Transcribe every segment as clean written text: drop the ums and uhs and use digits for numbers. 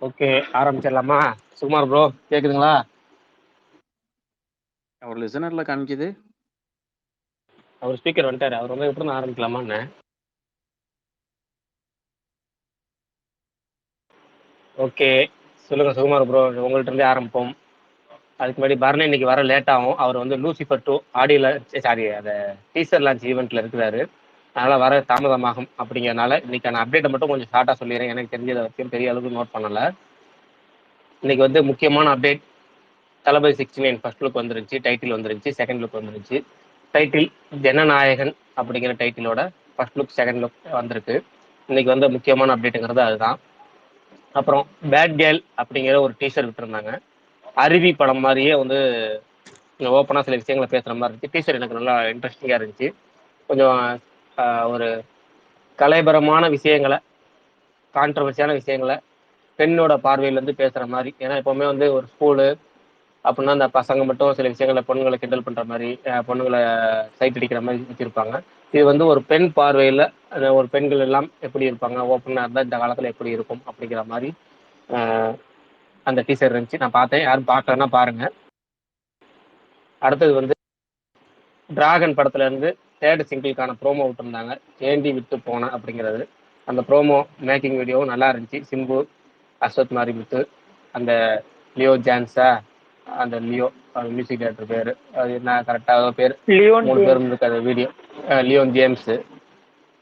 Okay, ஆரம்பிச்சிடலாமா? Sukumar bro கேக்குதுங்களா? அவர் லிசனர்ல காமிக்குது. அவர் speaker வந்துட்டாரு. அவர் வந்து எப்படி ஆரம்பிக்கலாமான்னு. ஓகே, சொல்லுங்க சுகுமார் ப்ரோ, உங்கள்ட்ட இருந்தே ஆரம்பிப்போம். அதுக்கு முன்னாடி பரணி இன்னைக்கு வர லேட் ஆகும். அவர் வந்து லூசிஃபர் 2 ஆடியோல சாரி அந்த டீசர் லான்ச் ஈவெண்ட்ல இருக்கிறாரு. அதனால வர தாமதமாகும். அப்படிங்கிறனால இன்னைக்கான அப்டேட்டை மட்டும் கொஞ்சம் ஷார்ட்டா சொல்லிடுறேன். எனக்கு தெரிஞ்சதை வரைக்கும் பெரிய அளவுக்கு நோட் பண்ணல. இன்னைக்கு வந்து முக்கியமான அப்டேட் தளபதி 69 ஃபர்ஸ்ட் லுக் வந்துருச்சு, டைட்டில் வந்துருச்சு, செகண்ட் லுக் வந்துருச்சு. டைட்டில் ஜனநாயகன் அப்படிங்கிற டைட்டிலோட ஃபர்ஸ்ட் லுக் செகண்ட் லுக் வந்திருக்கு. இன்னைக்கு வந்து முக்கியமான அப்டேட்டுங்கிறது அதுதான். அப்புறம் பேட் கேர்ள் அப்படிங்கிற ஒரு டீசர் விட்டுருந்தாங்க. அருவி படம் மாதிரியே வந்து ஓப்பனா சில விஷயங்களை பேசுற மாதிரி இருந்துச்சு. டீசர் எனக்கு நல்லா இன்ட்ரெஸ்டிங்கா இருந்துச்சு. கொஞ்சம் ஒரு கலைபரமான விஷயங்களை, கான்ட்ரவர்சியான விஷயங்களை பெண்ணோட பார்வையில இருந்து பேசுற மாதிரி. ஏன்னா எப்பவுமே வந்து ஒரு ஸ்கூலு அப்படின்னா அந்த பசங்க மட்டும் சில விஷயங்களை பொண்ணுங்களை கிண்டல் பண்ற மாதிரி, பொண்ணுங்களை சைட் அடிக்கிற மாதிரி வச்சிருப்பாங்க. இது வந்து ஒரு பெண் பார்வையில ஒரு பெண்கள் எல்லாம் எப்படி இருப்பாங்க, ஓப்பனா இருந்தா இந்த காலத்துல எப்படி இருக்கும் அப்படிங்கிற மாதிரி அந்த டீசர் இருந்துச்சு. நான் பார்த்தேன். யாரும் பார்க்கலன்னா பாருங்க. அடுத்தது வந்து டிராகன் படத்துல இருந்து தேர்ட் சிங்கிளுக்கான ப்ரோமோ விட்டுருந்தாங்க, ஏண்டி விட்டு போன அப்படிங்கிறது. அந்த ப்ரோமோ மேக்கிங் வீடியோவும் நல்லா இருந்துச்சு. சிம்பு, அஸ்வத் மாரிமுத்து, அந்த லியோ ஜான்ஸா, அந்த லியோ மியூசிக் டைரக்டர் பேரு அது என்ன கரெக்டாக பேர், மூணு பேரும் இருக்கு அந்த வீடியோ. லியோன் ஜேம்ஸ்,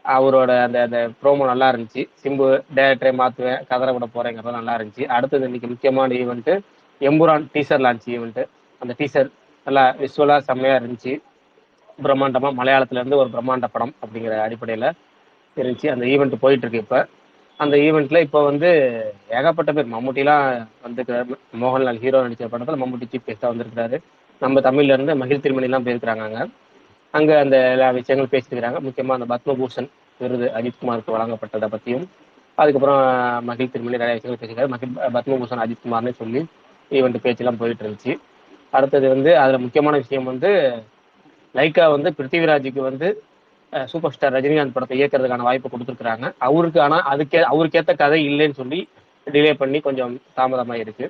அவரோட அந்த அந்த ப்ரோமோ நல்லா இருந்துச்சு. சிம்பு டேரக்டரை மாத்துவேன், கதற விட போறேங்கிறது நல்லா இருந்துச்சு. அடுத்தது இன்னைக்கு முக்கியமான event Empuraan teaser launch event. அந்த டீசர் நல்லா விஷுவலா செம்மையா இருந்துச்சு. பிரம்மாண்டமா மலையாளத்துல இருந்து ஒரு பிரம்மாண்ட படம் அப்படிங்கிற அடிப்படையில இருந்துச்சு. அந்த ஈவெண்ட் போயிட்டு இருக்கு இப்ப. அந்த ஈவெண்ட்ல இப்போ வந்து ஏகப்பட்ட பேர், மம்முட்டிலாம் வந்துருக்காரு. மோகன்லால் ஹீரோ நடிச்ச படத்துல மம்முட்டி சீஃப் கெஸ்டா வந்திருக்காரு. நம்ம தமிழ்ல இருந்து மகிழ் திருமணி எல்லாம் போயிருக்கிறாங்க. அங்க அந்த எல்லா விஷயங்களும் பேசிக்கிறாங்க. முக்கியமா அந்த பத்மபூஷன் விருது அஜித்குமாருக்கு வழங்கப்பட்டதை பத்தியும், அதுக்கப்புறம் மகிழ் திருமணி நிறைய விஷயங்கள் பேசிக்கிறாரு. பத்மபூஷன் அஜித்குமார்னு சொல்லி ஈவெண்ட் பேச்செல்லாம் போயிட்டு இருந்துச்சு. அடுத்தது வந்து அதுல முக்கியமான விஷயம் வந்து லைக்கா வந்து பிருத்திவிராஜுக்கு வந்து சூப்பர் ஸ்டார் ரஜினிகாந்த் படத்தை இயக்கிறதுக்கான வாய்ப்பு கொடுத்துருக்காங்க. அவருக்கு ஆனா அவருக்கேத்த கதை இல்லைன்னு சொல்லி டிலே பண்ணி கொஞ்சம் தாமதமாயிருக்கு.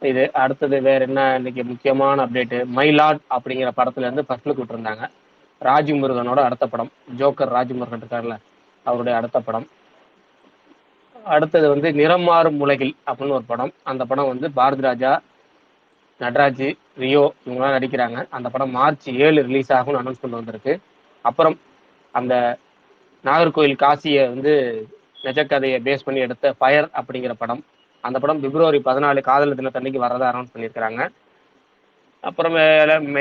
இது அடுத்தது வேற என்ன இன்னைக்கு முக்கியமான அப்டேட், மைலாட் அப்படிங்கிற படத்துல இருந்து ஃபர்ஸ்ட் லுக் விட்டுருந்தாங்க. ராஜ்முருகனோட அடுத்த படம், ஜோக்கர் ராஜ்முருகன் இருக்காருல்ல, அவருடைய அடுத்த படம். அடுத்தது வந்து நிறம் மாறும் உலகில் அப்படின்னு ஒரு படம். அந்த படம் வந்து பாரதி ராஜா, நடராஜ், ரியோ இவங்கெல்லாம் நடிக்கிறாங்க. அந்த படம் மார்ச் 7 ரிலீஸ் ஆகும்னு அனௌன்ஸ்மெண்ட் வந்திருக்கு. அப்புறம் அந்த நாகர்கோவில் காசியை வந்து நிஜக்கதையை பேஸ் பண்ணி எடுத்த ஃபயர் அப்படிங்கிற படம், அந்த படம் பிப்ரவரி 14 காதலர் தினத்தன்னைக்கு வரதா அனௌன்ஸ் பண்ணியிருக்கிறாங்க. அப்புறம்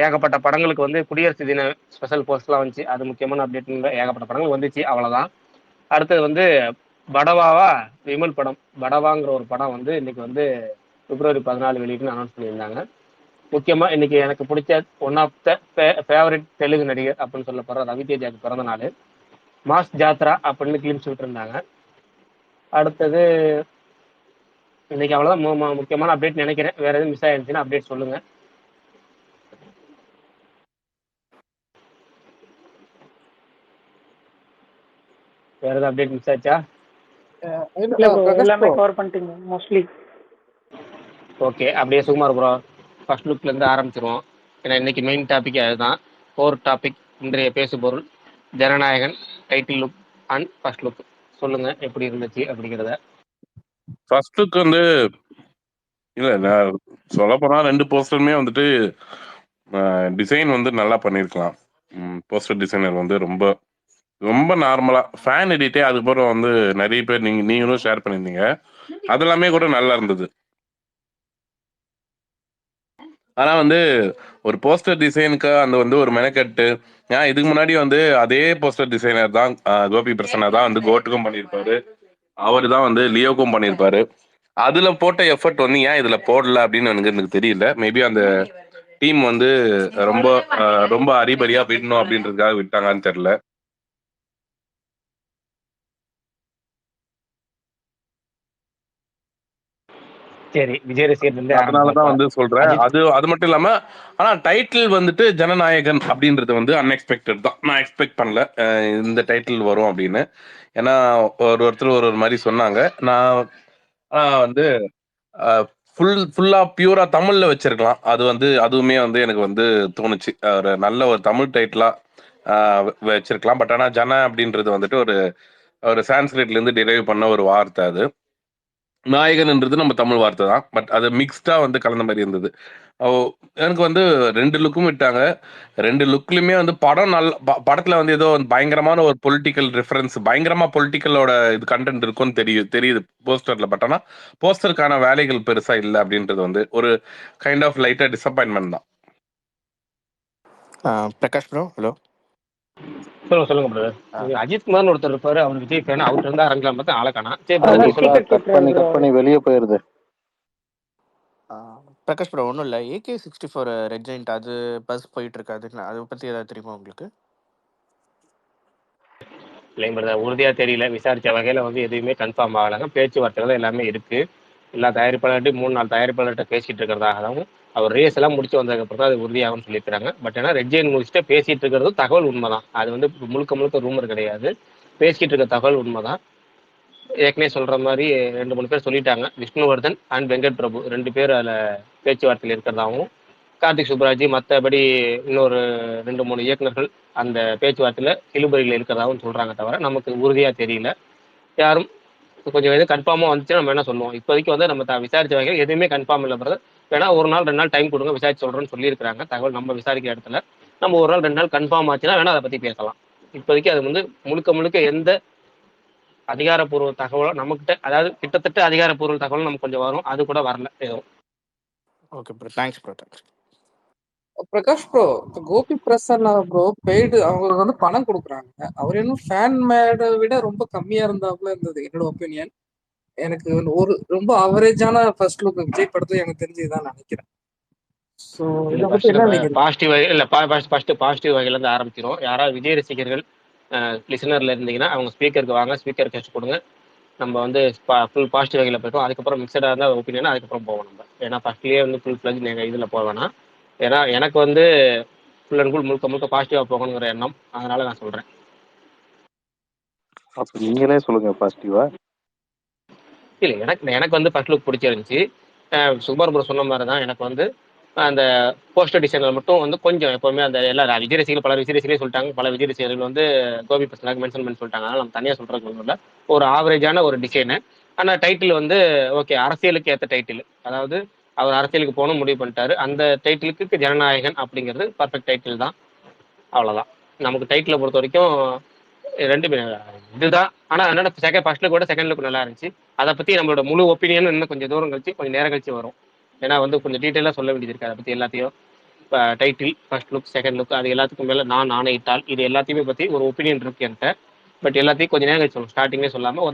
ஏகப்பட்ட படங்களுக்கு வந்து குடியரசு தின ஸ்பெஷல் போஸ்ட்லாம் வந்துச்சு. அது முக்கியமான அப்டேட். ஏகப்பட்ட படங்கள் வந்துச்சு, அவ்வளவுதான். அடுத்தது வந்து படவாவா விமல் படம், படவாங்கிற ஒரு படம் வந்து இன்னைக்கு வந்து பிப்ரவரி 14 வெளியிட்டு அனௌன்ஸ் பண்ணியிருந்தாங்க. முக்கியமா இன்னைக்கு எனக்கு பிடிச்ச one of the favourite Telugu நடிகர் அப்படின்னு சொல்லப்படுற ரவிதேஜாக்கு பிறந்த நாள். மாஸ் ஜாத்ரா அப்படின்னு கிளிம்ஸ் விட்டுருந்தாங்க. அடுத்தது இன்னைக்கு அவ்வளவுதான் முக்கியமான அப்டேட் நினைக்கிறேன். வேற எதுவும் மிஸ் ஆயிருந்துச்சுன்னா அப்டேட் சொல்லுங்க. வேற ஏதாவது அப்டேட் மிஸ் ஆச்சா? எல்லாமே கவர் பண்ணிட்டீங்க மோஸ்ட்லி. ஓகே, அப்படியே சுகுமார் ப்ரோ ஃபர்ஸ்ட் லுக்ல இருந்து ஆரம்பிச்சிருவோம். ஏன்னா இன்னைக்கு மெயின் டாபிக் அதுதான். கோர் டாபிக் இன்றைய பேசுபொருள் Jananayagan title look and first look. சொல்லுங்க எப்படி இருந்துச்சு அப்படிங்கிறத. ஃபர்ஸ்ட் லுக் வந்து இல்ல, நான் சொல்ல போனா 2 போஸ்டருமே வந்துட்டு டிசைன் வந்து நல்லா பண்ணியிருக்கலாம். போஸ்டர் டிசைனர் வந்து ரொம்ப ரொம்ப நார்மலா ஃபேன் எடிட்டே அதுக்கப்புறம் வந்து நிறைய பேர் நீங்களும் ஷேர் பண்ணியிருந்தீங்க, அது எல்லாமே கூட நல்லா இருந்தது. ஆனா வந்து ஒரு போஸ்டர் டிசைனுக்கு அந்த வந்து ஒரு மெனக்கட்டு. ஏன் இதுக்கு முன்னாடி வந்து அதே போஸ்டர் டிசைனர் தான் கோபி பிரசன்னா தான் வந்து கோட்டுக்கும் பண்ணியிருப்பாரு, அவரு தான் வந்து லியோக்கும் பண்ணியிருப்பாரு. அதுல போட்ட எஃபர்ட் வந்து ஏன் இதுல போடல அப்படின்னு எனக்கு தெரியல. மேபி அந்த டீம் வந்து ரொம்ப ரொம்ப அரிபரியா விடணும் அப்படின்றதுக்காக விட்டாங்கன்னு தெரியல. சரி, விஜய் ரசிகர் அதனாலதான் வந்து சொல்றேன். அது மட்டும் இல்லாம ஆனா டைட்டில் வந்துட்டு ஜனநாயகன் அப்படின்றது வந்து அன்எக்ஸ்பெக்டட் தான். நான் எக்ஸ்பெக்ட் பண்ணல இந்த டைட்டில் வரும் அப்படின்னு. ஏன்னா ஒருத்தர் ஒரு மாதிரி சொன்னாங்க. நான் வந்து ஃபுல்லா பியூரா தமிழ்ல வச்சிருக்கலாம். அது வந்து அதுவுமே வந்து எனக்கு வந்து தோணுச்சு. ஒரு நல்ல ஒரு தமிழ் டைட்டிலா வச்சிருக்கலாம். பட் ஆனா ஜன அப்படின்றது வந்துட்டு ஒரு ஒரு சான்ஸ்கிரிட்ல இருந்து டிரைவ் பண்ண ஒரு வார்த்தை அது. நாயகன்ன்றது நம்ம தமிழ் வார்த்தை தான். பட் அது மிக்ஸ்டா வந்து கலந்த மாரி இருந்தது. ஓ எனக்கு வந்து 2 லுக்கும் விட்டாங்க. 2 லுக்லயுமே வந்து படம் படத்துல வந்து ஏதோ பயங்கரமான ஒரு பொலிட்டிக்கல் ரெஃபரன்ஸ் பயங்கரமா பொலிட்டிக்கலோட இது கன்டென்ட் இருக்கும்னு தெரியுது போஸ்டர்ல. பட் ஆனா போஸ்டருக்கான வேலைகள் பெருசா இல்ல அப்படின்றது வந்து ஒரு கைண்ட் ஆஃப் லைட்டா டிசப்பாயின்ட்மென்ட் தான். Prakash bro, hello. சொல்லுங்க பிரதர். அஜித் குமார்னு ஒருத்தர் இருப்பாரு, அவர் விஜய் ஃபேன். அவர்கிட்ட இருந்தா அரங்கலாம் பார்த்தா ஆளை காணோம். சரி பிரதர், நீங்க சொல்லுங்க. கட் பண்ணி வெளியே போயிருது. பிரகாஷ் ப்ரோ, ஒன்றும் இல்லை. AK-64 ரெட் ஜெயிண்ட் அது பஸ் போயிட்டு இருக்கு. அதை பற்றி ஏதாவது தெரியுமா உங்களுக்கு? இல்லைங்க பிரதர், உறுதியா தெரியல. விசாரிச்ச வகையில வந்து எதுவுமே கன்ஃபார்ம் ஆகலைங்க. பேச்சுவார்த்தைகள் எல்லாமே இருக்கு. எல்லா தயாரிப்பாளர்கிட்டையும் 3-4 தயாரிப்பாளர்கிட்ட பேசிட்டு இருக்கிறதாகவும், அவர் ரேஸ் எல்லாம் முடிச்சு வந்ததுக்கப்புறம் தான் அது உறுதியாகும்னு சொல்லியிருக்காங்க. பட் ஏன்னா ரெட் ஜெயின் முடிச்சுட்டு பேசிட்டு இருக்கிறது தகவல் உண்மைதான். அது வந்து முழுக்க முழுக்க ரூமர் கிடையாது. பேசிட்டு இருக்க தகவல் உண்மைதான். ஏற்கனவே சொல்ற மாதிரி 2-3 பேர் சொல்லிட்டாங்க. விஷ்ணுவர்தன் அண்ட் வெங்கட் பிரபு 2 பேர் அதில் பேச்சுவார்த்தையில் இருக்கிறதாகவும், கார்த்திக் சுப்ராஜ் மற்றபடி இன்னொரு 2-3 இயக்குநர்கள் அந்த பேச்சுவார்த்தையில் இழுபறியில் இருக்கிறதாகவும் சொல்றாங்க. தவிர நமக்கு உறுதியா தெரியல. யாரும் கொஞ்சம் எதுவும் கன்ஃபார்மாக வந்துச்சு நம்ம என்ன சொல்லுவோம். இப்போதைக்கு வந்து நம்ம விசாரிச்ச வகையில் எதுவுமே கன்ஃபார்ம் இல்லை பிரதர். வேணா 1 நாள் 2 நாள் டைம் கொடுங்க, விசாரிச்சு சொல்றேன்னு சொல்லியிருக்காங்க. தகவல் நம்ம விசாரிக்கிற இடத்துல நம்ம 1 நாள் 2 நாள் கன்ஃபார்ம் ஆச்சுன்னா வேணா அதை பத்தி பேசலாம். இப்போதைக்கு அது வந்து முழுக்க முழுக்க எந்த அதிகாரப்பூர்வ தகவலும் நம்மகிட்ட, அதாவது கிட்டத்தட்ட அதிகாரப்பூர்வ தகவலும் நமக்கு கொஞ்சம் வரும். அது கூட வரல எதுவும். Okay bro, thanks bro, thanks. Prakash bro, Gopi Prasanna bro paid அவங்களுக்கு வந்து பணம் கொடுக்குறாங்க. அவர் இன்னும் ஃபேன் மேடை விட ரொம்ப கம்மியா இருந்தாப்புல இருந்தது என்னோட ஒப்பீனியன். எனக்கு ஒரு ரொம்ப அவரேஜான ஃபர்ஸ்ட் லுக் விஜய் படத்துல எனக்கு தெரிஞ்சுதான் நினைக்கிறேன். ஸோ இதை பத்தி என்ன நினைக்கிறீங்க? பாசிட்டிவ் வகை இல்லை, ஃபர்ஸ்ட் பாசிட்டிவ் வகையில இருந்து ஆரம்பிக்கிறோம். யாராவது விஜய் ரசிகர்கள் லிசனர்ல இருந்தீங்கன்னா அவங்க ஸ்பீக்கருக்கு வாங்க, ஸ்பீக்கர் கேட்டு கொடுங்க. நம்ம வந்து ஃபுல் பாசிட்டிவ் வகையில் போய்ட்டோம். அதுக்கப்புறம் மிக்சடாக இருந்தால் ஒப்பீனியனா அதுக்கப்புறம் போவோம் நம்ம. ஏன்னா ஃபர்ஸ்ட்லேயே வந்து ஃபுல் ஃப்ளஜ் இதில் போக வேணாம். ஏன்னா எனக்கு வந்து ஃபுல் அண்ட் ஃபுல் முழுக்க முழுக்க பாசிட்டிவாக போகணுங்கிற எண்ணம். அதனால நான் சொல்கிறேன். அப்போ நீங்களே சொல்லுங்க பாசிட்டிவா. இல்லை, எனக்கு வந்து ஃபர்ஸ்ட் லுக் பிடிச்சிருந்துச்சு. சுபார் ப்ரோ சொன்ன மாதிரி தான் எனக்கு வந்து அந்த போஸ்டர் டிசைனர் மட்டும் வந்து கொஞ்சம் எப்போவுமே அந்த எல்லா விஜய் ரசிகர்கள் பல விஜய் ரசிகர்களே சொல்லிட்டாங்க. பல விஜய் ரசிகர்கள் வந்து கோபி பிரசனாக மென்ஷன் பண்ணி சொல்லிட்டாங்க. அதனால் நம்ம தனியாக சொல்கிறதுக்கு ஒன்றும் இல்லை. ஒரு ஆவரேஜான ஒரு டிசைனு. ஆனால் டைட்டில் வந்து ஓகே, அரசியலுக்கு ஏற்ற டைட்டில். அதாவது அவர் அரசியலுக்கு போகணும் முடிவு பண்ணிட்டாரு. அந்த டைட்டிலுக்கு ஜனநாயகன் அப்படிங்கிறது பர்ஃபெக்ட் டைட்டில் தான். அவ்வளோதான். நமக்கு டைட்டிலை பொறுத்த வரைக்கும் ரெண்டுமே இதுதான். ஆனால் என்னோட ஃபர்ஸ்ட் லுக் விட செகண்ட் லுக் நல்லா இருந்துச்சு. அதை பற்றி நம்மளோட முழு ஒப்பீனியன் இன்னும் கொஞ்சம் தூரம் கழிச்சு, கொஞ்சம் நேரம் கழிச்சு வரும். ஏன்னா வந்து கொஞ்சம் டீட்டெயிலாக சொல்ல வேண்டியது இருக்குது அதை பற்றி எல்லாத்தையும். இப்போ title, first look, second look, அது எல்லாத்துக்கும் மேலே நான் ஆணையிட்டால் இது எல்லாத்தையுமே பற்றி ஒரு ஒப்பீனியன் இருக்கு என்கிட்ட. பட் எல்லாத்தையும் கொஞ்சம் நேரம் கழிச்சு சொல்லணும். ஸ்டார்டிங்கே சொல்லாமல்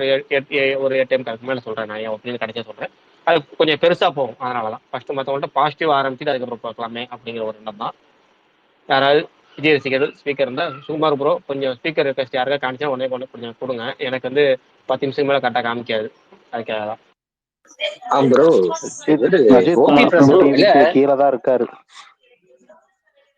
ஒரு 8 டைம் மேலே சொல்கிறேன். நான் என் ஒப்பீனியன் கிடைச்சா சொல்கிறேன். அது கொஞ்சம் பெருசாக போகும். அதனால தான் ஃபர்ஸ்ட் மற்றவங்கள்ட்ட பாசிட்டிவ் ஆரம்பிச்சுட்டு அதுக்கப்புறம் பார்க்கலாமே அப்படிங்கிற ஒரு எண்ணம் தான். யாராவது விஜய் ரசிகர்கள் ஸ்பீக்கர் இருந்தால் சுகுமார் ப்ரோ கொஞ்சம் ஸ்பீக்கர் ரெக்வஸ்ட் யாருக்கா காமிச்சா உடனே கொஞ்சம் கொடுங்க. எனக்கு வந்து 10 நிமிஷம் மேலே கரெக்டாக காமிக்காது. அதுக்காக தான். ப்ரோ, அஜித் குமார் டிவிக்கு கீழே தான் இருக்காரு.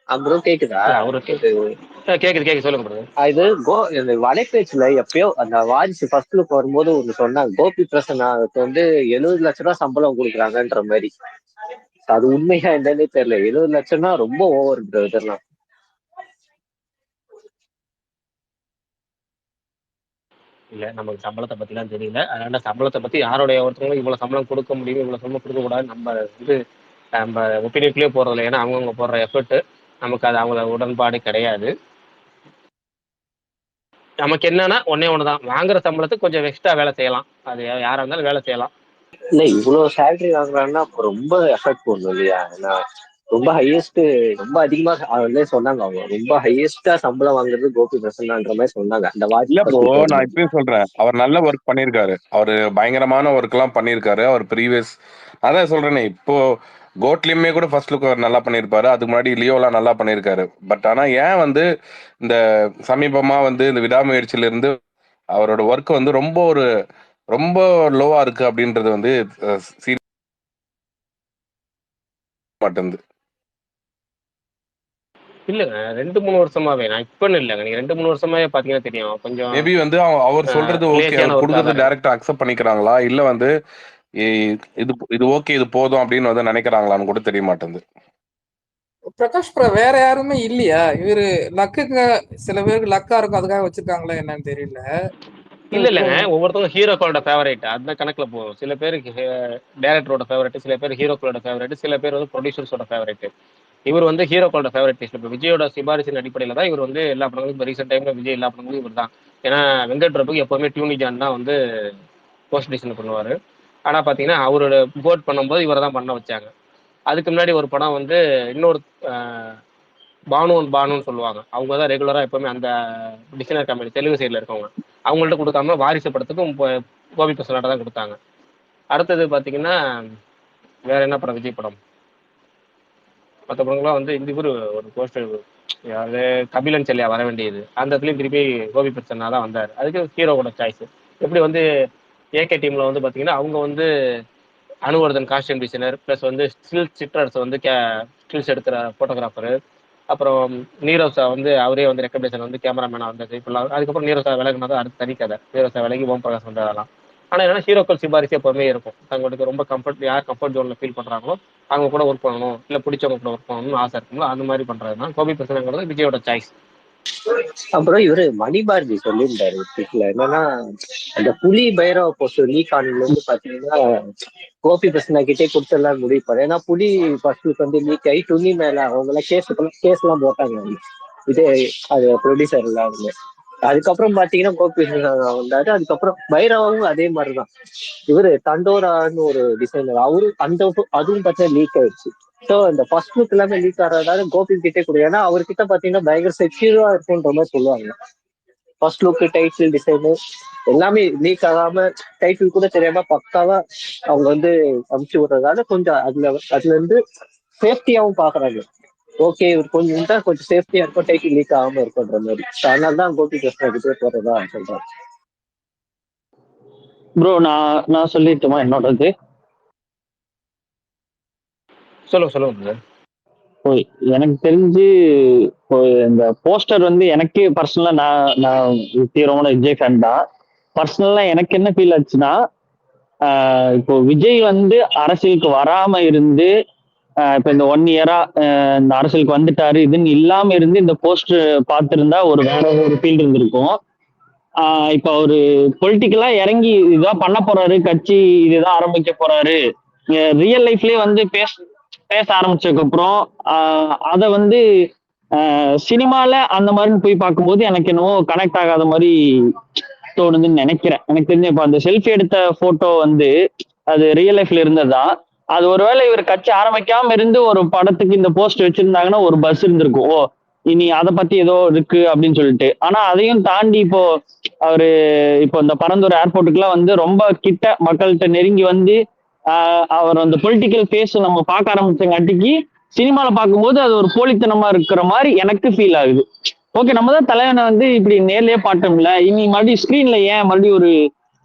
ப்ரோ கேக்குதா? அவரு கேக்குது சொல்லுங்க ப்ரோ. இது வலைபேச்சுல எப்பயோ அந்த வாரிசு ஃபர்ஸ்ட் லுக் வரும்போது ஒண்ணு சொன்னாங்க. கோபி பிரசன்னாவுக்கு வந்து 70 லட்ச ரூபாய் சம்பளம் கொடுக்குறாங்கன்ற மாதிரி. அது உண்மையா என்னன்னே தெரியல. 70 லட்சம்னா ரொம்ப ஓவர் ப்ரோ. இதெல்லாம் இல்ல, நமக்கு சம்பளத்தை பத்திலாம் தெரியல. அதனால சம்பளத்தை பத்தி யாருடைய ஒருத்தவங்களும் இவ்வளவு சம்பளம் கொடுக்க முடியும், இவ்வளவு சம்பளம் கொடுக்க கூடாது நம்ம வந்து நம்ம ஒப்பீனியன்குள்ளேயே போறதில்ல. ஏன்னா அவங்கவுங்க போடுற எஃபர்ட் நமக்கு அது அவங்கள உடன்பாடு கிடையாது. நமக்கு என்னன்னா ஒண்ணுதான், வாங்குற சம்பளத்துக்கு கொஞ்சம் எக்ஸ்ட்ரா வேலை செய்யலாம். அது யாரா இருந்தாலும் வேலை செய்யலாம். இல்ல, இவ்வளவு சேலரி வாங்குறாங்கன்னா ரொம்ப எஃபர்ட் போடணும் இல்லையா? ஏன்னா ரொம்ப ஹையஸ்ட், ரொம்ப அதிகமா சொன்னாங்க. அவங்க ரொம்ப ஹையஸ்டா சம்பளம் வாங்குறது கோபி பிரசன்னான்ற மாதிரி சொன்னாங்க. அந்த இல்ல ப்ரோ, நான் வாட்ச் இப்பயும் சொல்றேன், அவர் நல்ல ஒர்க் பண்ணியிருக்காரு. அவரு பயங்கரமான ஒர்க் எல்லாம் பண்ணியிருக்காரு. அவர் ப்ரீவியஸ் அதான் சொல்றேனே, இப்போ கோட்லயுமே கூட ஃபர்ஸ்ட் லுக் அவர் நல்லா பண்ணியிருப்பாரு. அதுக்கு முன்னாடி லியோலாம் நல்லா பண்ணியிருக்காரு. பட் ஆனா ஏன் வந்து இந்த சமீபமா வந்து இந்த விடாமுயற்சியில இருந்து அவரோட ஒர்க் வந்து ரொம்ப லோவா இருக்கு அப்படின்றது வந்து மாட்டேங்குது. இல்லங்க, 2-3 வருஷமாவே, நான் இப்பன்னு இல்லைங்க, நீங்க 2-3 வருஷமாவே பாத்தீங்கன்னா தெரியும். கொஞ்சம் மேபி வந்து அவர் சொல்றது ஓகே, அவர் கொடுக்கறது டைரக்டா அக்செப்ட் பண்ணிக்கிறாங்களா, இல்ல வந்து இது இது ஓகே இது போதும் அப்படின்னு வந்து நினைக்கிறாங்களான்னு கூட தெரிய மாட்டேங்குது. பிரகாஷ் ப்ரோ வேற யாருமே இல்லையா? இவரு லக்குக்கு சில பேருக்கு லக்கா இருக்கும் அதுக்காக வச்சிருக்காங்களா என்னன்னு தெரியல. இல்லைங்க, ஒவ்வொருத்தவங்க ஹீரோக்களோட ஃபேவரேட் அந்த கணக்கில் போகும். சில பேருக்கு டேரக்டரோட ஃபேவரட், சில பேர் ஹீரோக்களோட ஃபேவரட், சில பேர் வந்து ப்ரொடியூசர்ஸோட ஃபேவரட். இவர் வந்து ஹீரோக்களோட ஃபேவரட் டேஸ்ட். இப்போ விஜயோட சிபாரிசின் அடிப்படையில் தான் இவர் வந்து எல்லா படங்களும் இப்போ ரீசெண்ட் டைம்ல விஜய் எல்லா படங்களும் இவர் தான். ஏன்னா வெங்கட் பிரபுக்கு எப்பவுமே டியூனி ஜான் தான் வந்து போஸ்ட் டிசைன் பண்ணுவார். ஆனால் பார்த்தீங்கன்னா அவரோட போட் பண்ணும்போது இவரை தான் பண்ண வச்சாங்க. அதுக்கு முன்னாடி ஒரு படம் வந்து இன்னொரு பானுன்னு சொல்லுவாங்க. அவங்க தான் ரெகுலராக எப்பவுமே அந்த டிசைனர் கம்பெனி தெலுங்கு சைடில் இருக்கவங்க. அவங்கள்ட்ட கொடுக்காம வாரிசு படத்துக்கும் கோபி பிரசனாட்ட தான் கொடுத்தாங்க. அடுத்தது பார்த்தீங்கன்னா வேற என்ன படம், விஜய் படம் மற்ற படங்கள்லாம் வந்து இந்த இவர் ஒரு போஸ்டர் யாரு கபிலன் செல்லியா வர வேண்டியது, அந்த இடத்துலையும் திருப்பி கோபி பிரசன்னா தான் வந்தார். அதுக்கு ஹீரோவோட சாய்ஸ். எப்படி வந்து ஏகே டீம்ல வந்து பார்த்தீங்கன்னா அவங்க வந்து அனுவர்தன் காஸ்டியூம் டிசைனர் ப்ளஸ் வந்து ஸ்டில் சிட்டர்ஸ் வந்து ஸ்டில்ஸ் எடுக்கிற ஃபோட்டோகிராஃபரு, அப்புறம் நீரோசா வந்து அவரே வந்து ரெக்கமெண்டேஷன் வந்து கேமராமேனாக வந்தது இப்பெல்லாம். அதுக்கப்புறம் நீரோசா விலகுனா தான் அடுத்து தனி கதை. நீரோசா விலகி ஓம் பிரகாஷ் வந்ததெல்லாம். ஆனால் என்னன்னா ஹீரோக்கள் சிபாரிசு எப்பவுமே இருக்கும். தங்களுக்கு ரொம்ப யார் கம்ஃபர்ட் ஜோனில் ஃபீல் பண்ணுறாங்களோ அவங்க கூட ஒர்க் பண்ணணும், இல்லை பிடிச்சவங்க கூட ஒர்க் பண்ணணும்னு ஆசை இருக்குங்களோ அந்த மாதிரி பண்ணுறது தான் கோபி பிரசனங்கிறது விஜயோட சாய்ஸ். அப்புறம் இவரு மணிபாரதி சொல்லியிருந்தாரு என்னன்னா அந்த புலி பைரவ போஸ்டர் லீக் ஆனதுல இருந்து பாத்தீங்கன்னா கோபி பிரசனா கிட்டே கொடுத்துடலாம் முடிவு பண்ண. ஏன்னா புலி ஃபர்ஸ்ட் வந்து லீக் ஆகி துணி மேல அவங்க எல்லாம் கேஸ் எல்லாம் போட்டாங்க. இது அது ப்ரொடியூசர் இல்லாம அதுக்கப்புறம் பாத்தீங்கன்னா கோபி வந்தாரு. அதுக்கப்புறம் பைரவாவும் அதே மாதிரிதான். இவரு தண்டோரான்னு ஒரு டிசைனர் அவரு அதுவும் பார்த்தா லீக் ஆயிடுச்சு. ஸோ இந்த ஃபர்ஸ்ட் லுக் எல்லாமே லீக் ஆகிறதால கோபி கிட்டே கொடுக்கும். ஏன்னா அவர்கிட்ட பாத்தீங்கன்னா பயங்கர செக்யூரா இருக்குன்ற மாதிரி சொல்லுவாங்க. ஃபர்ஸ்ட் லுக் டைட்டில் டிசைனு எல்லாமே லீக் ஆகாம டைட்டில் கூட தெரியாம பக்காவா அவங்க வந்து அமுச்சு விடுறதால கொஞ்சம் அதுல இருந்து சேஃப்டியாவும் பாக்குறாங்க. ஓகே இவர் கொஞ்சம் சேஃப்டியா இருக்கும், டைட்டில் லீக் ஆகாம இருக்குன்ற மாதிரி. அதனால தான் கோபி கிருஷ்ணா கிட்டே போறதா சொல்றாரு. ப்ரோ நான் சொல்லிட்டுமா என்னோடது? சொல்லுங்க. எனக்கு தெரிஞ்சு இந்த போஸ்டர் வந்து எனக்கே பர்சனலா நான் தீவிரமான விஜய் ஃபேன் தான். பர்சனலா எனக்கு என்ன ஃபீல் ஆச்சுன்னா, இப்போ விஜய் வந்து அரசியலுக்கு வராம இருந்து இப்ப இந்த 1 இயரா இந்த அரசியலுக்கு வந்துட்டாரு இதுன்னு இல்லாம இருந்து இந்த போஸ்டர் பார்த்திருந்தா ஒரு வேற ஒரு ஃபீல் இருந்திருக்கும். இப்ப அவரு பொலிட்டிக்கலா இறங்கி இதுதான் பண்ண போறாரு, கட்சி இதுதான் ஆரம்பிக்க போறாரு, ரியல் லைஃப்லயே வந்து பேச ஆரம்பிச்சதுக்கு அப்புறம் அத வந்து சினிமால அந்த மாதிரி போய் பார்க்கும்போது எனக்கு என்னவோ கனெக்ட் ஆகாத மாதிரி தோணுதுன்னு நினைக்கிறேன். எனக்கு தெரிஞ்ச இப்ப அந்த செல்ஃபி எடுத்த போட்டோ வந்து அது ரியல் லைஃப்ல இருந்ததா, அது ஒருவேளை இவர் கட்சி ஆரம்பிக்காம இருந்து ஒரு படத்துக்கு இந்த போஸ்ட் வச்சிருந்தாங்கன்னா ஒரு பஸ் இருந்திருக்கும். ஓ இனி அதை பத்தி ஏதோ இருக்கு அப்படின்னு சொல்லிட்டு. ஆனா அதையும் தாண்டி இப்போ அவரு இப்போ இந்த பரந்தூர் ஏர்போர்ட்டுக்குலாம் வந்து ரொம்ப கிட்ட மக்கள்கிட்ட நெருங்கி வந்து அவர் அந்த பொலிட்டிக்கல் ஃபேஸ் நம்ம பார்க்க ஆரம்பிச்சங்காட்டிக்கு சினிமால பார்க்கும்போது அது ஒரு போலித்தனமா இருக்கிற மாதிரி எனக்கு ஃபீல் ஆகுது. ஓகே நம்ம தான் தலைவனை வந்து இப்படி நேர்லயே பார்த்தோம்ல, இனி மறுபடியும் ஸ்கிரீன்ல ஏன் மறுபடியும்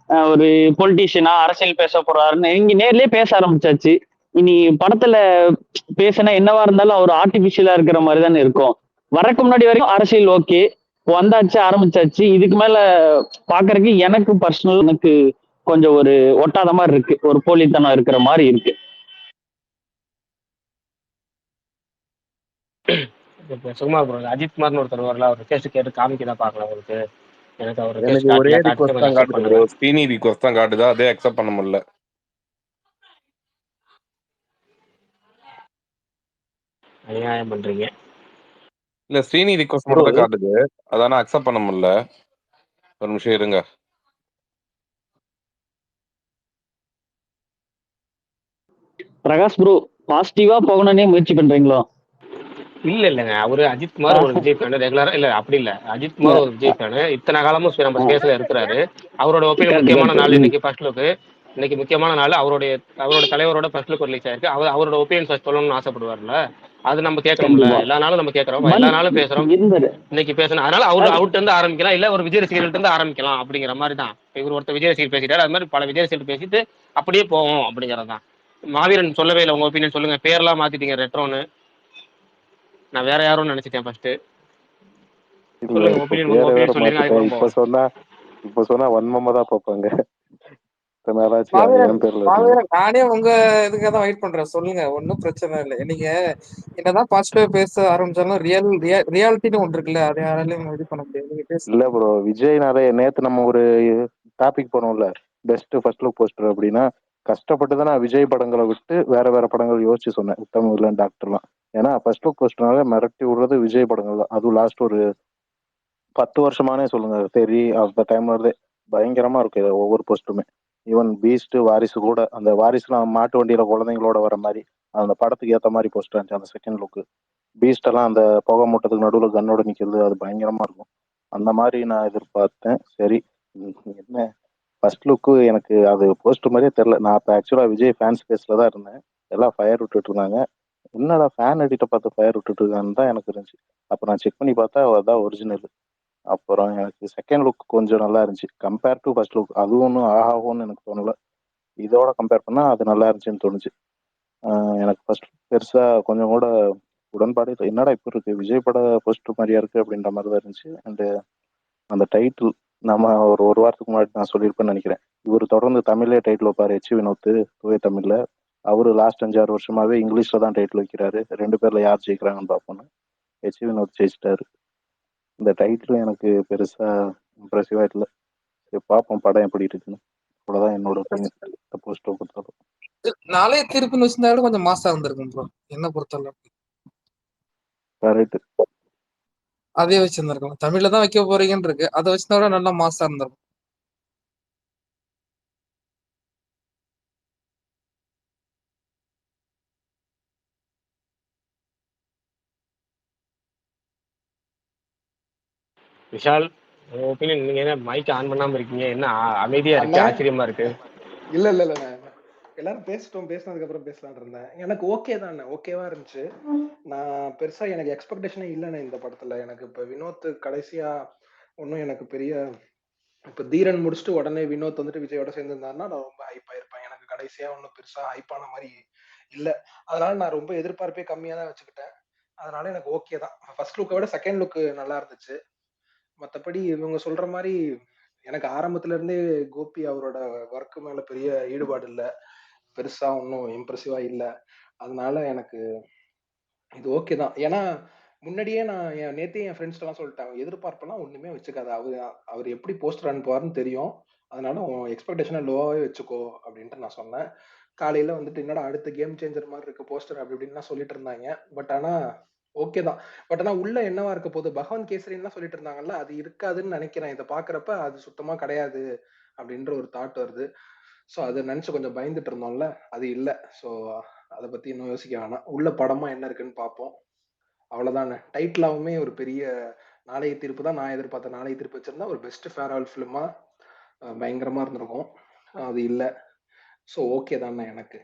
ஒரு பொலிட்டீஷியனா அரசியல் பேச போறாருன்னு இங்க நேர்லயே பேச ஆரம்பிச்சாச்சு. இனி படத்துல பேசினா என்னவா இருந்தாலும் அவர் ஆர்டிபிஷியலா இருக்கிற மாதிரி தானே இருக்கும். வரக்கு முன்னாடி வரைக்கும் அரசியல் ஓகே, வந்தாச்சு ஆரம்பிச்சாச்சு. இதுக்கு மேல பாக்குறதுக்கு எனக்கு பர்சனல் எனக்கு கொஞ்சம் ஒரு ஒட்டாத மாதிரி இருக்கு, ஒரு போலித்தனம் இருக்கிற மாதிரி இருக்கு. சுகுமார் ப்ரோ, அஜித் குமார்னு ஒருத்தர் வரல, அவர் கேஸ் கேட்டு காமிக்கதான் பார்க்கலாம் உங்களுக்கு. எனக்கு ஒரே ரிக்வெஸ்ட் தான் காட்டுது ப்ரோ, ஸ்ரீனி ரிக்வெஸ்ட் தான் காட்டுது, அதே அக்செப்ட் பண்ண முடியல. அநியாயம் பண்றீங்க. இல்ல ஸ்ரீனி ரிக்வெஸ்ட் மட்டும் தான் காட்டுது, அதான அக்செப்ட் பண்ண முடியல. ஒரு நிமிஷம் இருங்க. பிரகாஷ் ப்ரோ பாசிட்டிவா போகணும்னே முயற்சி பண்றீங்களோ? இல்லங்க, அவரு அஜித் குமார் ஒரு விஜய் ஃபேன் ரெகுலரா. இல்ல அப்படி இல்ல, அஜித் குமார் ஒரு விஜய் ஃபேன், இத்தனை காலமும் நம்ம ஸ்பேஸ்ல இருக்கிறாரு. அவரோட ஒப்பீனியன் முக்கியமான நாள் இன்னைக்கு ஃபர்ஸ்ட் லுக். இன்னைக்கு முக்கியமான நாள், அவரோட தலைவரோட ஃபர்ஸ்ட் லுக் ரிலீஸ் ஆயிருக்கு. அவரோட ஒப்பீனியன் சொல்லணும்னு ஆசைப்படுவார்ல, அது நம்ம கேட்கணும்ல. எல்லா நாளும் நம்ம கேட்கறோம், எல்லா நாளும் பேசுறோம், இன்னைக்கு பேசணும். அதனால அவர்கிட்ட இருந்து ஆரம்பிக்கலாம், இல்ல ஒரு விஜய் ரசிகர்கள்ட்ட இருந்து ஆரம்பிக்கலாம் அப்படிங்கிற மாதிரி தான். இவர் ஒருத்தர் விஜய் ரசிகர் பேசிட்டாரு, அது மாதிரி பல விஜய் ரசிகர் பேசிட்டு அப்படியே போவோம் அப்படிங்கிறது தான். மாவீரன் சொல்லவே இல்லை, உங்க ஒப்பீனியன் சொல்லுங்க. பேர்லாம் மாத்திட்டீங்க, ரெட்ரோன்னு. நான் வேற யாரும் நினைச்சிட்டேன் ஃபர்ஸ்ட். சொல்லுங்க ஒப்பீனியன் சொல்லுங்க. இப்ப சொன்னா வன்மமா தான் பார்ப்பாங்க. மேலாச்சு அது மாவீரன் ஏன் பேர்ல இருக்கணும். மாவீரன் நானே உங்க இதுக்காக தான் வெயிட் பண்றேன். சொல்லுங்க, ஒன்றும் பிரச்சனை இல்லை. நீங்க என்னதான் பாசிட்டிவா பேச ஆரம்பிச்சாலும் ரியாலிட்டின்னு ஒன்று இருக்குல்ல, அதை யாராலையும் இது பண்ண முடியாது. நீங்க பேசுங்க. இல்ல ப்ரோ, விஜய்னாலே நேத்து நம்ம ஒரு டாபிக் போனோம்ல, பெஸ்ட் ஃபர்ஸ்ட் லுக் போஸ்டர் அப்படின்னா கஷ்டப்பட்டு தான் நான் விஜய் படங்களை விட்டு வேற வேற படங்கள் யோசிச்சு சொன்னேன். உத்தம வில்லன் டாக்டர்லாம். ஏன்னா ஃபர்ஸ்ட் லுக் போஸ்டர்னால மிரட்டி விடுறது விஜய் படங்கள் தான். அதுவும் லாஸ்ட் ஒரு 10 வருஷமானே சொல்லுங்க சரி, அந்த டைம்ல இருந்தே பயங்கரமா இருக்கு இது ஒவ்வொரு போஸ்ட்டுமே. ஈவன் பீஸ்ட் வாரிசு கூட, அந்த வாரிசுலாம் மாட்டு வண்டியில குழந்தைங்களோட வர மாதிரி அந்த படத்துக்கு ஏத்த மாதிரி போஸ்டர் இருந்துச்சு. அந்த செகண்ட் லுக்கு பீஸ்ட் எல்லாம் அந்த புகை மூட்டத்துக்கு நடுவில் கன்னோட நிக்கிறது, அது பயங்கரமா இருக்கும். அந்த மாதிரி நான் எதிர்பார்த்தேன். சரி, என்ன ஃபர்ஸ்ட் லுக்கு எனக்கு அது போஸ்டர் மாதிரியே தெரியல. நான் இப்போ ஆக்சுவலா விஜய் ஃபேன்ஸ் பேஸ்ல தான் இருந்தேன். எல்லாம் ஃபயர் விட்டுட்டு இருந்தாங்க. என்னடா ஃபேன் எடிட்ட பார்த்து ஃபயர் விட்டுட்டு இருக்கான்னு தான் எனக்கு இருந்துச்சு. அப்போ நான் செக் பண்ணி பார்த்தா அதான் ஒரிஜினல். அப்புறம் எனக்கு செகண்ட் லுக் கொஞ்சம் நல்லா இருந்துச்சு கம்பேர் டு ஃபர்ஸ்ட் லுக். அது ஒன்றும் ஆகாகும்னு எனக்கு தோணல. இதோட கம்பேர் பண்ணா அது நல்லா இருந்துச்சுன்னு தோணுச்சு. எனக்கு ஃபர்ஸ்ட் பெருசா கொஞ்சம் கூட உடன்பாடு இல்லை. என்னடா இப்படி இருக்கு, விஜய் பட போஸ்டர் மாதிரியா இருக்கு அப்படின்ற மாதிரி தான் இருந்துச்சு. அண்ட் அந்த டைட்டில் நம்ம ஒரு வாரத்துக்கு முன்னாடி நான் சொல்லியிருப்பேன்னு நினைக்கிறேன். இவர் தொடர்ந்து தமிழ்லே டைட்டில் வைப்பாரு. எச் வினோத் தூய தமிழ்ல. அவரு லாஸ்ட் 5-6 வருஷமாவே இங்கிலீஷ்ல தான் டைட்டில் வைக்கிறாரு. 2 பேர்ல யார் ஜெயிக்கிறாங்கன்னு பார்ப்போம்னு எச் வினோத் ஜெயிச்சிட்டாரு. இந்த டைட்டில் எனக்கு பெருசா இம்ப்ரெசிவா இல்லை. சரி பார்ப்போம் படம் எப்படி இருக்குன்னு. அவ்வளோதான் என்னோட ஒப்பீனியன் போஸ்டர் பொறுத்தவரை. நாளைய திருப்பின்னு வச்சிருந்தா கூட கொஞ்சம் மாசா இருந்திருக்கும் ப்ரோ, என்ன பொறுத்தவரை. கரெக்ட். அதே வச்சிருந்திருக்கும். தமிழ்ல தான் வைக்க போறீங்கன்னு இருக்கு, அதை வச்சிருந்தா கூட நல்லா மாசா இருந்திருக்கும். விஷால், உங்க ஒப்பீனியன். நீங்க என்ன மைக் ஆன் பண்ணாம இருக்கீங்க? என்ன அமைதியா இருக்கு, அண்ணே ஆச்சரியமா இருக்கு. இல்ல இல்ல இல்ல எல்லாரும் பேசினதுக்கு அப்புறம் பேசலாம்னு இருந்தேன். எனக்கு ஓகே தான், ஓகேவா இருந்துச்சு. நான் பெருசா எனக்கு எக்ஸ்பெக்டேஷனே இல்லைண்ணே இந்த படத்துல. எனக்கு இப்ப வினோத் கடைசியா ஒன்றும் எனக்கு பெரிய, இப்ப தீரன் முடிச்சுட்டு உடனே வினோத் வந்துட்டு விஜயோட சேர்ந்துருந்தாருன்னா நான் ரொம்ப ஹைப் ஆயிருப்பேன். எனக்கு கடைசியா ஒன்றும் பெருசா ஹைப்பான மாதிரி இல்ல. அதனால நான் ரொம்ப எதிர்பார்ப்பே கம்மியா தான் வச்சுக்கிட்டேன். அதனால எனக்கு ஓகே தான். ஃபர்ஸ்ட் லுக்கை விட செகண்ட் லுக் நல்லா இருந்துச்சு. மற்றபடி இவங்க சொல்ற மாதிரி எனக்கு ஆரம்பத்துல இருந்தே கோபி அவரோட ஒர்க்கு மேல பெரிய ஈடுபாடு இல்லை. பெருசா ஒன்றும் இம்ப்ரெசிவா இல்லை. அதனால எனக்கு இது ஓகே தான். ஏன்னா முன்னாடியே நான் நேத்தையும் என் ஃப்ரெண்ட்ஸ் எல்லாம் சொல்லிட்டேன், எதிர்பார்ப்பெல்லாம் ஒண்ணுமே வச்சுக்காத. அவர் எப்படி போஸ்டர் அனுப்புவாருன்னு தெரியும். அதனால உன் எக்ஸ்பெக்டேஷனை லோவாவே வச்சுக்கோ அப்படின்ட்டு நான் சொன்னேன். காலையில வந்துட்டு என்னடா அடுத்த கேம் சேஞ்சர் மாதிரி இருக்கு போஸ்டர் அப்படி இப்படின்லாம் சொல்லிட்டு இருந்தாங்க. பட் ஆனா ஓகே தான். பட் ஆனா உள்ள என்னவா இருக்க போகுது, பகவான் கேசரின்னு சொல்லிட்டு இருந்தாங்கல்ல, அது இருக்காதுன்னு நினைக்கிறேன். இதை பாக்குறப்ப அது சுத்தமா கிடையாது அப்படின்ற ஒரு தாட் வருது. ஸோ அதை நினைச்சு கொஞ்சம் பயந்துட்டு இருந்தோம்ல, அது இல்லை. ஸோ அதை பத்தி இன்னும் யோசிக்க வேணாம். உள்ள படமா என்ன இருக்குன்னு பார்ப்போம். அவ்வளவுதானே. டைட்டிலாவுமே ஒரு பெரிய நாளைய தீர்ப்பு தான் நான் எதிர்பார்த்தேன். நாளைய தீர்ப்பு வச்சிருந்தா ஒரு பெஸ்ட் ஃபேர்வெல் ஃபிலிமா பயங்கரமா இருந்திருக்கும். அது இல்லை. ஸோ ஓகே தானே எனக்கு.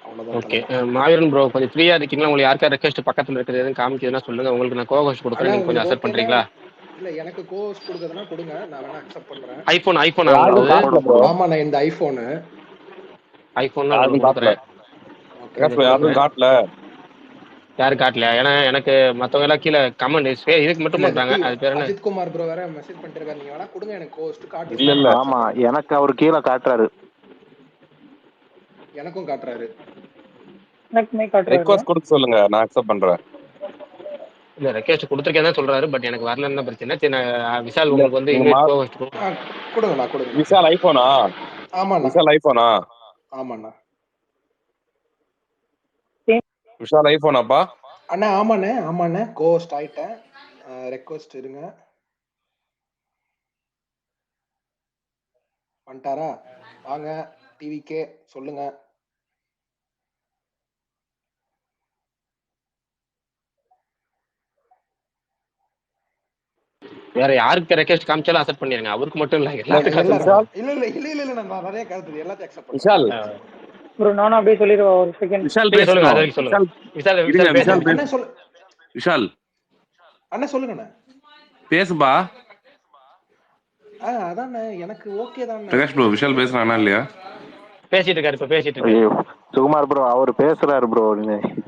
அவ்வளவுதான் ஓகே, தலைவா. மாவீரன் ப்ரோ கொஞ்சம் ஃப்ரீயா இருக்கீங்களா? உங்களுக்கு யாருக்கா ரெக்வஸ்ட் பக்கத்துல இருக்கிறது எதுவும் காமிக்குதுன்னா சொல்லுங்க. உங்களுக்கு நான் கோஹோஸ்ட் ஆனா கொடுக்குறேன், நீங்க கொஞ்சம் உங்களுக்கு அக்செப்ட் ஓகேனா பண்றீங்களா? இல்ல, எனக்கு கோர்ஸ் கொடுக்கறதுனா கொடுங்க, நான் வேணா அக்செப்ட் பண்றேன். ஐபோன் யாருக்கும் உங்களது? காட்டல ப்ரோ, ஆமா, நான் இந்த ஐபோனு. ஐபோன் நான் யாருக்கும் காட்டல. கொடுக்குறேன். ஓகே கொஞ்சம் யாருக்கும் கொடுக்குறேன். காட்டல. யாரும் காட்டல. ஏன்னா எனக்கு மத்தவங்க எல்லாம் கீழே கமெண்ட் இதுக்கு மட்டும் இல்ல பண்றாங்க. அது பேர் என்ன? அஜித் குமார் ப்ரோ வேற மெசேஜ் பண்ணிட்டு இருக்காரு, நீங்க வேணா கொடுங்க எனக்கு கோஸ்ட் இல்ல காட்டுச்சுன்னா இல்ல நான் ஆமா, அக்செப்ட் பண்றேன். எனக்கு அவர் கீழே காட்டுறாரு. எனக்கும் காட்டுறாரு. எனக்குமே காட்டுறாரு. ரெக்வஸ்ட் கொடுக்க சொல்லுங்க, நான் அக்செப்ட் பண்றேன். இல்ல ரெக்வஸ்ட் கொடுத்துருக்கேன் தான் சொல்றாரு. பட் எனக்கு வரலன்னு தான் பிரச்சனை. சரி, நான் விஷால் இல்ல உங்களுக்கு வந்து நீங்க இன்வைட் கோஹோஸ்ட் கொடுங்கண்ணா கொடுங்கண்ணா. விஷால் ஐபோனா? ஆமாண்ணா விஷால் ஐபோனா? ஆமாண்ணா. விஷால் ஐபோனாப்பா? அண்ணா ஆமாண்ணே ஆமாண்ணே கோஸ்ட் ஆயிட்டேன். ரெக்வஸ்ட் இருங்க. வந்துட்டாரா? வாங்க டிவிக்கே சொல்லுங்க. வேற யாருக்கு ரெக்வஸ்ட் காமிச்சாலும் அக்செப்ட் பண்ணிருங்க. அவருக்கு மட்டும் இல்ல, இல்ல எல்லாத்துக்கும் accept விஷால், இல்ல இல்ல இல்ல இல்ல இல்ல நான் நிறைய கருத்து எல்லாத்தையும் அக்செப்ட் பண்றேன். விஷால், ப்ரோ நானும் அப்படியே சொல்லிடுவா ஒரு செகண்ட். விஷால் நீங்க சொல்லுங்க, அது பேசணும். வரைக்கும் சொல்லுங்க. விஷால் விஷால் இருங்க, விஷால் விஷால் பேசுங்க. அண்ணா சொல்லு. விஷால் அண்ணா சொல்லுங்கண்ணே. பேசுப்பா. அதாண்ணே எனக்கு ஓகே தானே. பிரகாஷ் ப்ரோ, விஷால் பேசுறானா இல்லையா? பேசிட்டு இருக்காரு, இப்ப பேசிட்டு இருக்காரு. ஐயோ, சுகுமார் ப்ரோ அவர் பேசுறாரு ப்ரோ.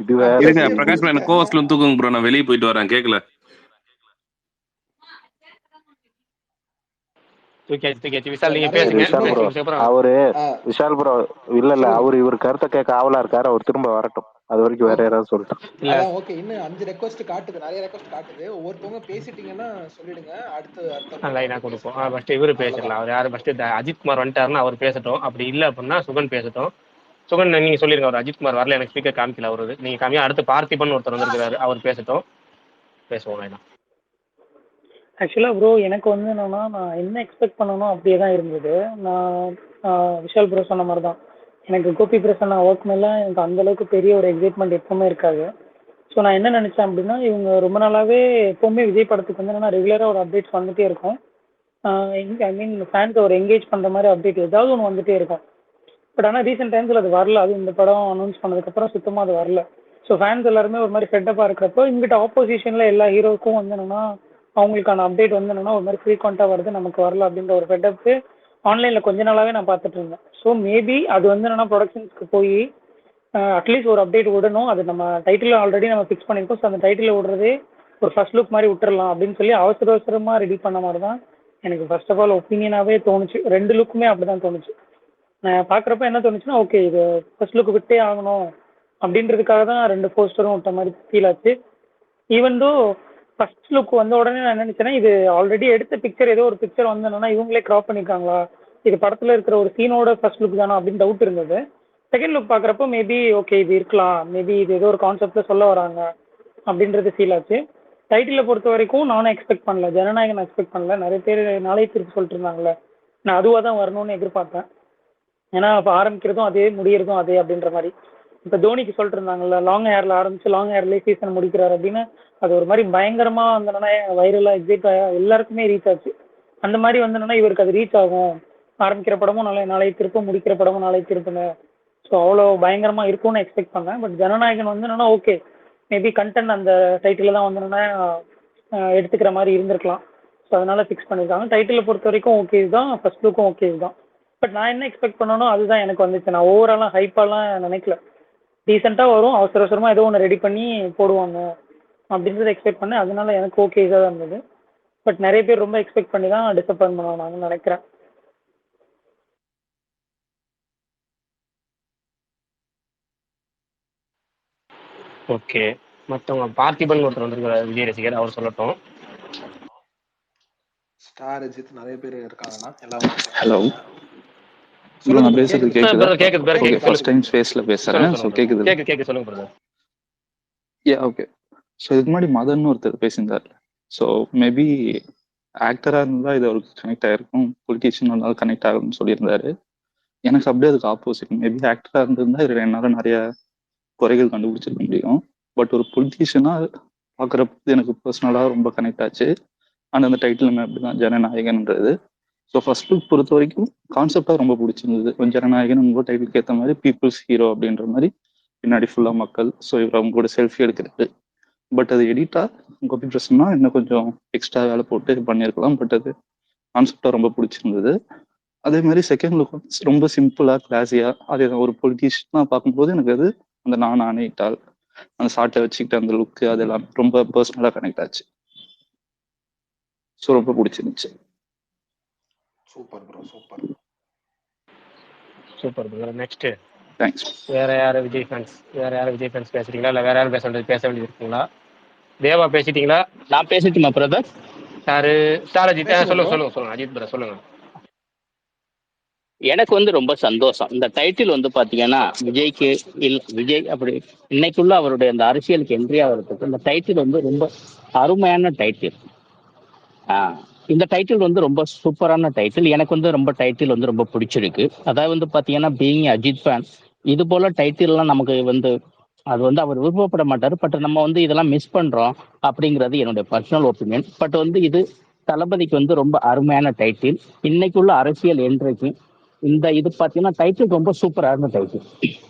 இது வேற. இருங்க பிரகாஷ் ப்ரோ, எனக்கு கோவஸ்ட்ல தூக்குங்க ப்ரோ, நான் வெளியே போயிட்டு வரேன், கேட்கல. தூக்கியாச்சு. விஷால் நீங்க நிறைய சரி பேசுங்க, விஷால் இன்னும் பேசி ப்ரோ, முடிச்ச அப்புறம் அவரு ஆ, விஷால் ப்ரோ இல்ல சொல்லுங்க அவரு இவர் கருத்தை கேட்க ஆவலா இருக்காரு. அவர் திரும்ப வரட்டும், அது வரைக்கும் வேற ஓ யாராவது சொல்லிட்டோம். இல்ல அதான் ஓகே. இன்னும் 5 ரெக்வஸ்ட் காட்டுது, நிறைய ரெக்வஸ்ட் காட்டுது. ஒவ்வொருத்தவங்க பேசிட்டீங்கன்னா சொல்லிடுங்க, அடுத்தவங்க லைனா வந்து கொடுப்போம். பேசலாம். ஃபர்ஸ்ட் இவரு அவ்வளவுதான். பேசிடலாம். அவர் யாரு ஃபர்ஸ்ட் அஜித்குமார் வந்துட்டாருன்னா அவர் பேசட்டும். அப்படி இல்லை அப்படின்னா சுகன் பேசட்டும். சுகன் நீங்க சொல்லிருங்க, அவர் அஜித்குமார் வரல, எனக்கு ஸ்பீக்கர் காமிக்கல அவரு. நீங்க காமியா. அடுத்து பார்த்திபன் ஒருத்தர் வந்திருக்கிறாரு, அவர் பேசட்டும். பேசுவோம் லைனா. ஆக்சுவலாக ப்ரோ எனக்கு வந்து என்னன்னா, நான் என்ன எக்ஸ்பெக்ட் பண்ணணும் அப்படியே தான் இருந்தது. நான் விஷால் ப்ரோ சொன்ன மாதிரி தான். எனக்கு கோபி பிரசன்னா ஒர்க் மேலே எனக்கு அந்த அளவுக்கு பெரிய ஒரு எக்ஸைட்மெண்ட் எப்பவுமே இருக்காது. ஸோ நான் என்ன நினச்சேன் அப்படின்னா, இவங்க ரொம்ப நாளாகவே எப்போவுமே விஜய் படத்துக்கு வந்து என்னன்னா ரெகுலராக ஒரு அப்டேட்ஸ் வந்துட்டே இருக்கும். ஐ மீன் ஃபேன்ஸை ஒரு என்கேஜ் பண்ணுற மாதிரி அப்டேட் ஏதாவது ஒன்று வந்துட்டே இருக்கும். பட் ஆனால் ரீசெண்ட் டைம்ஸில் அது வரல. அது இந்த படம் அனௌன்ஸ் பண்ணதுக்கப்புறம் சுத்தமாக அது வரல. ஸோ ஃபேன்ஸ் எல்லாருமே ஒரு மாதிரி ஃபெட்டப்பாக இருக்கிறப்போ இங்கிட்ட ஆப்போசிஷனில் எல்லா ஹீரோக்கும் வந்து என்னன்னா அவங்களுக்கான அப்டேட் வந்து என்னன்னா ஒரு மாதிரி ஃப்ரீக்வெண்ட்டாக வருது, நமக்கு வரல அப்படின்ற ஒரு ஃபெட்டப்பு ஆன்லைனில் கொஞ்ச நாளாகவே நான் பார்த்துட்டு இருந்தேன். ஸோ மேபி அது வந்து என்னன்னா ப்ரொடக்ஷன்ஸ்க்கு போய் அட்லீஸ்ட் ஒரு அப்டேட் விடணும். அது நம்ம டைட்டில் ஆல்ரெடி நம்ம ஃபிக்ஸ் பண்ணியிருக்கோம். ஸோ அந்த டைட்டில் விடுறதே ஒரு ஃபர்ஸ்ட் லுக் மாதிரி விட்டுறலாம் அப்படின்னு சொல்லி அவசர அவசரமாக ரெடி பண்ண மாதிரி தான் எனக்கு ஃபர்ஸ்ட் ஆஃப் ஆல் ஒப்பீனியனாகவே தோணுச்சு. 2 லுக்குமே அப்படி தான் தோணுச்சு. நான் பார்க்குறப்ப என்ன தோணுச்சுன்னா, ஓகே இது ஃபர்ஸ்ட் லுக் விட்டே ஆகணும் அப்படின்றதுக்காக தான் 2 போஸ்டரும் விட்ட மாதிரி ஃபீல் ஆச்சு. ஈவன் தோ ஃபர்ஸ்ட் லுக் வந்த உடனே நான் என்ன நினைச்சேன்னா, இது ஆல்ரெடி எடுத்த பிக்சர் ஏதோ ஒரு பிக்சர் வந்து என்னன்னா இவங்களே கிராப் பண்ணியிருக்காங்களா, இது படத்தில் இருக்கிற ஒரு சீனோட ஃபர்ஸ்ட் லுக் தானா அப்படின்னு டவுட் இருந்தது. செகண்ட் லுக் பார்க்குறப்போ மேபி ஓகே இது இருக்கலாம், மேபி இது ஏதோ ஒரு கான்செப்டில் சொல்ல வராங்க அப்படின்றது ஃபீல் ஆச்சு. டைட்டிலை பொறுத்த வரைக்கும் நானும் எக்ஸ்பெக்ட் பண்ணல, ஜனநாயகன் எக்ஸ்பெக்ட் பண்ணல. நிறைய பேர் நாளை திருப்பி சொல்லிட்டு இருந்தாங்களே, நான் அதுவாக தான் வரணும்னு எதிர்பார்த்தேன். ஏன்னா இப்போ ஆரம்பிக்கிறதும் அதே முடியறதும் அதே அப்படின்ற மாதிரி. இப்போ தோனிக்கு சொல்லிட்டு இருந்தாங்கல்ல, லாங் ஹேரில் ஆரம்பிச்சு லாங் ஹேர்லேயே சீசன் முடிக்கிறாரு அப்படின்னு. அது ஒரு மாதிரி பயங்கரமாக வந்தோன்னா வைரலாக எக்ஸைட் எல்லாருக்குமே ரீச் ஆச்சு. அந்த மாதிரி வந்தோன்னா இவருக்கு அது ரீச் ஆகும். ஆரம்பிக்கிற படமும் நாளை திருப்ப, முடிக்கிற படமும் நாளை திருப்புன்னு. ஸோ அவ்வளோ பயங்கரமாக இருக்கும்னு எக்ஸ்பெக்ட் பண்ணேன். பட் ஜனநாயகன் வந்து என்னன்னா ஓகே மேபி கண்டென்ட் அந்த டைட்டில் தான் வந்து என்னன்னா எடுத்துக்கிற மாதிரி இருந்திருக்கலாம். ஸோ அதனால ஃபிக்ஸ் பண்ணியிருக்காங்க. டைட்டிலை பொறுத்த வரைக்கும் ஓகே தான், ஃபர்ஸ்ட் லுக்கும் ஓகே தான். பட் நான் என்ன எக்ஸ்பெக்ட் பண்ணனோ அதுதான் எனக்கு வந்துச்சு. நான் ஓவராலாக ஹைப்பாலாம் நினைக்கல. டீசெண்டாக வரும், அவசர அவசரமாக ஏதோ ஒன்று ரெடி பண்ணி போடுவாங்க அப்படின்றத எக்ஸ்பெக்ட் பண்ணேன். அதனால எனக்கு ஓகே இதாக தான் இருந்தது. பட் நிறைய பேர் ரொம்ப எக்ஸ்பெக்ட் பண்ணி தான் டிசப்பாயின்ட் பண்ணுவாங்கன்னு நினைக்கிறேன். ஓகே, மற்றவங்க பார்த்திபன் ஒருத்தர் வந்திருக்கிறார், விஜய் ரசிகர், அவர் சொல்லட்டும். ஸ்டார் அஜித் நிறைய பேர் இருக்காங்கன்னா எல்லாம் ஹலோ ப்ரோ, சொல்லுங்க நான் bro, பேசுறது கேக்குது கேக்குதா? பிரதர் கேக்குது, பிரதர் ஓகே, கேக்குது, ஃபர்ஸ்ட் சொல்லுங்க டைம் ஸ்பேஸ்ல பேசுறேன். சொல்லுங்க ஸோ சொல்லுங்க கேக்குது. பிரதர். கேக்கு சொல்லுங்க பிரதர். ஓகே. ஸோ இதுக்கு முன்னாடி மதன் ஒருத்தர் பேசியிருந்தார். ஸோ மேபி ஆக்டரா இருந்தா இது அவருக்கு கனெக்ட் ஆயிருக்கும், பொலிட்டீஷியன் இருந்தாலும் கனெக்ட் ஆகும்னு சொல்லியிருந்தாரு. எனக்கு அப்படியே அதுக்கு ஆப்போசிட். மேபி ஆக்டரா இருந்திருந்தா இது என்னால நிறைய குறைகள் கண்டுபிடிச்சிருக்க முடியும். பட் ஒரு பொலிட்டீஷியனா பார்க்குறப்ப எனக்கு பர்சனலாக ரொம்ப கனெக்ட் ஆச்சு. அண்ட் அந்த டைட்டிலுமே அப்படிதான், ஜனநாயகன்ன்றது. ஸோ ஃபர்ஸ்ட் லுக் பொறுத்த வரைக்கும் கான்செப்டாக ரொம்ப பிடிச்சிருந்தது. ஜனநாயகன் உங்க டைட்டிலுக்கு ஏற்ற மாதிரி பீப்புள்ஸ் ஹீரோ அப்படின்ற மாதிரி, பின்னாடி ஃபுல்லாக மக்கள். ஸோ இவர் அவங்க கூட செல்ஃபி எடுக்கிறது. பட் அது எடிட்டா கோபி பிரசன்னா இன்னும் கொஞ்சம் எக்ஸ்ட்ரா வேலை போட்டு பண்ணியிருக்கலாம். பட் அது கான்செப்டாக ரொம்ப பிடிச்சிருந்தது. அதே மாதிரி செகண்ட் லுக் ரொம்ப சிம்பிளா கிளாஸியா, அதே ஒரு பொலிட்டீஷியனாக பார்க்கும்போது எனக்கு அது அந்த நான் ஆணையிட்டால் அந்த சாட்டை வச்சுக்கிட்டு அந்த லுக்கு அதெல்லாம் ரொம்ப பர்சனலாக கனெக்ட் ஆச்சு. ஸோ ரொம்ப பிடிச்சிருந்துச்சு. Super bro, super super brother. Next thanks. வேற யாரும் விஜய் ஃபேன்ஸ் பேசுறீங்களா, இல்ல வேற யாரும் பேச வேண்டியது இருக்குங்களா? தேவா பேசிட்டீங்களா? நான் பேசட்டுமா பிரதர்? யாரு? ஸ்டார் அஜித். பேசுங்க சொல்லுங்க bro. சொல்லுங்க சொல்லுங்க அஜித் பிரதர் சொல்லுங்க. எனக்கு வந்து ரொம்ப சந்தோஷம். இந்த டைட்டில் வந்து பாத்தீங்கன்னா விஜய்க்கு விஜய் அப்படி இன்னைக்குள்ள அவருடைய அந்த அரசியலுக்கு என்ட்ரி ஆகிறதுக்கு இந்த டைட்டில் வந்து ரொம்ப அருமையான டைட்டில். இந்த டைட்டில் வந்து ரொம்ப சூப்பரான டைட்டில். எனக்கு வந்து ரொம்ப டைட்டில் வந்து ரொம்ப பிடிச்சிருக்கு. அதாவது வந்து பாத்தீங்கன்னா பீயிங் அஜித் ஃபேன், இது போல டைட்டில்லாம் நமக்கு வந்து அது வந்து அவர் விருப்பப்பட மாட்டார். பட் நம்ம வந்து இதெல்லாம் மிஸ் பண்றோம் அப்படிங்கிறது என்னுடைய பர்சனல் ஒப்பீனியன். பட் வந்து இது தளபதிக்கு வந்து ரொம்ப அருமையான டைட்டில். இன்னைக்குள்ள அரசியல் என்றைக்கு இந்த இது பாத்தீங்கன்னா டைட்டில் ரொம்ப சூப்பரான டைட்டில்.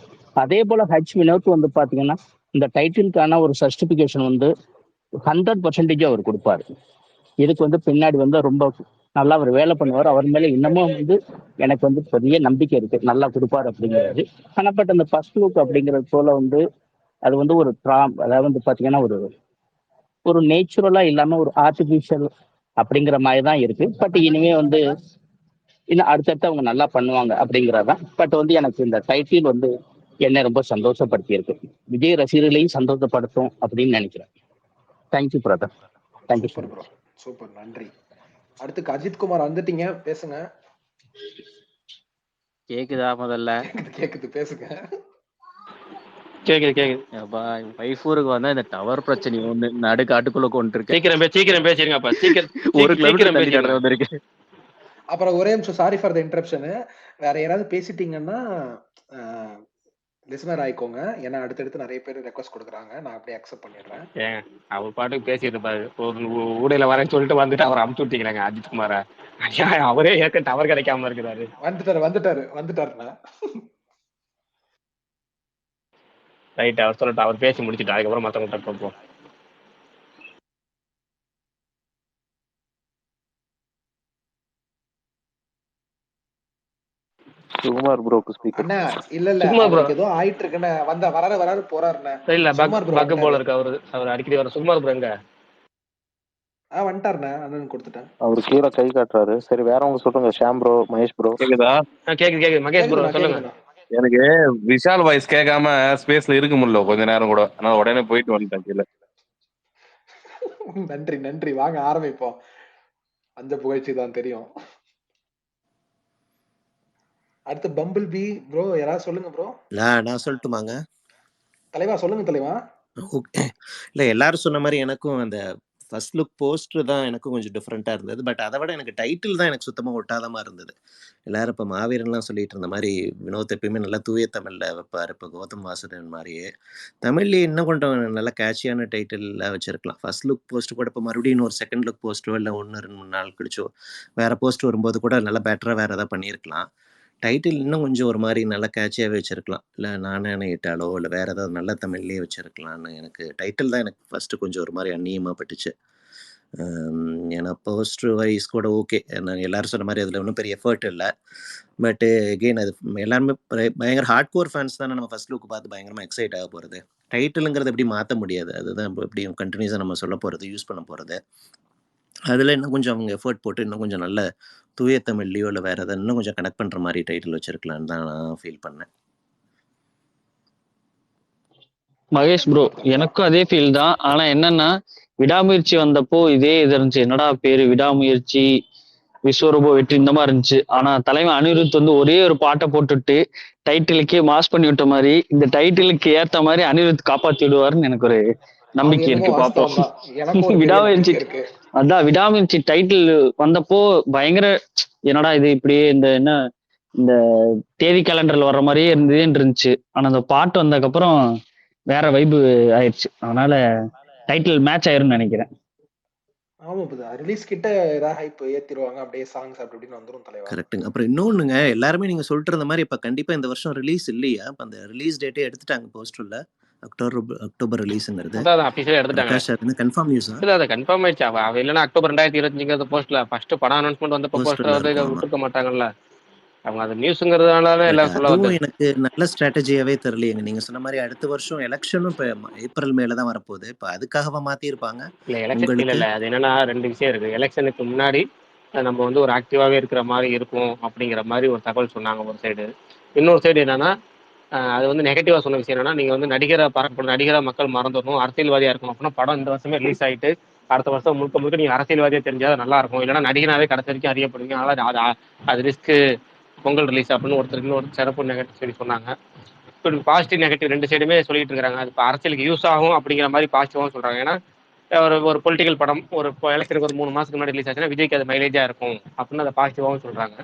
அதே போல வினோத் வந்து பாத்தீங்கன்னா இந்த டைட்டிலுக்கான ஒரு சர்டிபிகேஷன் வந்து 100% அவர் கொடுப்பாரு. இதுக்கு வந்து பின்னாடி வந்து ரொம்ப நல்லா அவர் வேலை பண்ணுவார். அவர் மேல இன்னமும் வந்து எனக்கு வந்து பெரிய நம்பிக்கை இருக்கு, நல்லா கொடுப்பாரு அப்படிங்கிறது. ஆனா பட் அந்த ஃபர்ஸ்ட் லுக் அப்படிங்கிறது போல வந்து அது வந்து ஒரு அதாவது வந்து பாத்தீங்கன்னா ஒரு நேச்சுரலா இல்லாம ஒரு ஆர்டிபிஷியல் அப்படிங்கிற மாதிரி தான் இருக்கு. பட் இனிமே வந்து இன்னும் அடுத்தடுத்து அவங்க நல்லா பண்ணுவாங்க அப்படிங்கிறதான். பட் வந்து எனக்கு இந்த டைட்டில் வந்து என்னை ரொம்ப சந்தோஷப்படுத்தி இருக்கு. விஜய் ரசிகர்களையும் சந்தோஷப்படுத்தும் அப்படின்னு நினைக்கிறேன். Thank you brother. Thank you so super much. Bro, super, நன்றி. அடுத்து அஜித் குமார் வந்துட்டீங்க, பேசுங்க. கேக்குதா முதல்ல? கேக்குது, பேசுங்க. கேக்குது. அப்பா மைசூருக்கு வந்தா இந்த டவர் பிரச்சனை ஒண்ணு நடு காட்டுக்குள்ள கொண்டு இருக்கு. சீக்கிரம் பேசிருங்கப்பா. ஒரு கிலோமீட்டர் சீக்கிரம் தள்ளி பேசிருங்க. நடுற வந்திருக்கு. அப்புறம் ஒரே நிமிஷம், சாரி ஃபார் த இன்டரப்ஷன். வேற யாராவது பேசிட்டீங்கன்னா லிசனர் ஆயிக்கோங்க. ஏன்னா அடுத்தடுத்து நிறைய பேர் ரெக்வஸ்ட் கொடுக்குறாங்க, நான் அப்படியே அக்செப்ட் பண்ணிடுறேன். ஏங்க அவர் பாட்டுக்கு பேசிட்டு இருப்பாரு. ஒரு ஊடையில வரேன்னு சொல்லிட்டு வந்துட்டு அவரை அமுச்சு விட்டீங்களேங்க அஜித் குமார. அவரே ஏற்க டவர் கிடைக்காம இருக்கிறாரு. வந்துட்டாருண்ணா. ரைட், அவர் சொல்லட்டும். அவர் பேசி முடிச்சுட்டு அதுக்கப்புறம் மத்தவங்க பார்ப்போம். சுகுமார் ப்ரோக்கு ஸ்பீக்கர். அண்ணா இல்ல சுகுமார் bro. அவருக்கு ஏதோ ஆயிட்டு இருக்குன்னு வராரு போறாருண்ணே. இல்ல சுகுமார் bro பக்கு போல வந்துட்டாரு. இருக்கு. அவர் அடிக்கடி வர. சுகுமார் ப்ரோ எங்க? வந்துட்டாருண்ணே, அண்ணன் கொடுத்துட்டேன். அவரு கீழே கை காட்டுறாரு. சரி, வேறவங்க சொல்லுங்க. Sham bro, Mahesh bro. கேக்குதா? கேக்குது. மகேஷ் ப்ரோ சொல்லுங்க. எனக்கு விஷால் வாய்ஸ் கேட்காம ஸ்பேஸ்ல இருக்க முடியல கொஞ்ச நேரம் கூட. நான் உடனே போயிட்டு வந்துட்டேன் கீழே. நன்றி. வாங்க ஆரம்பிப்போம். அந்த புகழ்ச்சி தான் தெரியும். அடுத்து பம்பிள் பி ப்ரோ, யாராவது சொல்லுங்க ப்ரோ. நான் சொல்லட்டுமாங்க? தலைவா சொல்லுங்க தலைவா. ஓகே. இல்ல, எல்லாரும் சொன்ன மாதிரி எனக்கும் அந்த ஃபர்ஸ்ட் லுக் போஸ்டர் தான் எனக்கும் கொஞ்சம் டிஃப்ரெண்ட்டாக இருந்தது. பட் அதை விட எனக்கு டைட்டில் தான் எனக்கு சுத்தமாக ஒட்டாத மாதிரி இருந்தது. எல்லாரும் இப்போ மாவீரன்லாம் சொல்லிட்டு இருந்த மாதிரி வினோத் எப்பயுமே நல்லா தூய தமிழில் வைப்பார். இப்போ கௌதம் வாசுதேவன் மாதிரியே தமிழ்லேயே இன்னும் கொஞ்சம் நல்ல கேட்சியான டைட்டிலில் வச்சுருக்கலாம். ஃபர்ஸ்ட் லுக் போஸ்ட் கூட இப்போ மறுபடியும் ஒரு செகண்ட் லுக் போஸ்ட்டோ இல்லை 1-2 நாள் கழிச்சோ வேறு போஸ்ட் வரும்போது கூட நல்லா பெட்டராக வேறு எதாவது பண்ணியிருக்கலாம். டைட்டில் இன்னும் கொஞ்சம் ஒரு மாதிரி நல்லா கேட்சியாகவே வச்சுருக்கலாம். இல்லை நானே இட்டாலோ இல்லை வேறு ஏதாவது நல்ல தமிழ்லேயே வச்சுருக்கலான்னு எனக்கு டைட்டில் தான் எனக்கு ஃபஸ்ட்டு கொஞ்சம் ஒரு மாதிரி அந்நியமாக பட்டுச்சு. ஏன்னா போஸ்டர் வைஸ் கூட ஓகே, நான் எல்லோரும் சொன்ன மாதிரி அதில் ஒன்றும் பெரிய எஃபர்ட் இல்லை. பட்டு எகெயின் அது எல்லாருமே பயங்கர ஹார்ட் கோர் ஃபேன்ஸ் தானே நம்ம ஃபஸ்ட் லுக்கு பார்த்து பயங்கரமாக எக்ஸைட் ஆக போகிறது. டைட்டிலுங்கிறது எப்படி மாற்ற முடியாது, அதுதான் இப்போ எப்படியும் கண்டினியூஸாக நம்ம சொல்ல போகிறது, யூஸ் பண்ண போகிறது. அதில் இன்னும் கொஞ்சம் அவங்க எஃபர்ட் போட்டு இன்னும் கொஞ்சம் நல்ல தூய தமிழ்லையோ இல்லை வேறு எதாவது இன்னும் கொஞ்சம் கனெக்ட் பண்ணுற மாதிரி டைட்டில் வச்சுருக்கலான்னு தான் நான் ஃபீல் பண்ணேன். மகேஷ் ப்ரோ, எனக்கும் அதே ஃபீல் தான். ஆனா என்னன்னா, விடாமுயற்சி வந்தப்போ இதே இது இருந்துச்சு. என்னடா பேரு, விடாமுயற்சி, விஸ்வரூப வெற்றி, இந்த மாதிரி இருந்துச்சு. ஆனா தலைவன் அனிருத் வந்து ஒரே ஒரு பாட்டை போட்டுட்டு டைட்டிலுக்கே மாஸ் பண்ணி விட்ட மாதிரி, இந்த டைட்டிலுக்கு ஏத்த மாதிரி அனிருத் காப்பாத்தி விடுவாருன்னு எனக்கு ஒரு நம்பிக்கை இருக்கு. பார்ப்போம். விடாமுயற்சி, அதான் விடாமுயற்சி டைட்டில் வந்தப்போ பயங்கர என்னடா இது இப்படியே இந்த தேதி கேலண்டர்ல வர்ற மாதிரியே இருந்துச்சு. ஆனா அந்த பாட்டு வந்ததுக்கு அப்புறம் வேற வைபு ஆயிடுச்சு. அதனால டைட்டில் மேட்ச் ஆயிரும்னு நினைக்கிறேன். ஆமா, ரிலீஸ் கிட்ட ஏதாவது ஹைப் ஏத்திடுவாங்க, அப்படியே சாங்ஸ் அப்படி இப்படின்னு வந்துரும் தலைவா. கரெக்ட்டுங்க. அப்புறம் இன்னொன்னுங்க, எல்லாருமே நீங்க சொல்லிட்டு இருந்த மாதிரி இப்ப கண்டிப்பா இந்த வருஷம் ரிலீஸ் இல்லையா? இப்ப அந்த ரிலீஸ் டேட்டே எடுத்துட்டாங்க போஸ்டர்ல. அக்டோபர் ரிலீஸ்ங்கிறது. அதான் அபிஷியலா எடுத்துட்டாங்க. பிரகாஷ் சார் கன்ஃபார்ம் நியூஸா? இல்ல, அது கன்ஃபார்ம் ஆயிடுச்சு. அவ இல்லைன்னா அக்டோபர் 2025 போஸ்ட்ல ஃபர்ஸ்ட் படம் அனௌன்ஸ்மெண்ட் வந்தப்போ போஸ்டர் வந்து இதை விட்டுருக்க மாட்டாங்கல்ல. அவங்க அது நியூஸுங்கிறதுனால எல்லாம் சொல்ல வந்து எனக்கு நல்ல ஸ்ட்ராட்டஜியாவே தெரியலையேங்க. நீங்க சொன்ன மாதிரி அடுத்த வருஷம் எலெக்ஷனும் இப்ப ஏப்ரல் மேல தான் வரப்போகுது. இப்ப அதுக்காகவா மாத்தி இருப்பாங்க? இல்ல எலெக்ஷன் இல்ல, அது என்னன்னா 2 விஷயம் இருக்கு. எலெக்ஷனுக்கு முன்னாடி நம்ம வந்து ஒரு ஆக்டிவாவே இருக்கிற மாதிரி இருக்கும் அப்படிங்கிற மாதிரி ஒரு தகவல் சொன்னாங்க ஒரு சைடு. இன்னொரு சைடு என்னன்னா, அது வந்து நெகட்டிவா சொன்ன விஷயம் என்னன்னா, நீங்க வந்து நடிகரா மக்கள் மறந்துடணும், அரசியல்வாதியா இருக்கணும் அப்படின்னா படம் இந்த வருஷமே ரிலீஸ் ஆயிட்டு அடுத்த வருஷம் முழுக்க நீங்க அரசியல்வாதியா தெரிஞ்சா நல்லா இருக்கும். இல்லைன்னா நடிகனாவே கடைசி வரைக்கும் அறியப்படுவீங்க. அதனால அது ரிஸ்க்கு. பொங்கல் ரிலீஸ் அப்படின்னு ஒரு சிறப்பு நெகட்டிவ் சொல்லி சொன்னாங்க. இப்போ பாசிட்டிவ் நெகட்டிவ் 2 சைடுமே சொல்லிட்டு இருக்காங்க. அது இப்போ அரசியலுக்கு யூஸ் ஆகும் அப்படிங்கிற மாதிரி பாசிட்டிவாகவும் சொல்றாங்க. ஏன்னா ஒரு பொலிட்டிக்கல் படம் ஒரு எலெக்ஷனுக்கு ஒரு 3 மாசத்துக்கு முன்னாடி ரிலீஸ் ஆச்சுன்னா விஜய்க்கு அது மைலேஜா இருக்கும் அப்படின்னு அதை பாசிட்டிவாகவும் சொல்றாங்க.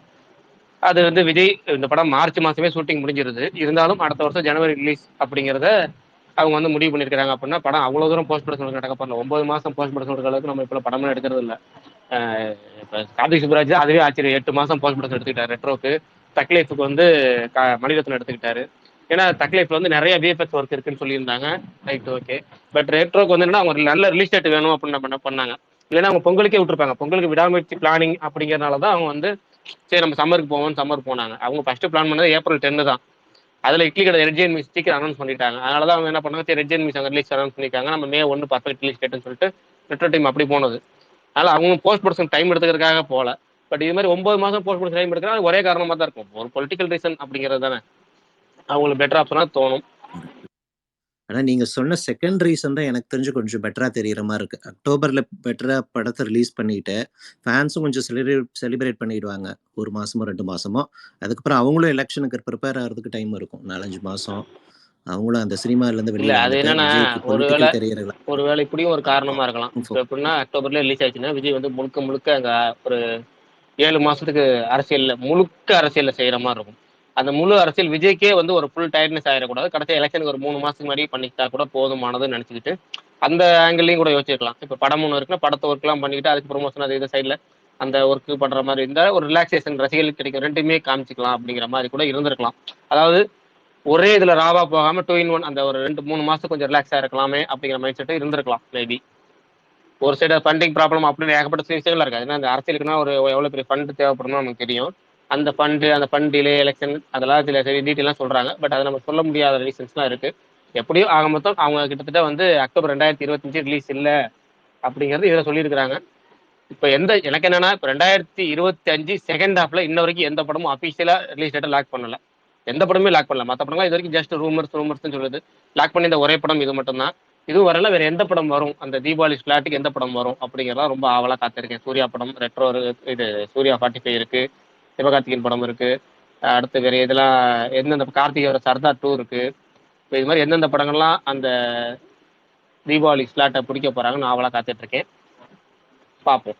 அது வந்து விஜய் இந்த படம் மார்ச் மாசமே ஷூட்டிங் முடிஞ்சிருது. இருந்தாலும் அடுத்த வருஷம் ஜனவரி ரிலீஸ் அப்படிங்கிறத அவங்க வந்து முடிவு பண்ணியிருக்காங்க. அப்படின்னா படம் அவ்வளோ தூரம் போஸ்ட் ப்ரொடக்ஷன் நடக்க போகல. 9 மாசம் போஸ்ட் ப்ரொடக்ஷன் எடுக்கிற அளவுக்கு நம்ம இப்போ படம்லாம் எடுக்கிறது இல்லை. இப்போ கார்த்திக் சுப்ராஜ் அதுவே ஆச்சரியம். 8 மாசம் போஸ்ட் ப்ரொடக்ஷன் எடுத்துக்கிட்டாரு. ரெட்ரோக்கு தக்லைஃபுக்கு வந்து மணிரத்னம் எடுத்துக்கிட்டாரு. ஏன்னா தக்லைஃப்ல வந்து நிறைய விஎஃப்எக்ஸ் ஒர்க் இருக்குன்னு சொல்லியிருந்தாங்க. Right, okay. பட் ரெட்ரோக்கு வந்து என்னன்னா அவங்க நல்ல ரிலீஸ் டேட் வேணும் அப்படின்னு பண்ணாங்க. இல்லைன்னா அவங்க பொங்கலுக்கே விட்டுருப்பாங்க. பொங்கலுக்கு விடாமுயற்சி பிளானிங் அப்படிங்கிறனால தான் அவங்க வந்து சரி நம்ம சம்மருக்கு போனாங்க. அவங்க ஃபர்ஸ்ட் பிளான் பண்ணது ஏப்ரல் 10 தான். அதுல இட்லி கடை ரெட் ஜெயின் மியூசிக் அனௌன்ஸ் பண்ணிட்டாங்க. அதனால தான் அவங்க என்ன பண்ணாங்க, சரி ரெட் ஜெயின் மியூசிக் அங்கே ரிலீஸ் அனௌன்ஸ் பண்ணிட்டாங்க, நம்ம May 1 பர்ஃபெக்ட் ரிலீஸ் டேட்னு சொல்லிட்டு ரெட்ரோ டீம் அப்படி போனது. அதனால அவங்க போஸ்ட் ப்ரொடக்ஷன் டைம் எடுத்துக்கிறதுக்காக போகல. பட் இது மாதிரி 9 மாசம் போஸ்ட் பண்ணி டைம் எடுக்கிறா ஒரே காரணமா தான் இருக்கும். ஒரு பொலிட்டிக்கல் ரீசன் அப்படிங்கிறது தானே அவங்களுக்கு பெட்டர் ஆப்ஷனா தோணும். ஆனா நீங்க சொன்ன செகண்ட் ரீசன் தான் எனக்கு தெரிஞ்சு கொஞ்சம் பெட்டரா தெரியுற மாதிரி இருக்கு. அக்டோபர்ல பெட்டரா படத்தை ரிலீஸ் பண்ணிட்டு ஃபேன்ஸும் கொஞ்சம் செலிப்ரேட் பண்ணிடுவாங்க 1 மாசமோ 2 மாசமோ. அதுக்கப்புறம் அவங்களும் எலெக்ஷனுக்கு ப்ரிப்பேர் ஆகிறதுக்கு டைம் இருக்கும் 4-5 மாசம். அவங்களும் அந்த சினிமால இருந்து இல்ல வெளியில அது வந்துட்டு என்னன்னா விஜய்க்கு ஒருவேளை பொலிட்டிக்கல் கரியர் ஒருவேளை இப்படியும் ஒரு காரணமா இருக்கலாம். இப்போ எப்படின்னா அக்டோபர்ல ரிலீஸ் ஆயிடுச்சுன்னா விஜய் வந்து முழுக்க முழுக்க அங்க ஒரு 7 மாசத்துக்கு அரசியல்ல செய்யற மாதிரி இருக்கும். அந்த முழு அரசியல் விஜய்க்கே வந்து ஒரு ஃபுல் டயர்ட்னஸ் ஆயிடக்கூடாது. கடைசி எலெக்ஷனுக்கு ஒரு 3 மாசத்துக்கு முன்னாடி பண்ணிக்கிட்டா கூட போதுமானதுன்னு நினைச்சுக்கிட்டு அந்த ஆங்கிள்லையும் கூட யோசிச்சிருக்கலாம். இப்போ படம் ஒன்று இருக்குன்னா படத்தை ஒர்க்லாம் பண்ணிக்கிட்டு அதுக்கு ப்ரொமோஷன் அது இது சைடில் அந்த ஒர்க் பண்ற மாதிரி இருந்தால் ஒரு ரிலாக்ஸேஷன் ரசிகர்களுக்கு கிடைக்கும், ரெண்டுமே காமிச்சிக்கலாம் அப்படிங்கிற மாதிரி கூட இருந்திருக்கலாம். அதாவது ஒரே இதுல ராவா போகாம 2 in 1 அந்த ஒரு 2-3 மாசம் கொஞ்சம் ரிலாக்ஸா இருக்கலாமே அப்படிங்கிற மைண்ட் செட் இருந்திருக்கலாம் மேபி. ஒரு சைடு ஃபண்டிங் ப்ராப்ளம் அப்படின்னு ஏகப்பட்ட விஷயங்கள் இருக்காது. ஏன்னா அந்த அரசியலுக்குன்னா ஒரு எவ்வளவு பெரிய ஃபண்ட் தேவைப்படும் நமக்கு தெரியும். அந்த ஃபண்ட் டிலே எலெக்ஷன் அதெல்லாம் சில டீட்டெயிலாம் சொல்றாங்க. பட் அதை நம்ம சொல்ல முடியாத ரீசன்ஸ்லாம் இருக்கு. எப்படியும் ஆக மொத்தம் அவங்க கிட்டத்தட்ட வந்து அக்டோபர் 2025 ரிலீஸ் இல்லை அப்படிங்கிறது இதில் சொல்லியிருக்கிறாங்க. இப்போ எனக்கு என்னன்னா இப்போ 2025 செகண்ட் ஹாஃப்ல இன்ன வரைக்கும் எந்த படமும் அஃபீஷியலா ரிலீஸ் டேட்டை லாக் பண்ணல. எந்த படமே லாக் பண்ணல. மற்ற படம்லாம் இது வரைக்கும் ஜஸ்ட் ரூமர்ஸ் சொல்லுது. லாக் பண்ணி இந்த ஒரே படம் இது மட்டும்தான். இதுவும் வரல. வேற எந்த படம் வரும், அந்த தீபாவளி ஸ்லாட்டுக்கு எந்த படம் வரும் அப்படிங்கிறதா ரொம்ப ஆவலா காத்திருக்கேன். சூர்யா படம் ரெட்ரோ இது சூர்யா 45 இருக்கு, சிவகார்த்திகேயன் படம் இருக்கு, அடுத்து வேற இதெல்லாம் எந்தெந்த கார்த்திகோட சர்தார் 2 இருக்கு. இப்போ இது மாதிரி எந்தெந்த படங்கள்லாம் அந்த தீபாவளி ஸ்லாட்டை பிடிக்க போறாங்கன்னு ஆவலா காத்துட்டு இருக்கேன். பார்ப்போம்.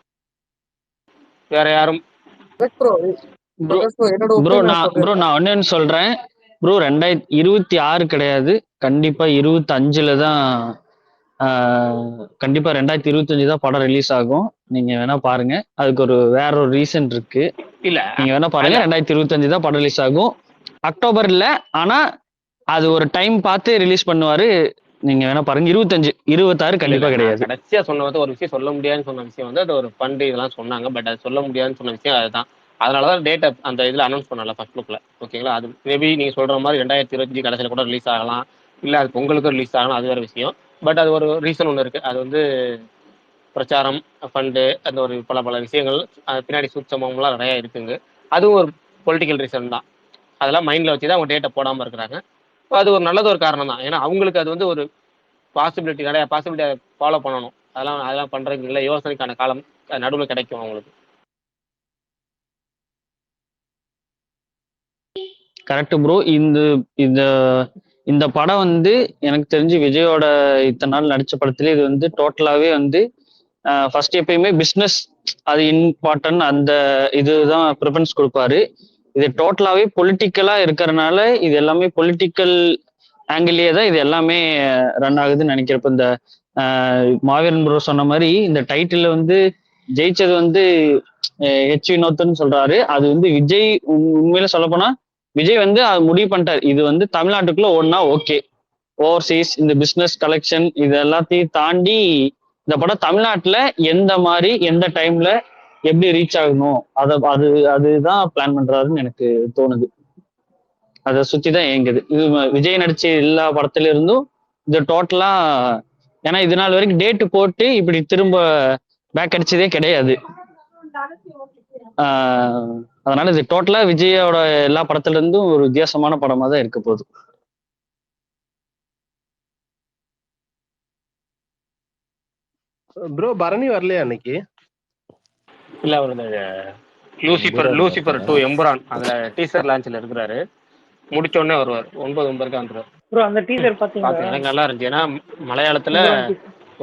வேற யாரும் ப்ரோ நான் ஒன்னு சொல்றேன் ப்ரோ. 2026 கிடையாது, கண்டிப்பா 25ல தான். கண்டிப்பா 2025 தான் படம் ரிலீஸ் ஆகும். நீங்க வேணா பாருங்க, அதுக்கு வேற ஒரு ரீசன் இருக்கு. இல்ல நீங்க வேணா பாருங்க, 2025 தான் படம் ரிலீஸ் ஆகும். அக்டோபர் இல்ல, ஆனா அது ஒரு டைம் பார்த்து ரிலீஸ் பண்ணுவாரு. நீங்க வேணா பாருங்க. 26 கண்டிப்பா கிடையாது. கடைசியா சொன்னது ஒரு விஷயம் சொல்ல முடியாதுன்னு சொன்ன விஷயம் வந்து அது ஒரு ஃபண்ட் இதெல்லாம் சொன்னாங்க. பட் அது சொல்ல முடியாதுன்னு சொன்ன விஷயம் அதுதான். அதனாலதான் டேட்டா அந்த இதுல அனௌன்ஸ் பண்ணல ஃபர்ஸ்ட் லுக்ல. ஓகேங்களா? அது மேபி நீங்க சொல்ற மாதிரி 2025 கடைசியில கூட ரிலீஸ் ஆகலாம், இல்ல அது பொங்கலுக்கும் ரிலீஸ் ஆகலாம், அது வேற விஷயம். பட் அது ஒரு ரீசன் ஒன்று இருக்கு. அது வந்து பிரச்சாரம், ஃபண்டு, அந்த ஒரு பல விஷயங்கள் பின்னாடி சூட்சமம்லாம் நிறைய இருக்குங்க. அதுவும் ஒரு பொலிட்டிக்கல் ரீசன் தான். அதெல்லாம் மைண்ட்ல வச்சுதான் அவங்க டேட்டா போடாம இருக்கிறாங்க. அது ஒரு நல்லது ஒரு காரணம் தான். ஏன்னா அவங்களுக்கு அது வந்து ஒரு நிறைய பாசிபிலிட்டியை ஃபாலோ பண்ணணும். அதெல்லாம் பண்றதுக்கு இல்லை, யோசனைக்கான காலம் நடுவில் கிடைக்கும் அவங்களுக்கு. Correct bro. இந்த படம் வந்து எனக்கு தெரிஞ்சு விஜயோட இத்தனை நாள் நடிச்ச படத்துல இது வந்து டோட்டலாவே வந்து ஃபர்ஸ்ட் எப்பயுமே பிஸ்னஸ் அது இம்பார்ட்டன்ட், அந்த இதுதான் ப்ரிஃபரன்ஸ் கொடுப்பாரு. இது டோட்டலாவே பொலிட்டிக்கலா இருக்கிறதுனால இது எல்லாமே பொலிட்டிக்கல் ஆங்கிள்லயே தான் இது எல்லாமே ரன் ஆகுதுன்னு நினைக்கிறப்ப இந்த மாவீரன் ப்ரோ சொன்ன மாதிரி இந்த டைட்டில் வந்து ஜெயிச்சது வந்து ஹெச் வினோத்னு சொல்றாரு. அது வந்து விஜய் உண்மையில சொல்ல போனா விஜய் வந்து அது முடிவு பண்ணிட்டாரு. இது வந்து தமிழ்நாட்டுக்குள்ள ஓடுனா ஓகே, ஓவர்சீஸ் இந்த பிசினஸ் கலெக்ஷன் இது எல்லாத்தையும் தாண்டி இந்த படம் தமிழ்நாட்டுல எந்த மாதிரி எந்த டைம்ல எப்படி ரீச் ஆகணும் அதுதான் பிளான் பண்றாருன்னு எனக்கு தோணுது. அதை சுத்திதான் இயங்குது. இது விஜய் நடிச்ச எல்லா படத்துல இருந்தும் இது டோட்டலா, ஏன்னா இது நாள் வரைக்கும் டேட்டு போட்டு இப்படி திரும்ப பேக் அடிச்சதே கிடையாது. அதனால இது டோட்டலா விஜயோட எல்லா படத்துல இருந்தும் ஒரு வித்தியாசமான படமா தான் இருக்க போகுது. ப்ரோ பரணி வரலையா அன்னைக்கு? இல்ல அவர் லூசிபர் 2 எம்புரான் அதுல டீசர் லான்ச்ல இருக்கிறாரு. முடிச்ச உடனே வருவார். 9 வந்துருவார். ப்ரோ அந்த டீசர் பாத்தீங்களா? எனக்கு நல்லா இருந்துச்சு. ஏன்னா மலையாளத்துல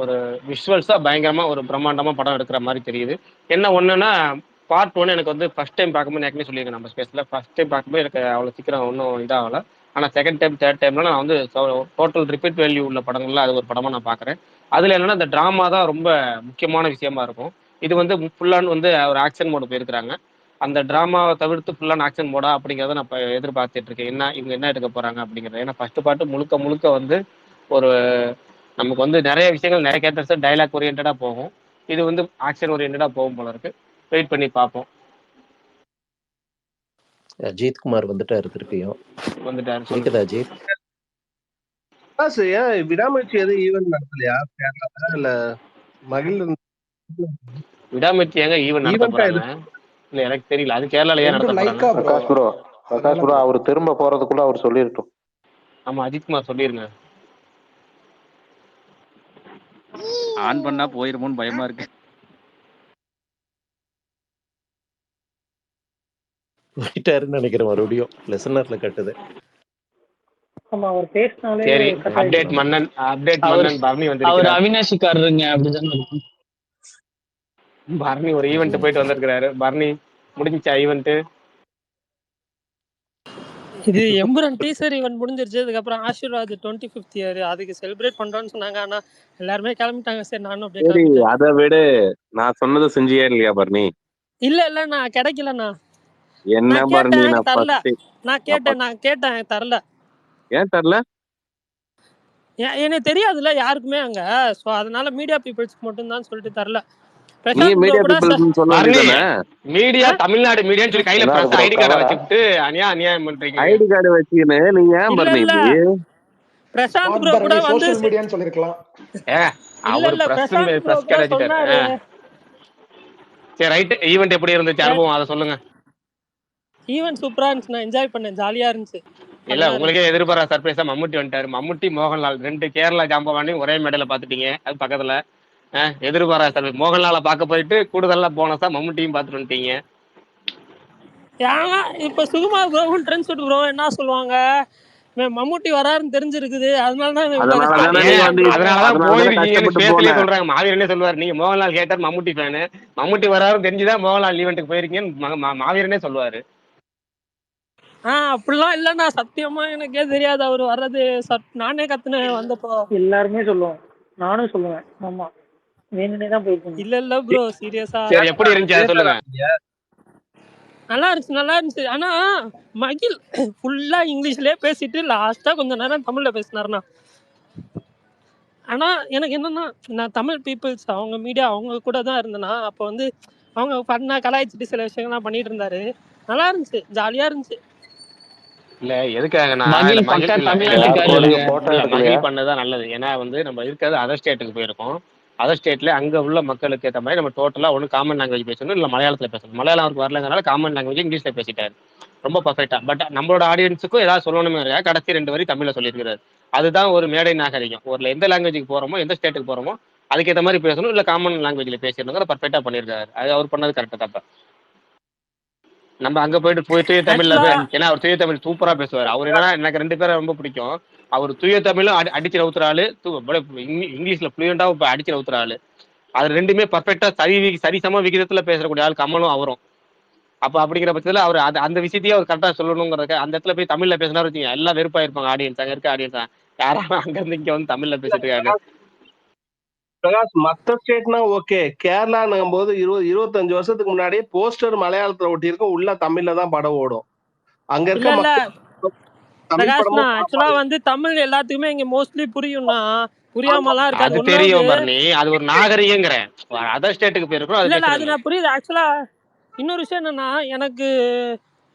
ஒரு விஷுவல்ஸா பயங்கரமா ஒரு பிரம்மாண்டமா படம் எடுக்கிற மாதிரி தெரியுது. என்ன ஒண்ணுன்னா பார்ட் 1 எனக்கு வந்து ஃபர்ஸ்ட் டைம் பார்க்கும்போது ஏற்கனவே சொல்லியிருக்கேன் நம்ம ஸ்பேஸ்ல, ஃபர்ஸ்ட் டைம் பார்க்கும்போது எனக்கு அவ்வளவு சீக்கிரம் ஒன்றும் இதாகல. ஆனா செகண்ட் டைம் தேர்ட் டைம்ல நான் வந்து டோட்டல் ரிப்பீட் வேல்யூ உள்ள படங்கள்ல அது ஒரு படமா நான் பாக்குறேன். அதுல என்னன்னா இந்த டிராமா தான் ரொம்ப முக்கியமான விஷயமா இருக்கும். இது வந்து ஃபுல்லான்னு வந்து ஒரு ஆக்ஷன் மோடு போயிருக்கிறாங்க. அந்த டிராமாவை தவிர்த்து ஃபுல்லான ஆக்ஷன் மோடா அப்படிங்கிறத நான் எதிர்பார்த்துட்டு இருக்கேன். இவங்க என்ன எடுக்க போறாங்க அப்படிங்கிறது. ஏன்னா ஃபர்ஸ்ட் பார்ட் முழுக்க வந்து ஒரு நமக்கு வந்து நிறைய விஷயங்கள் நிறைய கேரக்டர்ஸ் டைலாக் ஓரியன்டா போகும். இது வந்து ஆக்ஷன் ஓரியன்டா போகும் போல இருக்கு. வெயிட் பண்ணி பார்ப்போம். அஜித் குமார் வந்துட்டாரு, திருப்பியும் வந்துட்டாரு. கேக்குதா அஜித்? ஏன் விடாமுயற்சி எதுவும் ஈவென்ட் நடத்தலையா கேரளால? இல்ல மகிழ் விடாமுயற்சி எங்க ஈவென்ட் நடத்த போறாங்க? இல்ல எனக்கு தெரியல, அது கேரளால ஏன் ரெண்டும் நடத்த போறாங்க. Lyca bro, Prakash bro Prakash அதனால ப்ரோ ப்ரோ. அவர் திரும்ப போறதுக்குள்ள அவர் சொல்லிருட்டும். ஆமா அஜித்குமார் சொல்லிருங்க. ஆன் பண்ணா போயிருமோன்னு பயமா இருக்கு. போயிட்டாருன்னு நினைக்கிறேன், மறுபடியும் லெசனர்ல கட்டுது. ஆமா, அவர் பேசினாலே சரி, கட் அப்டேட் ஆயிடும். மன்னன் அவர் பரணி அவர் வந்திருக்கிறார். அவினாஷிக்காரருங்க, அப்படிதானே இருக்கும். பரணி ஒரு ஈவெண்ட் போயிட்டு வந்திருக்கிறாரு. பரணி முடிஞ்சிச்சா ஈவெண்ட்? இது எம்புரன் டீசர் ஈவென்ட் முடிஞ்சிருச்சு. அதுக்கப்புறம் ஆஷிர்வாத் 25th இயர் அதுக்கு செலிப்ரேட் பண்றோம்னு சொன்னாங்க. ஆனா எல்லாருமே கிளம்பிட்டாங்க. சரி நானும் அப்படியே சரி, கிளம்பிட்டேன். அதை விட நான் சொன்னதை செஞ்சியா இல்லையா பர்னி? இல்ல நான் கிடைக்கலண்ணா. என்ன நான் பர்னி, கேட்டேன், நான் தரல. ஃபர்ஸ்ட் நான் கேட்டேன் தரல. ஏன் தரல? எனக்கு தெரியாதுல்ல யாருக்குமே அங்க. ஸோ அதனால மீடியா பீப்புள்ஸ்க்கு மட்டும் தான் சொல்லிட்டு தரல. நீ பிரசாந்த் ப்ரோ மீடியா கூட பீப்புள் சொல்ல பரணி வேண்டியதானே? மீடியா தமிழ்நாடு மீடியான்னு சொல்லி கையில என்ன பிரஸ் ப்ரோ ஐடி கார்டை கவரா? வச்சுக்கிட்டு அநியாயம் பண்றீங்க. ஐடி கார்டு வச்சுக்கின்னு நீங்க ஏன் இல்ல பர்னி இல்ல இப்படி? பிரசாந்த் ஸ்மார்ட் ப்ரோ கூட பரணி வந்து சோஷியல் மீடியான்னு சொல்லிருக்கலாம். அவர் இல்ல பிரஸ் பிரசாந்த் ப்ரோ கூட கார்டு வச்சுட்டாரு. சொன்னாரு. சரி ரைட், ஈவெண்ட் எப்படி இருந்துச்சு, அனுபவம் அதை சொல்லுங்க. ஈவென்ட் சூப்பரா இருந்துச்சு. நான் என்ஜாய் பண்ணேன். ஜாலியா இருந்துச்சு. இல்ல ஃபன்னா உங்களுக்கே இருந்துச்சு. எதிர்பாராத சர்ப்ரைஸா மம்முட்டி வந்துட்டாரு. மம்முட்டி மோகன்லால் 2 கேரளா ஜாம்பவானையும் ஒரே மேடையில பாத்துட்டீங்க. அது பக்கத்துல எதிர்பாராத சர்ப்ரைஸ். மோகன்லாலை பார்க்க போயிட்டு கூடுதலா போனஸா மம்முட்டியும் பார்த்துட்டு வந்துட்டீங்க. ஏன்னா இப்ப சுகுமார் ப்ரோவும் ட்ரெண்ட் ப்ரோ என்ன சொல்லுவாங்க, மம்முட்டி வராருன்னு தெரிஞ்சிருக்குது, அதனாலதான் இவன் இவ்வளவு அதனாலதானே கஷ்டப்பட்டு நீ வந்து பண்றாங்க. அதனாலதான் அதனாலதானே போயிருக்கீங்கன்னு கஷ்டப்பட்டு பேசலையே போன. சொல்றாங்க. மாவீரனே சொல்லுவார், நீங்க மோகன்லால் கேட்டார் மம்முட்டி ஃபேனு, மம்முட்டி வராருன்னு தெரிஞ்சுதான் மோகன்லால் ஈவெண்ட்டுக்கு போயிருக்கீங்கன்னு மாவீரனே சொல்லுவாரு. அப்படிலாம் இல்லைண்ணா, சத்தியமா எனக்கே தெரியாது அவர் வர்றது. நானே கத்துனேன் வந்தப்போ. எல்லாருமே சொல்லுவோம், நானும் சொல்லுவேன். ஆமா, வேணுனே தான் போயிருக்கீங்க. இல்ல ப்ரோ, சீரியஸா சரி எப்படி இருந்துச்சு அதை சொல்லுங்க. நல்லா இருந்துச்சு. ஆனா மகிழ் ஃபுல்லா இங்கிலீஷ்லயே பேசிட்டு லாஸ்டா கொஞ்ச நேரம் தமிழ்ல பேசினாருண்ணா. ஆனா எனக்கு என்னன்னா, நான் தமிழ் பீப்புள்ஸ் அவங்க மீடியா அவங்க கூட தான் இருந்தேன்னா, அப்போ வந்து அவங்க பண்ணா கலாய்ச்சிட்டு சில விஷயங்கள்லாம் பண்ணிட்டு இருந்தாரு. நல்லா இருந்துச்சு, ஜாலியா இருந்துச்சு. இல்ல எதுக்காகனா, மகிழ் பக்கா தமிழ்நாட்டுக்காரருங்க. போட்டோ இல்ல எடுக்கலையா? மகிழ் பண்ணதான் நல்லது. ஏன்னா வந்து நம்ம இருக்கிறது அதர் ஸ்டேட்டுக்கு போயிருக்கோம். அதர் ஸ்டேட்ல அங்க உள்ள மக்களுக்கு ஏற்ற மாதிரி நம்ம டோட்டலா ஒன்று காமன் லாங்குவேஜ் பேசணும், இல்ல மலையாளத்துல பேசணும். மலையாளம் அவருக்கு வரலங்கிறனால காமன் லாங்குவேஜ் இங்கிலீஷ்ல பேசிட்டாரு, ரொம்ப பர்ஃபெக்டா. பட் நம்மளோட ஆடியன்ஸுக்கும் ஏதாவது சொல்லணுமே இருக்கா, கடைசி 2 வரி தமிழ்ல சொல்லியிருக்கிறாரு. அதுதான் ஒரு மேடை நாகரிகம். ஒரு எந்த லாங்குவேஜுக்கு போறோமோ, எந்த ஸ்டேட்டுக்கு போறோமோ அதுக்கேற்ற மாதிரி பேசணும், இல்ல காமன் லாங்குவேஜ்ல பேசணுங்கிற பர்ஃபெக்டா பண்ணியிருக்காரு. அது அவர் பண்ணது கரெக்டா தப்பா? நம்ம அங்க போயிட்டு தூய தமிழ்ல ஆக்சுவலா ஏன்னா அவர் தூய தமிழ் சூப்பரா பேசுவார். அவர் என்னன்னா எனக்கு 2 பேரை ரொம்ப பிடிக்கும். அவர் தூய தமிழும் அடிச்சு நவுத்துற ஆளு, இங்கிலீஷ்ல ஃப்ளூயண்டா அடிச்சு நவுத்துற ஆளு. அது ரெண்டுமே பர்ஃபெக்டா சரிசம விகிதத்துல பேசக்கூடிய ஆள் கமலும் அவரும். அப்ப அப்படிங்கிற பட்சத்துல அவர் அந்த விஷயத்தையே அவர் கரெக்டா சொல்லணுங்கிறதுக்கு அந்த இடத்துல போய் தமிழ்ல பேசினா வச்சுங்க எல்லாம் வெறுப்பா இருப்பாங்க ஆடியன்ஸ். அங்க இருக்க ஆடியன்ஸ் யாராவது அங்க இருந்து இங்க வந்து தமிழ்ல பேசிட்டு இருக்காங்க. பிரகாஷ், மத்த ஸ்டேட்னா ஓகே. கேரளாங்கும் போது 25 வருஷத்துக்கு முன்னாடியே போஸ்டர் மலையாளத்துல ஒட்டியிருக்கும், உள்ள தமிழ்ல தான் படம் ஓடும். அங்க இருக்க இல்ல மக்கள் தமிழ் பிரகாஷ்ண்ணா, படமும் ஆக்சுவலா வந்து தமிழ் எல்லாத்துக்குமே இங்க மோஸ்ட்லி புரியும்னா, புரியாமலாம் இருக்காது. அது ஒன்னாவது தெரியும் பரணி, அது ஒரு நாகரிகங்கிறேன். அதர் ஸ்டேட்டுக்கு போயிருக்கோம், அது இல்ல அது பேசுறேன். நான் புரியுது. ஆக்சுவலா இன்னொரு விஷயம் என்னன்னா, எனக்கு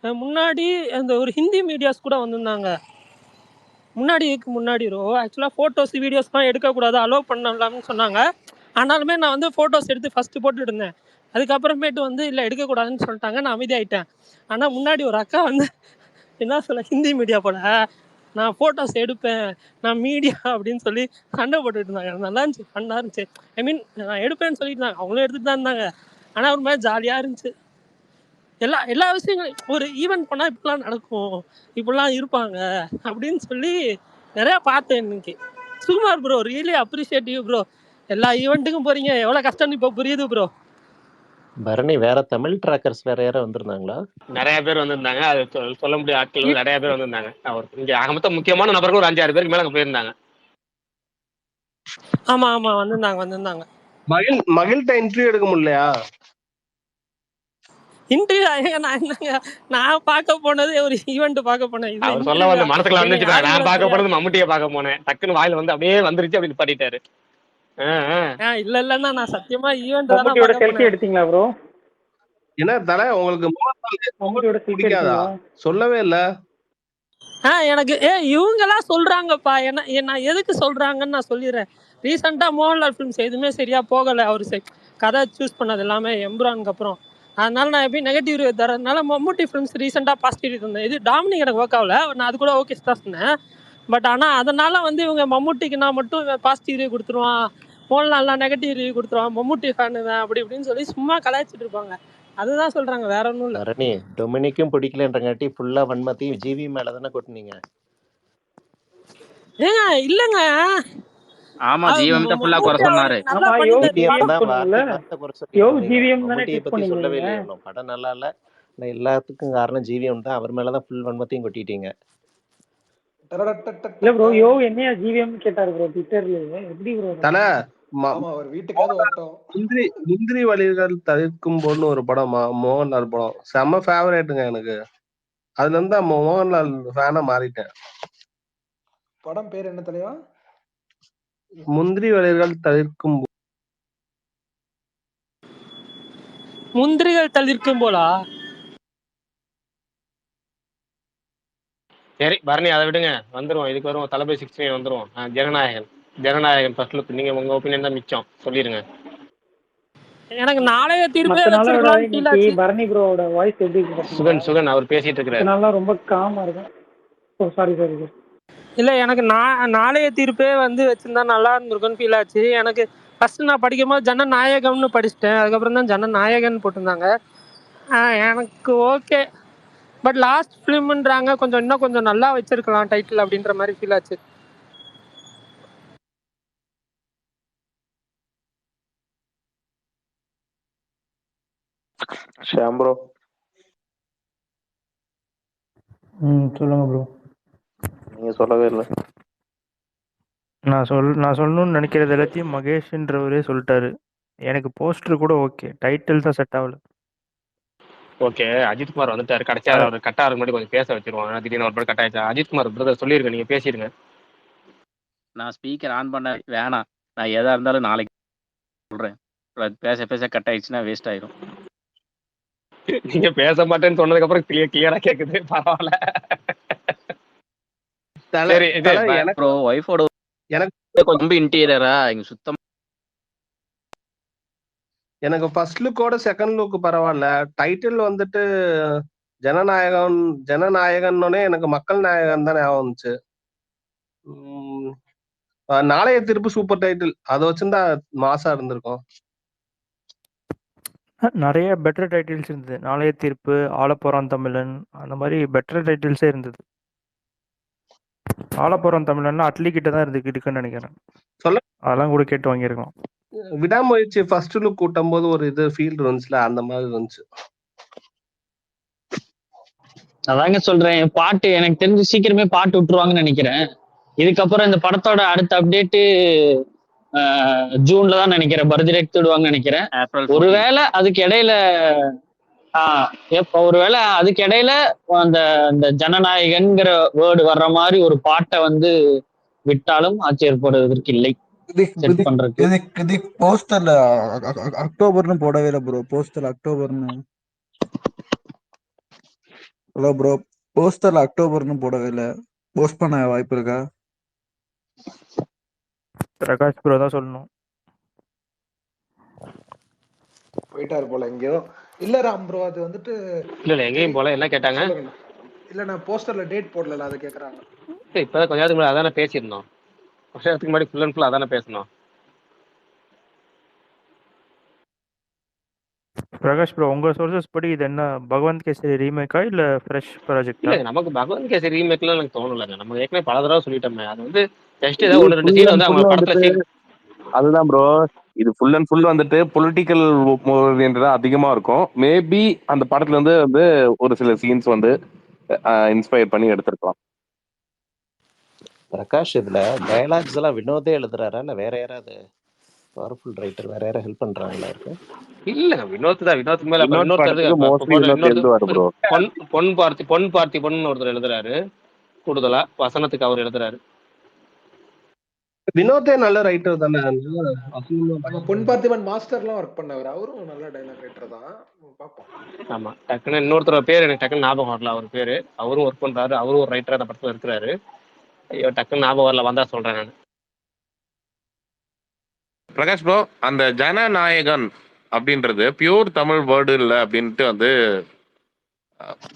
முன்னாடி அந்த ஒரு ஹிந்தி மீடியாஸ் கூட வந்திருந்தாங்க. முன்னாடி ஆக்சுவலாக ஃபோட்டோஸ் வீடியோஸ்லாம் எடுக்கக்கூடாது, அலோவ் பண்ணலாம்னு சொன்னாங்க. ஆனாலுமே நான் வந்து ஃபோட்டோஸ் எடுத்து ஃபஸ்ட்டு போட்டுட்டு இருந்தேன். அதுக்கப்புறமேட்டு வந்து இல்லை எடுக்கக்கூடாதுன்னு சொல்லிட்டாங்க, நான் அமைதியாயிட்டேன். ஆனால் முன்னாடி ஒரு அக்கா வந்து என்ன சொல்ல, ஹிந்தி மீடியா போல நான் ஃபோட்டோஸ் எடுப்பேன், நான் மீடியா அப்படின்னு சொல்லி சண்டை போட்டுட்டு இருந்தாங்க. நல்லா இருந்துச்சு, ஃபன்னாக இருந்துச்சு. ஐ மீன் நான் எடுப்பேன்னு சொல்லிட்டு அவங்களும் எடுத்துகிட்டு தான் இருந்தாங்க. ஆனால் ஒரு மாதிரி ஜாலியாக இருந்துச்சு. எல்லா விஷயங்களும் ஒரு ஈவெண்ட் பண்ணால் இப்படிலாம் நடக்கும், இப்படிலாம் இருப்பாங்க அப்படின்னு சொல்லி நிறையா பார்த்தேன் இன்னைக்கு. Sukumar bro really appreciative bro. எல்லா ஈவெண்ட்டுக்கும் போறீங்க, எவ்வளோ கஷ்டம்னு இப்போ புரியுது ப்ரோ. பரணி, வேற தமிழ் ட்ராக்கர்ஸ் வேற யாரும் வந்திருந்தாங்களா? நிறைய பேர் வந்திருந்தாங்க. அது சொல்ல முடியாத ஆட்கள் நிறைய பேர் வந்திருந்தாங்க. அவர் இங்க மொத்தம் முக்கியமான நபர்கள் ஒரு 5-6 பேருக்கு மேல அங்க போயிருந்தாங்க. ஆமா வந்திருந்தாங்க. மகிழ்ட்ட இன்டர்வியூ எடுக்க முடியலையா? இன்டர்வியூ நான் பார்க்க போனது ஒரு ஈவெண்ட் பார்க்க போனேன். அவர் சொல்ல வந்து மனசுக்குள்ள வந்துச்சு, நான் பார்க்க போனது மம்முட்டியை பார்க்க போனேன், டக்குன்னு வாயில வந்து அப்படியே வந்துருச்சு, அப்படி நிப்பாட்டிட்டாரு. இல்லன்னா நான் சத்தியமா ஈவெண்ட் தான மம்முட்டியோட பார்க்க செல்ஃபி போனேன். எடுத்தீங்களா ப்ரோ? என்ன தல, உங்களுக்கு மம்முட்டியோட செல்ஃபி பிடிக்காதா? எடுத்தீங்களா? சொல்லவே இல்ல. எனக்கு இவங்கெல்லாம் சொல்றாங்கப்பா, நான் எதுக்கு சொல்றாங்கன்னு நான் சொல்லிடுறேன். ரீசெண்டாக மோகன்லால் ஃபிலிம்ஸ் எதுவுமே சரியா போகலை. அவர் கதை சூஸ் பண்ணது எல்லாமே எம்புரானுக்கு அப்புறம். அதனால நான் எப்படி நெகட்டிவ் ரிவ்யூ தரதுனால மம்முட்டி ஃபிலிம்ஸ் ரீசெண்டாக பாசிட்டிவ் இருந்தேன். இது டாமினிக் எனக்கு ஒர்க் ஆகல, நான் அது கூட ஓகே தான் சொன்னேன். பட் ஆனால் அதனால வந்து இவங்க மம்முட்டிக்கு நான் மட்டும் பாசிட்டிவ் ரிவ்யூ கொடுத்துருவான், மோகன்லால்லாம் நெகட்டிவ் ரிவ்யூ கொடுத்துருவான், மம்முட்டி ஃபேனுவேன் அப்படி இப்படின்னு சொல்லி சும்மா கலாய்ச்சிட்டு இருப்பாங்க. அதுதான் சொல்றாங்க, வேற ஒன்றும் இல்லை. பரணி டொமினிக்கும் பிடிக்கலன்றங்காட்டி ஃபுல்லா வன்மத்தையும் ஜிவி மேல தானே கொட்டினீங்க. ஏங்க இல்லைங்க, ஆமா, அது ஜிஎம் தான் ஃபுல்லா குறை மம்முட்டி அவர் சொன்னாரு. நல்லா ஆமா, பண்ணியிருந்தாரு. ஜிவிஎம் தான் பண்ணல. வார்த்தை வார்த்தை குறை சொல்லிட்டு இருந்தீங்க. ஜிவிஎம் தானே மம்முட்டியை கிளிக் பத்தி சொல்லவே பண்ணிருந்தீங்க. இல்லையே ஒன்றும். படம் நல்லா இல்ல, நான் எல்லாத்துக்கும் காரணம் ஜிவிஎம் தான். அவர் மேலதான் ஃபுல் வன்மத்தையும் கொட்டிட்டீங்க. இல்ல ப்ரோ, யோ என்னையா ஜிவிஎம் கேட்டாரு ப்ரோ ட்விட்டர்ல, எப்படி ப்ரோ? தல ஆமா அவர் வீட்டுக்காவது வரட்டும். முந்திரி வழிகள் தவிர்க்கும் போதுன்னு ஒரு படம், மோகன்லால் படம், செம்ம ஃபேவரேட்டுங்க எனக்கு. அதுல இருந்து தான் மோகன்லால் ஃபேனா மாறிட்டேன். படம் பேர் என்ன தலைவா? முந்திரி வழிகள் தவிர்க்கும் முந்திரிகள் தளிர்க்கும் போலா? சரி பரணி அதை விடுங்க, வந்துருவோம். இதுக்கு வருவோம், தளபதி 69 வந்துருவோம். Jana Nayagan first look. நீங்க உங்க ஒப்பீனியன் தான் மிச்சம், சொல்லிருங்க. எனக்கு நாளைய தீர்ப்பே மத்த நாளை விட வச்சிருக்கலாம்னு ஃபீல் இன்னைக்கு ஆச்சு. பரணி ப்ரோவோட வாய்ஸ் எப்படி இருக்கு பாத்தீங்களா? சுகன் அவர் பேசிட்டு இருக்கிறாரு. இதனால ரொம்ப காமா இருக்கும். ஓ சாரி சார். இல்லை, எனக்கு நாளைய தீர்ப்பே வந்து வச்சிருந்தா நல்லா இருந்திருக்குன்னு ஃபீல் ஆச்சு. எனக்கு ஃபர்ஸ்ட் நான் படிக்கும்போது ஜனநாயகம்னு படிச்சுட்டேன், அதுக்கப்புறம் தான் ஜனநாயகன் போட்டிருந்தாங்க. எனக்கு ஓகே, பட் லாஸ்ட் ஃபிலிம்ன்றாங்க, இன்னும் கொஞ்சம் நல்லா வச்சிருக்கலாம் டைட்டில் அப்படின்ற மாதிரி ஃபீல் ஆச்சு. ஷாம் ப்ரோ. சொல்லுங்க ப்ரோ. நீங்க சொல்லவே இல்லை. நான் சொல்லணும்னு நினைக்கிறது எல்லாத்தையும் மகேஷ்ன்றவரே சொல்லிட்டாரு. எனக்கு போஸ்டர் கூட ஓகே, டைட்டில் தான் செட் ஆகல. ஓகே, அஜித்குமார் வந்துட்டாரு கடைசியா. அவர் கட்டாருக்கு முன்னாடி கொஞ்சம் பேச வச்சிருவாங்க, திடீர்னு ஒரு படம் கட் ஆயிடுச்சு. அஜித்குமார் பிரதர் சொல்லிருங்க, நீங்க பேசிருங்க. நான் ஸ்பீக்கர் ஆன் பண்ண வேணாம், நான் எதா இருந்தாலும் நாளைக்கு சொல்றேன். பேச பேச கட் ஆயிடுச்சுன்னா வேஸ்ட் ஆயிரும். நீங்க பேச மாட்டேன்னு சொன்னதுக்கு அப்புறம் கிளியரா கேக்குது, பரவாயில்ல. சரி, இது ப்ரோ ஒய்ஃபோட எனக்கு கொஞ்சம் இன்டீரியரா இங்க சுத்தம். எனக்கு ஃபர்ஸ்ட் லுக்கோட செகண்ட் லுக் பரவாயில்ல. டைட்டில் வந்துட்டு ஜனநாயகன்னே எனக்கு மக்கள் நாயகன் தானே வந்துச்சு. நாளைய திருப்பு சூப்பர் டைட்டில், அதை வச்சிருந்தா மாசா இருந்திருக்கும். நிறைய பெட்டர் டைட்டில்ஸ் இருந்தது. நாளைய தீர்ப்பு, ஆலப்போறான் தமிழன், அந்த மாதிரி பெட்டர் டைட்டில்ஸே இருந்தது. ஆலப்போறான் தமிழன் அட்லி கிட்ட தான் இருக்குன்னு நினைக்கிறேன். அதெல்லாம் கூட கேட்டு வாங்கியிருக்கலாம். விடாமுயற்சி ஃபர்ஸ்ட் லுக் கூட்டும் போது ஒரு இது ஃபீல் இருந்துச்சுல, அந்த மாதிரி இருந்துச்சு. அதாங்க சொல்றேன், பாட்டு எனக்கு தெரிஞ்சு சீக்கிரமே பாட்டு விட்டுருவாங்கன்னு நினைக்கிறேன். இதுக்கப்புறம் இந்த படத்தோட அடுத்த அப்டேட்டு ஜூன்ல தான் நினைக்கிறேன், பர்த்டே விடுவாங்கன்னு நினைக்கிறேன். ஒருவேளை அதுக்கு இடையில ஒருவேளை அதுக்கு இடையில அந்த ஜனநாயகன்கிற வேர்டு வர்ற மாதிரி ஒரு பாட்டை வந்து விட்டாலும் ஆச்சரியப்படுவதற்கு இல்லை. போஸ்டர்ல அக்டோபர்னு போடவே இல்லை ப்ரோ. போஸ்டர்ல அக்டோபர்னு ஹலோ ப்ரோ, போஸ்டர்ல அக்டோபர்னு போடவே இல்லை. போஸ்ட் பண்ண வாய்ப்பு இருக்கா? பிரகாஷ் ப்ரோ தான் சொல்லணும். போயிட்டாரு போல எங்கேயோ. இல்ல ராம் ப்ரோ, அது வந்துட்டு இல்ல எங்கேயும் போல. என்ன கேட்டாங்க? இல்ல நான் போஸ்டர்ல டேட் போடல, அதை கேக்குறாங்க. இப்பதான் கொஞ்ச நேரத்துக்கு முன்னாடி அதானே பேசியிருந்தோம். கொஞ்ச நேரத்துக்கு முன்னாடி ஃபுல் அண்ட் ஃபுல் அதானே பேசணும். பிரகாஷ் ப்ரோ, உங்க சோர்சஸ் படி இது என்ன பகவந்த் கேசரி ரீமேக்கா இல்ல ஃப்ரெஷ் ப்ராஜெக்ட்டா? இல்ல நமக்கு பகவந்த் கேசரி ரீமேக்லாம் எனக்கு தோணலங்க. நம்ம ஏற்கனவே பல தடவை சொல்லிட்டோமே, அது வந்து ஜஸ்ட் ஏதாவது 1-2 சீன் வந்து அவங்க படத்துல சீன். அதுதான் ப்ரோ, இது ஃபுல் அண்ட் ஃபுல் வந்துட்டு பொலிட்டிக்கல் ஓரியன்டா அதிகமா இருக்கும். மேபி அந்த படத்துல வந்து ஒரு சில சீன்ஸ் வந்து இன்ஸ்பயர் பண்ணி எடுத்திருக்கலாம். பிரகாஷ், இதுல டயலாக்ஸ் எல்லாம் வினோதே எழுதுறாரா இல்ல வேற யாராவது பவர்ஃபுல் ரைட்டர் வேற யாரும் ஹெல்ப் பண்றாங்களா இருக்கு? இல்ல வினோத் தான். வினோத்துக்கு மேல பொன் பார்த்திபன் ஒருத்தர் எழுதுறாரு கூடுதலா வசனத்துக்கு, அவர் எழுதுறாரு. வினோதே நல்ல ரைட்டர் தானே. பொன் பார்த்திபன் மாஸ்டர்லாம் ஒர்க் பண்ணவர், அவரும் நல்ல டைலாக் ரைட்டர் தான். பாப்போம். ஆமா, டக்குன்னு இன்னொருத்தர் பேர் எனக்கு டக்குன்னு ஞாபகம் வரல. அவர் பேரு, அவரும் ஒர்க் பண்றாரு, அவரும் ஒரு ரைட்டரா அந்த படத்துல இருக்கிறாரு. ஐயோ டக்குன்னு ஞாபகம் வரல, வந்தா சொல்றேன் நான். பிரகாஷ் ப்ரோ, அந்த ஜனநாயகன் அப்படின்றது பியூர் தமிழ் வேர்டு இல்லை அப்படின்ட்டு வந்து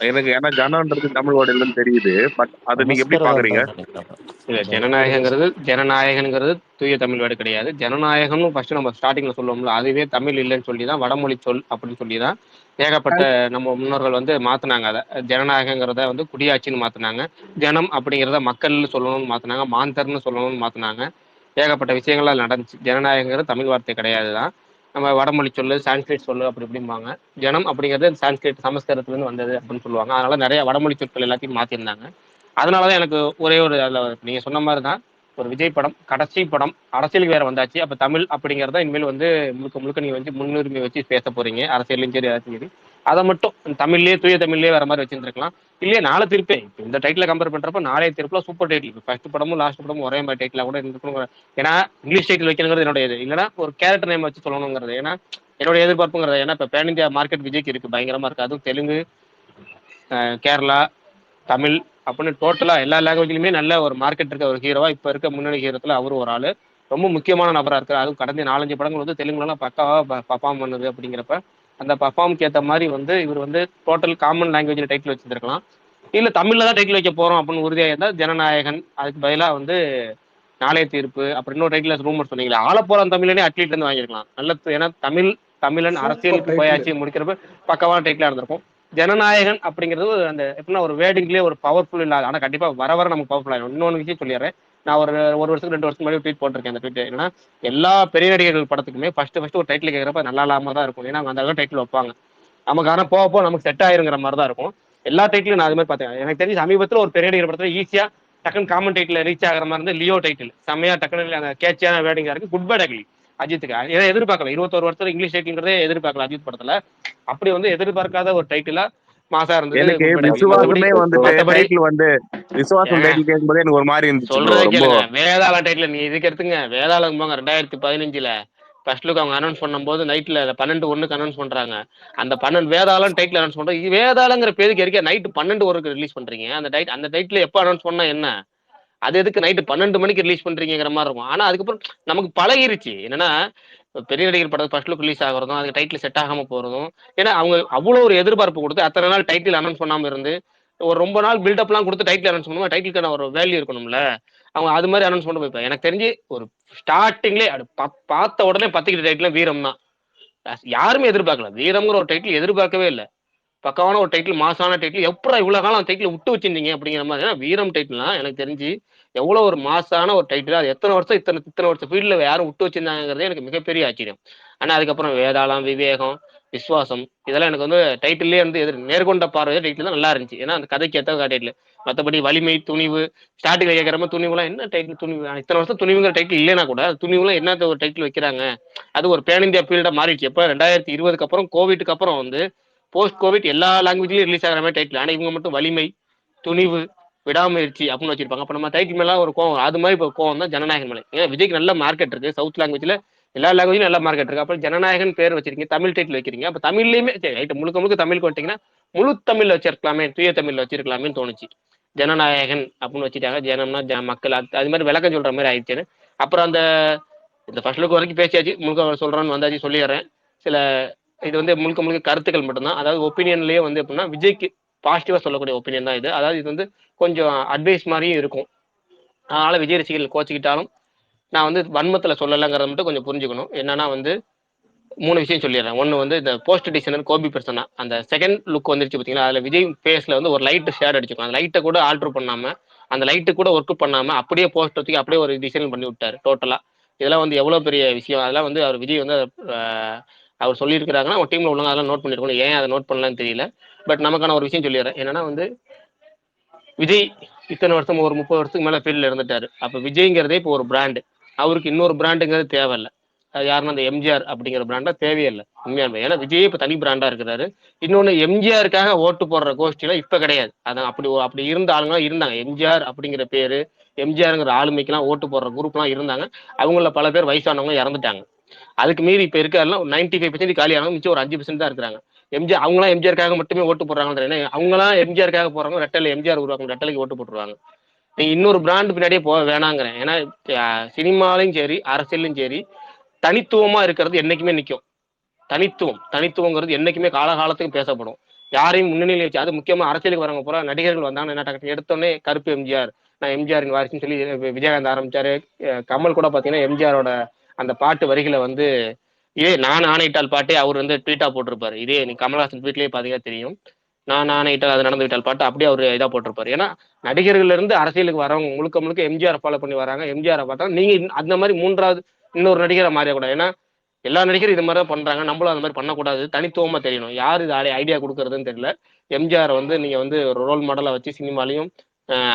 எனக்கு, ஏன்னா ஜனன்றது தமிழ் வேர்டு இல்லைன்னு தெரியுது. பட் அதை நீங்க எப்படி சமஸ்கிருதம் பாக்குறீங்க? தான் நினைக்கிறேன். இல்ல சமஸ்கிருதம். ஜனநாயகங்கிறது தூய தமிழ் வேர்டு கிடையாது. ஜனநாயகம்னு ஃபர்ஸ்ட் நம்ம ஸ்டார்டிங்ல சொல்லுவோம்ல, அதுவே தமிழ் இல்லைன்னு சொல்லி தான் வடமொழி சொல் அப்படின்னு சொல்லி தான் ஏகப்பட்ட நம்ம முன்னோர்கள் வந்து மாத்தினாங்க. அதை ஜனநாயகங்கிறத வந்து குடியாட்சின்னு மாத்தினாங்க. ஜனம் அப்படிங்கிறத மக்கள்னு சொல்லணும்னு மாத்தினாங்க. மாந்தர்னு சொல்லணும்னு மாத்தினாங்க. ஏகப்பட்ட விஷயங்கள்லாம் நடந்துச்சு. ஜனநாயகங்கிறது தமிழ் வார்த்தை கிடையாது தான். நம்ம வடமொழி சொல்லு, சான்ஸ்கிரிட் சொல்லு அப்படி இப்படிம்பாங்க. ஜனம் அப்படிங்கிறது சான்ஸ்கிரிட் சமஸ்கிருதத்துல இருந்து வந்தது அப்படின்னு சொல்லுவாங்க. அதனால நிறைய வடமொழி சொற்கள் எல்லாத்தையும் மாத்திருந்தாங்க. அதனாலதான் எனக்கு ஒரே ஒரு அதுல நீங்க சொன்ன மாதிரி தான் ஒரு விஜய் படம், கடைசி படம், அரசியலுக்கு வேற வந்தாச்சு. அப்ப தமிழ் அப்படிங்கிறத இனிமேல் வந்து முழுக்க முழுக்க நீங்க வந்து முன்னுரிமை வச்சு பேச போறீங்க, அரசியலையும் சரி அரசியலும் சரி. அதை மட்டும் தமிழ்லயே தூய தமிழ்லயே வேற மாதிரி வச்சிருந்துருக்கலாம். இல்லையே நாளை திருப்பே இப்ப இந்த டைட்டில கம்பேர் பண்றப்ப நாளைய திருப்பலாம் சூப்பர் டைட்டில். ஃபர்ஸ்ட் படமும் லாஸ்ட் படமும் ஒரே மாதிரி டைட்டிலா கூட இருந்துக்கணும். ஏன்னா இங்கிலீஷ் டைட்டில் வைக்கணுங்கிறது என்னோட இது இல்லைன்னா ஒரு கேரக்டர் நேம் வச்சு சொல்லணுங்கிறது. ஏன்னா என்னோட எதிர்பார்ப்புங்கிறது. ஏன்னா இப்ப பேன் இந்தியா மார்க்கெட் விஜய்க்கு இருக்கு, பயங்கரமா இருக்கு. அதுவும் தெலுங்கு, கேரளா, தமிழ் அப்படின்னு டோட்டலா எல்லா லாங்குவேஜ்லயுமே நல்ல ஒரு மார்க்கெட் இருக்க ஒரு ஹீரோவா இப்ப இருக்க முன்னணி ஹீரோத்துல அவரும் ஒரு ஆளு. ரொம்ப முக்கியமான நபரா இருக்காரு. அதுவும் கடந்த 4-5 படங்கள் வந்து தெலுங்குலாம் பக்காவா பர்ஃபார்ம் பண்ணுது. அப்படிங்கிறப்ப அந்த பர்ஃபார்முக்கு ஏற்ற மாதிரி வந்து இவர் வந்து டோட்டல் காமன் லாங்குவேஜ்ல டைட்டில் வச்சிருக்கலாம். இல்ல தமிழ்ல தான் டைட்டில் வைக்க போறோம் அப்படின்னு உறுதியாக இருந்தால் ஜனநாயகன், அதுக்கு பதிலாக வந்து நாளைய தீர்ப்பு, அப்புறம் இன்னொரு டைட்டில் ரூமர் சொன்னீங்களா ஆலப்போறான் தமிழனே அட்லீட்ல இருந்து வாங்கிருக்கலாம். நல்ல ஏன்னா தமிழன் சூப்பர் அரசியலுக்கு டைட்டில். போயாச்சு முடிக்கிறப்ப பக்கவான டைட்டிலா இருந்திருக்கும். ஜனநாயகன் அப்படிங்கிறது அந்த எப்படின்னா ஒரு வேர்டிங்லேயே ஒரு பவர்ஃபுல் இல்லாத, ஆனால் கண்டிப்பா வர வர நமக்கு பவர்ஃபுல் ஆகும். இன்னொன்று விஷயம் சொல்லிடுறேன். நான் ஒரு வருஷத்துக்கு 2 வருஷத்துக்கு முன்னாடி ட்வீட் போட்டிருக்கேன். அந்த ட்வீட் என்னன்னா எல்லா பெரிய நடிகர்கள் படத்துக்குமே ஃபர்ஸ்ட் ஒரு டைட்டில் கேட்கறப்ப நல்லா இல்லாம தான் இருக்கும். ஏன்னா அவங்க அந்த அளவுக்கு டைட்டில் வைப்பாங்க. நமக்கு ஆனால் போக போக நமக்கு செட் ஆயிருங்கிற மாதிரி தான் இருக்கும். எல்லா டைட்டிலும் நான் அது மாதிரி பார்த்தேன். எனக்கு தெரிஞ்சு சமீபத்தில் ஒரு பெரிய நடிகர் படத்துல ஈஸியா டக்குன்னு காமன் டைட்டில் ரீச் ஆகிற மாதிரி இருந்து லியோ டைட்டில் செம்மையா டக்குன்னு அந்த கேட்சியான வேர்டிங்கா இருக்கு. குட் பேட் அக்லி அஜித்துக்கு ஏன்னா எதிர்பார்க்கல. 21 வருஷத்துல இங்கிலீஷ் டைட்டில்ங்கிறதே எதிர்பார்க்கல அஜித் படத்துல. அப்படி வந்து எதிர்பார்க்காத ஒரு டைட்டிலா மாசா இருந்தது எனக்கு குட் பேட் அக்லி. விசுவாசமே வந்துட்டு மற்றபடி டைட்டில் வந்து விசுவாசம் டைட்டில் கேட்கும்போது எனக்கு ஒரு மாதிரி இருந்துச்சு ப்ரோ. சொல்றதை ரொம்ப கேளுங்க. வேதாளம் டைட்டில் நீ இதுக்கு எடுத்துங்க. வேதாளம் போங்க 2015 ஃபர்ஸ்ட் லுக் அவங்க அனௌன்ஸ் பண்ணும்போது நைட்ல 12:01 அனௌன்ஸ் பண்றாங்க. அந்த 12 வேதாளம் டைட்டில் அனௌன்ஸ் பண்றாங்க. வேதாளங்கிற பேருக்கு இருக்க நைட்டு 12:01 ரிலீஸ் பண்றீங்க. அந்த டைட்டில் எப்போ அனௌன்ஸ் பண்ணா என்ன, அது எதுக்கு நைட்டு 12 மணிக்கு ரிலீஸ் பண்றீங்கிற மாதிரி இருக்கும். ஆனா அதுக்கப்புறம் நமக்கு பழகிருச்சு. என்னன்னா பெரிய நடிகர் படம் ஃபர்ஸ்ட் லுக் ரிலீஸ் ஆகிறதும் அதுக்கு டைட்டில் செட் ஆகாம போறதும், ஏன்னா அவங்க அவ்வளோ ஒரு எதிர்பார்ப்பு கொடுத்து அத்தனை நாள் டைட்டில் அனௌன்ஸ் பண்ணாம இருந்து ஒரு ரொம்ப நாள் பில்டப்லாம் கொடுத்து டைட்டில் அனௌன்ஸ் பண்ணுவோம். டைட்டிலுக்கான ஒரு வேல்யூ இருக்கணும்ல. அவங்க அது மாதிரி அனௌன்ஸ் பண்ணி போய்ப்பாங்க. எனக்கு தெரிஞ்சு ஒரு ஸ்டார்டிங்லேயே பார்த்த உடனே 10 டைட்டில் வீரம் தான். யாருமே எதிர்பார்க்கல. வீரம்ங்கிற ஒரு டைட்டில் எதிர்பார்க்கவே இல்லை. பக்காவான ஒரு டைட்டில், மாசான டைட்டில். எப்படா இவ்வளவு காலம் அந்த டைட்டில் விட்டு வச்சிருந்தீங்க அப்படிங்கிற மாதிரி. ஏன்னா வீரம் டைட்டில்லாம் எனக்கு தெரிஞ்சு எவ்வளவு ஒரு மாசான ஒரு டைட்டில். அது எத்தனை வருஷம் இத்தனை வருஷம் ஃபீல்ட்ல யாரும் விட்டு வச்சிருந்தாங்கிறதே எனக்கு மிகப்பெரிய ஆச்சரியம். ஆனா அதுக்கப்புறம் வேதாளம், விவேகம், விஸ்வாசம் இதெல்லாம் எனக்கு வந்து டைட்டிலே வந்து நேர்கொண்ட பார்வை டைட்டில் தான் நல்லா இருந்துச்சு. ஏன்னா அந்த கதைக்கு ஏற்ற டைட்டில். மற்றபடி வலிமை, துணிவு, ஸ்டார்டிங்ல கேட்கறப்ப துணிவுலாம் என்ன டைட்டில், துணிவு இத்தனை வருஷம் துணிவுங்கிற டைட்டில் இல்லைன்னா கூட துணிவுலாம் என்ன ஒரு டைட்டில் வைக்கிறாங்க. அது ஒரு பேன் இந்தியா ஃபீல்டா மாறிடுச்சு. எப்போ 2020க்கு அப்புறம் கோவிட்க்கு அப்புறம் வந்து போஸ்ட் கோவிட் எல்லா லாங்குவேஜ்லயும் ரிலீஸ் ஆகிற மாதிரி டைட்டில். ஆனா இவங்க மட்டும் வலிமை, துணிவு, விடாமுயற்சி அப்படின்னு வச்சிருப்பாங்க. அப்ப நம்ம டைட்டில் மேல ஒரு கோவம், அது மாதிரி இப்போ கோவம் தான் ஜனநாயகன் மேலே. ஏன்னா விஜய்க்கு நல்ல மார்க்கெட் இருக்கு. சவுத் லாங்குவேஜ்ல எல்லா லாங்குவேஜ்லயும் நல்ல மார்க்கெட் இருக்கு. அப்புறம் ஜனநாயகன் பேர் வச்சிருக்கீங்க, தமிழ் டைட்டில் வைக்கிறீங்க. அப்ப தமிழ்லயுமே ரைட்டு முழுக்க முழுக்க தமிழுக்கு வந்துட்டீங்கன்னா முழு தமிழ்ல வச்சிருக்கலாமே, தூய தமிழ்ல வச்சிருக்கலாமே தோணுச்சு. ஜனநாயகன் அப்படின்னு வச்சுட்டாங்க. ஜனம்னா மக்கள், அது மாதிரி விளக்கம் சொல்ற மாதிரி ஆயிடுச்சுன்னு. அப்புறம் அந்த இந்த ஃபர்ஸ்ட் லுக் வரைக்கும் பேசியாச்சு. முழுக்க சொல்றேன்னு வந்தாச்சு, சொல்லிடுறேன். சில இது வந்து முழுக்க முழுக்க கருத்துக்கள் மட்டும்தான். அதாவது ஒப்பீனியன்லயே வந்து எப்படின்னா விஜய்க்கு பாசிட்டிவா சொல்லக்கூடிய ஒப்பீனியன் தான் இது. அதாவது இது வந்து கொஞ்சம் அட்வைஸ் மாதிரியும் இருக்கும். அதனால விஜய் ரசிகர்கள் கோச்சிக்கிட்டாலும் நான் வந்து வன்மத்துல சொல்லலைங்கிறத மட்டும் கொஞ்சம் புரிஞ்சுக்கணும். என்னன்னா வந்து 3 விஷயம் சொல்லிடுறேன். ஒன்று வந்து இந்த போஸ்ட் டிசைனர் கோபி பிரசன்னா அந்த செகண்ட் லுக் வந்துருச்சு பார்த்தீங்களா, அதில் விஜய் ஃபேஸ்ல வந்து ஒரு லைட் ஷேட் அடிச்சுக்கும். அந்த லைட்டை கூட ஆல்டர் பண்ணாம, அந்த லைட்டு கூட ஒர்க் பண்ணாம அப்படியே போஸ்ட் தூக்கி அப்படியே ஒரு டிசைன் பண்ணி விட்டாரு டோட்டலா. இதெல்லாம் வந்து எவ்வளோ பெரிய விஷயம். அதெல்லாம் வந்து அவர் விஜய் வந்து அவர் சொல்லியிருக்கிறாங்கன்னா அவங்க டீம்ல உள்ளவங்க அதெல்லாம் நோட் பண்ணிருக்கணும். ஏன் அதை நோட் பண்ணலான்னு தெரியல. பட் நமக்கான ஒரு விஷயம் சொல்லிடுறேன். என்னன்னா வந்து விஜய் இத்தனை வருஷம் ஒரு 30 வருஷத்துக்கு மேல ஃபீல்ட்ல இருந்துட்டாரு. அப்ப விஜய்ங்கிறதே இப்போ ஒரு பிராண்டு. அவருக்கு இன்னொரு பிராண்டுங்கிறது தேவையில்லை. அது யாருன்னா அந்த எம்ஜிஆர் அப்படிங்கிற பிராண்டா தேவையில்லை உண்மையான. ஏன்னா விஜய் இப்ப தனி பிராண்டா இருக்கிறாரு. இன்னொன்னு எம்ஜிஆருக்காக ஓட்டு போடுற கோஷ்டிலாம் இப்ப கிடையாது. அதான் அப்படி இருந்த ஆளுங்களாம் இருந்தாங்க. எம்ஜிஆர் அப்படிங்கிற பேரு, எம்ஜிஆருங்கிற ஆளுமைக்கெல்லாம் ஓட்டு போடுற குரூப்லாம் இருந்தாங்க. அவங்கள பல பேர் வயசானவங்க இறந்துட்டாங்க. அதுக்கு மீறி இப்ப இருக்காருலாம் 95% காலியானவங்க, மிச்சம் ஒரு 5% தான் இருக்கிறாங்க. எம்ஜிஆர் அவங்களாம் எம்ஜிஆருக்காக மட்டுமே ஓட்டு போடுறாங்க. அவங்களாம் எம்ஜிஆருக்காக போறாங்க. ரெட்டலை எம்ஜிஆர் உருவாக்கும் ரெட்டலைக்கு ஓட்டு போட்டுருவாங்க. நீங்க இன்னொரு பிராண்ட் பின்னாடியே போக வேணாங்கிறேன். ஏன்னா சினிமாலையும் சரி அரசியலும் சரி தனித்துவமா இருக்கிறது என்னைக்குமே நிற்கும். தனித்துவங்கிறது என்னைக்குமே காலகாலத்துக்கு பேசப்படும். யாரையும் முன்னணியில் வச்சு, அது முக்கியமா அரசியலுக்கு வரவங்க பூரா நடிகர்கள் வந்தாங்கன்னா என்ன டக்கு எடுத்தோடனே கருப்பு எம்ஜிஆர், நான் எம்ஜிஆரின் வாரிசுன்னு சொல்லி விஜயகாந்த் ஆரம்பிச்சாரு. கமல் கூட பாத்தீங்கன்னா எம்ஜிஆரோட அந்த பாட்டு வரிகளை வந்து இதே நான் ஆணையிட்டால் பாட்டே அவர் வந்து ட்வீட்டா போட்டிருப்பாரு. இதே நீ கமல்ஹாசன் ட்வீட்லயே பாத்தீங்கன்னா தெரியும். நான் ஆணையிட்டால் அது நடந்து விட்டால் பாட்டு அப்படியே அவர் இதா போட்டிருப்பாரு. ஏன்னா நடிகர்கள்ல இருந்து அரசியலுக்கு வரவங்க முழுக்க முழுக்க எம்ஜிஆர் ஃபாலோ பண்ணி வராங்க. எம்ஜிஆரை பார்த்தா நீங்க அந்த மாதிரி மூன்றாவது இன்னொரு நடிகரை மாறியக்கூடாது. ஏன்னா எல்லா நடிகரும் இது மாதிரி தான் பண்றாங்க, நம்மளும் அந்த மாதிரி பண்ணக்கூடாது. தனித்துவமா தெரியணும். யாரு இது ஐடியா கொடுக்கறதுன்னு தெரியல. எம்ஜிஆர் வந்து நீங்க வந்து ஒரு ரோல் மாடலா வச்சு சினிமாலையும்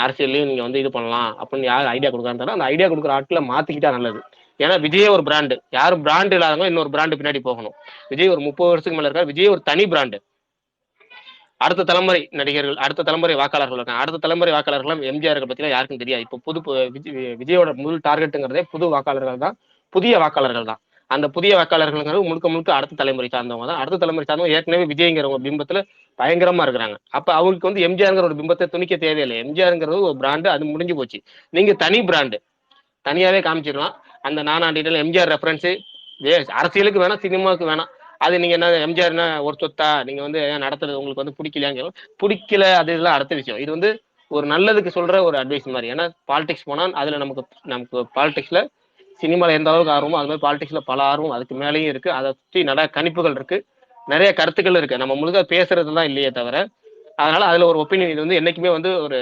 அரசியல்லையும் நீங்க வந்து இது பண்ணலாம் அப்படின்னு யார் ஐடியா கொடுக்குறான்னு அந்த ஐடியா கொடுக்குற ஆட்களை மாத்திக்கிட்டா நல்லது. ஏன்னா விஜய் ஒரு பிராண்டு, யாரும் பிராண்ட் இல்லாதவங்க இன்னொரு பிராண்டு பின்னாடி போகணும். விஜய் ஒரு 30 வருஷத்துக்கு மேல இருக்காரு. விஜய் ஒரு தனி பிராண்டு. அடுத்த தலைமுறை நடிகர்கள், அடுத்த தலைமுறை வாக்காளர்கள் இருக்காங்க. அடுத்த தலைமுறை வாக்காளர்கள் எம்ஜிஆர்கள் பத்திலாம் யாருக்கும் தெரியாது. இப்போ விஜயோட முதல் டார்கெட்டுங்கிறதே புது வாக்காளர்கள் தான், புதிய வாக்காளர்கள் தான். அந்த புதிய வாக்காளர்கள்ங்கிறது முழுக்க முழுக்க அடுத்த தலைமுறை சார்ந்தவங்க தான். அடுத்த தலைமுறை சார்ந்தவங்க ஏற்கனவே விஜய்ங்கிற ஒரு பிம்பத்துல பயங்கரமா இருக்கிறாங்க. அப்ப அவங்களுக்கு வந்து எம்ஜிஆர்ங்கிற ஒரு பிம்பத்தை துணிக்க தேவையில்லை. எம்ஜிஆர்ங்கிறது ஒரு பிராண்டு, அது முடிஞ்சு போச்சு. நீங்க தனி பிராண்டு தனியாவே காமிச்சிடலாம். அந்த நானாண்டிகள் எம்ஜிஆர் ரெஃபரன்ஸு அரசியலுக்கு வேணாம், சினிமாவுக்கு வேணாம். அது நீங்க என்ன எம்ஜிஆர்னா ஒரு சொத்தா நீங்க வந்து நடத்துறது உங்களுக்கு வந்து பிடிக்கலையாங்க, பிடிக்கல அது இதெல்லாம் அடுத்த விஷயம். இது வந்து ஒரு நல்லதுக்கு சொல்ற ஒரு அட்வைஸ் மாதிரி. ஏன்னா பாலிடிக்ஸ் போனால் அதுல நமக்கு பாலிடிக்ஸ்ல சினிமாவில் எந்த அளவுக்கு ஆர்வமோ அது மாதிரி பாலிடிக்ஸ்ல பல ஆர்வம் அதுக்கு மேலேயும் இருக்கு. அதை சுற்றி நிறைய கணிப்புகள் இருக்கு, நிறைய கருத்துக்கள் இருக்கு. நம்ம முழுக்க பேசுறது தான் இல்லையே தவிர, அதனால அதுல ஒரு ஒப்பீனியன் இது வந்து என்னைக்குமே வந்து ஒரு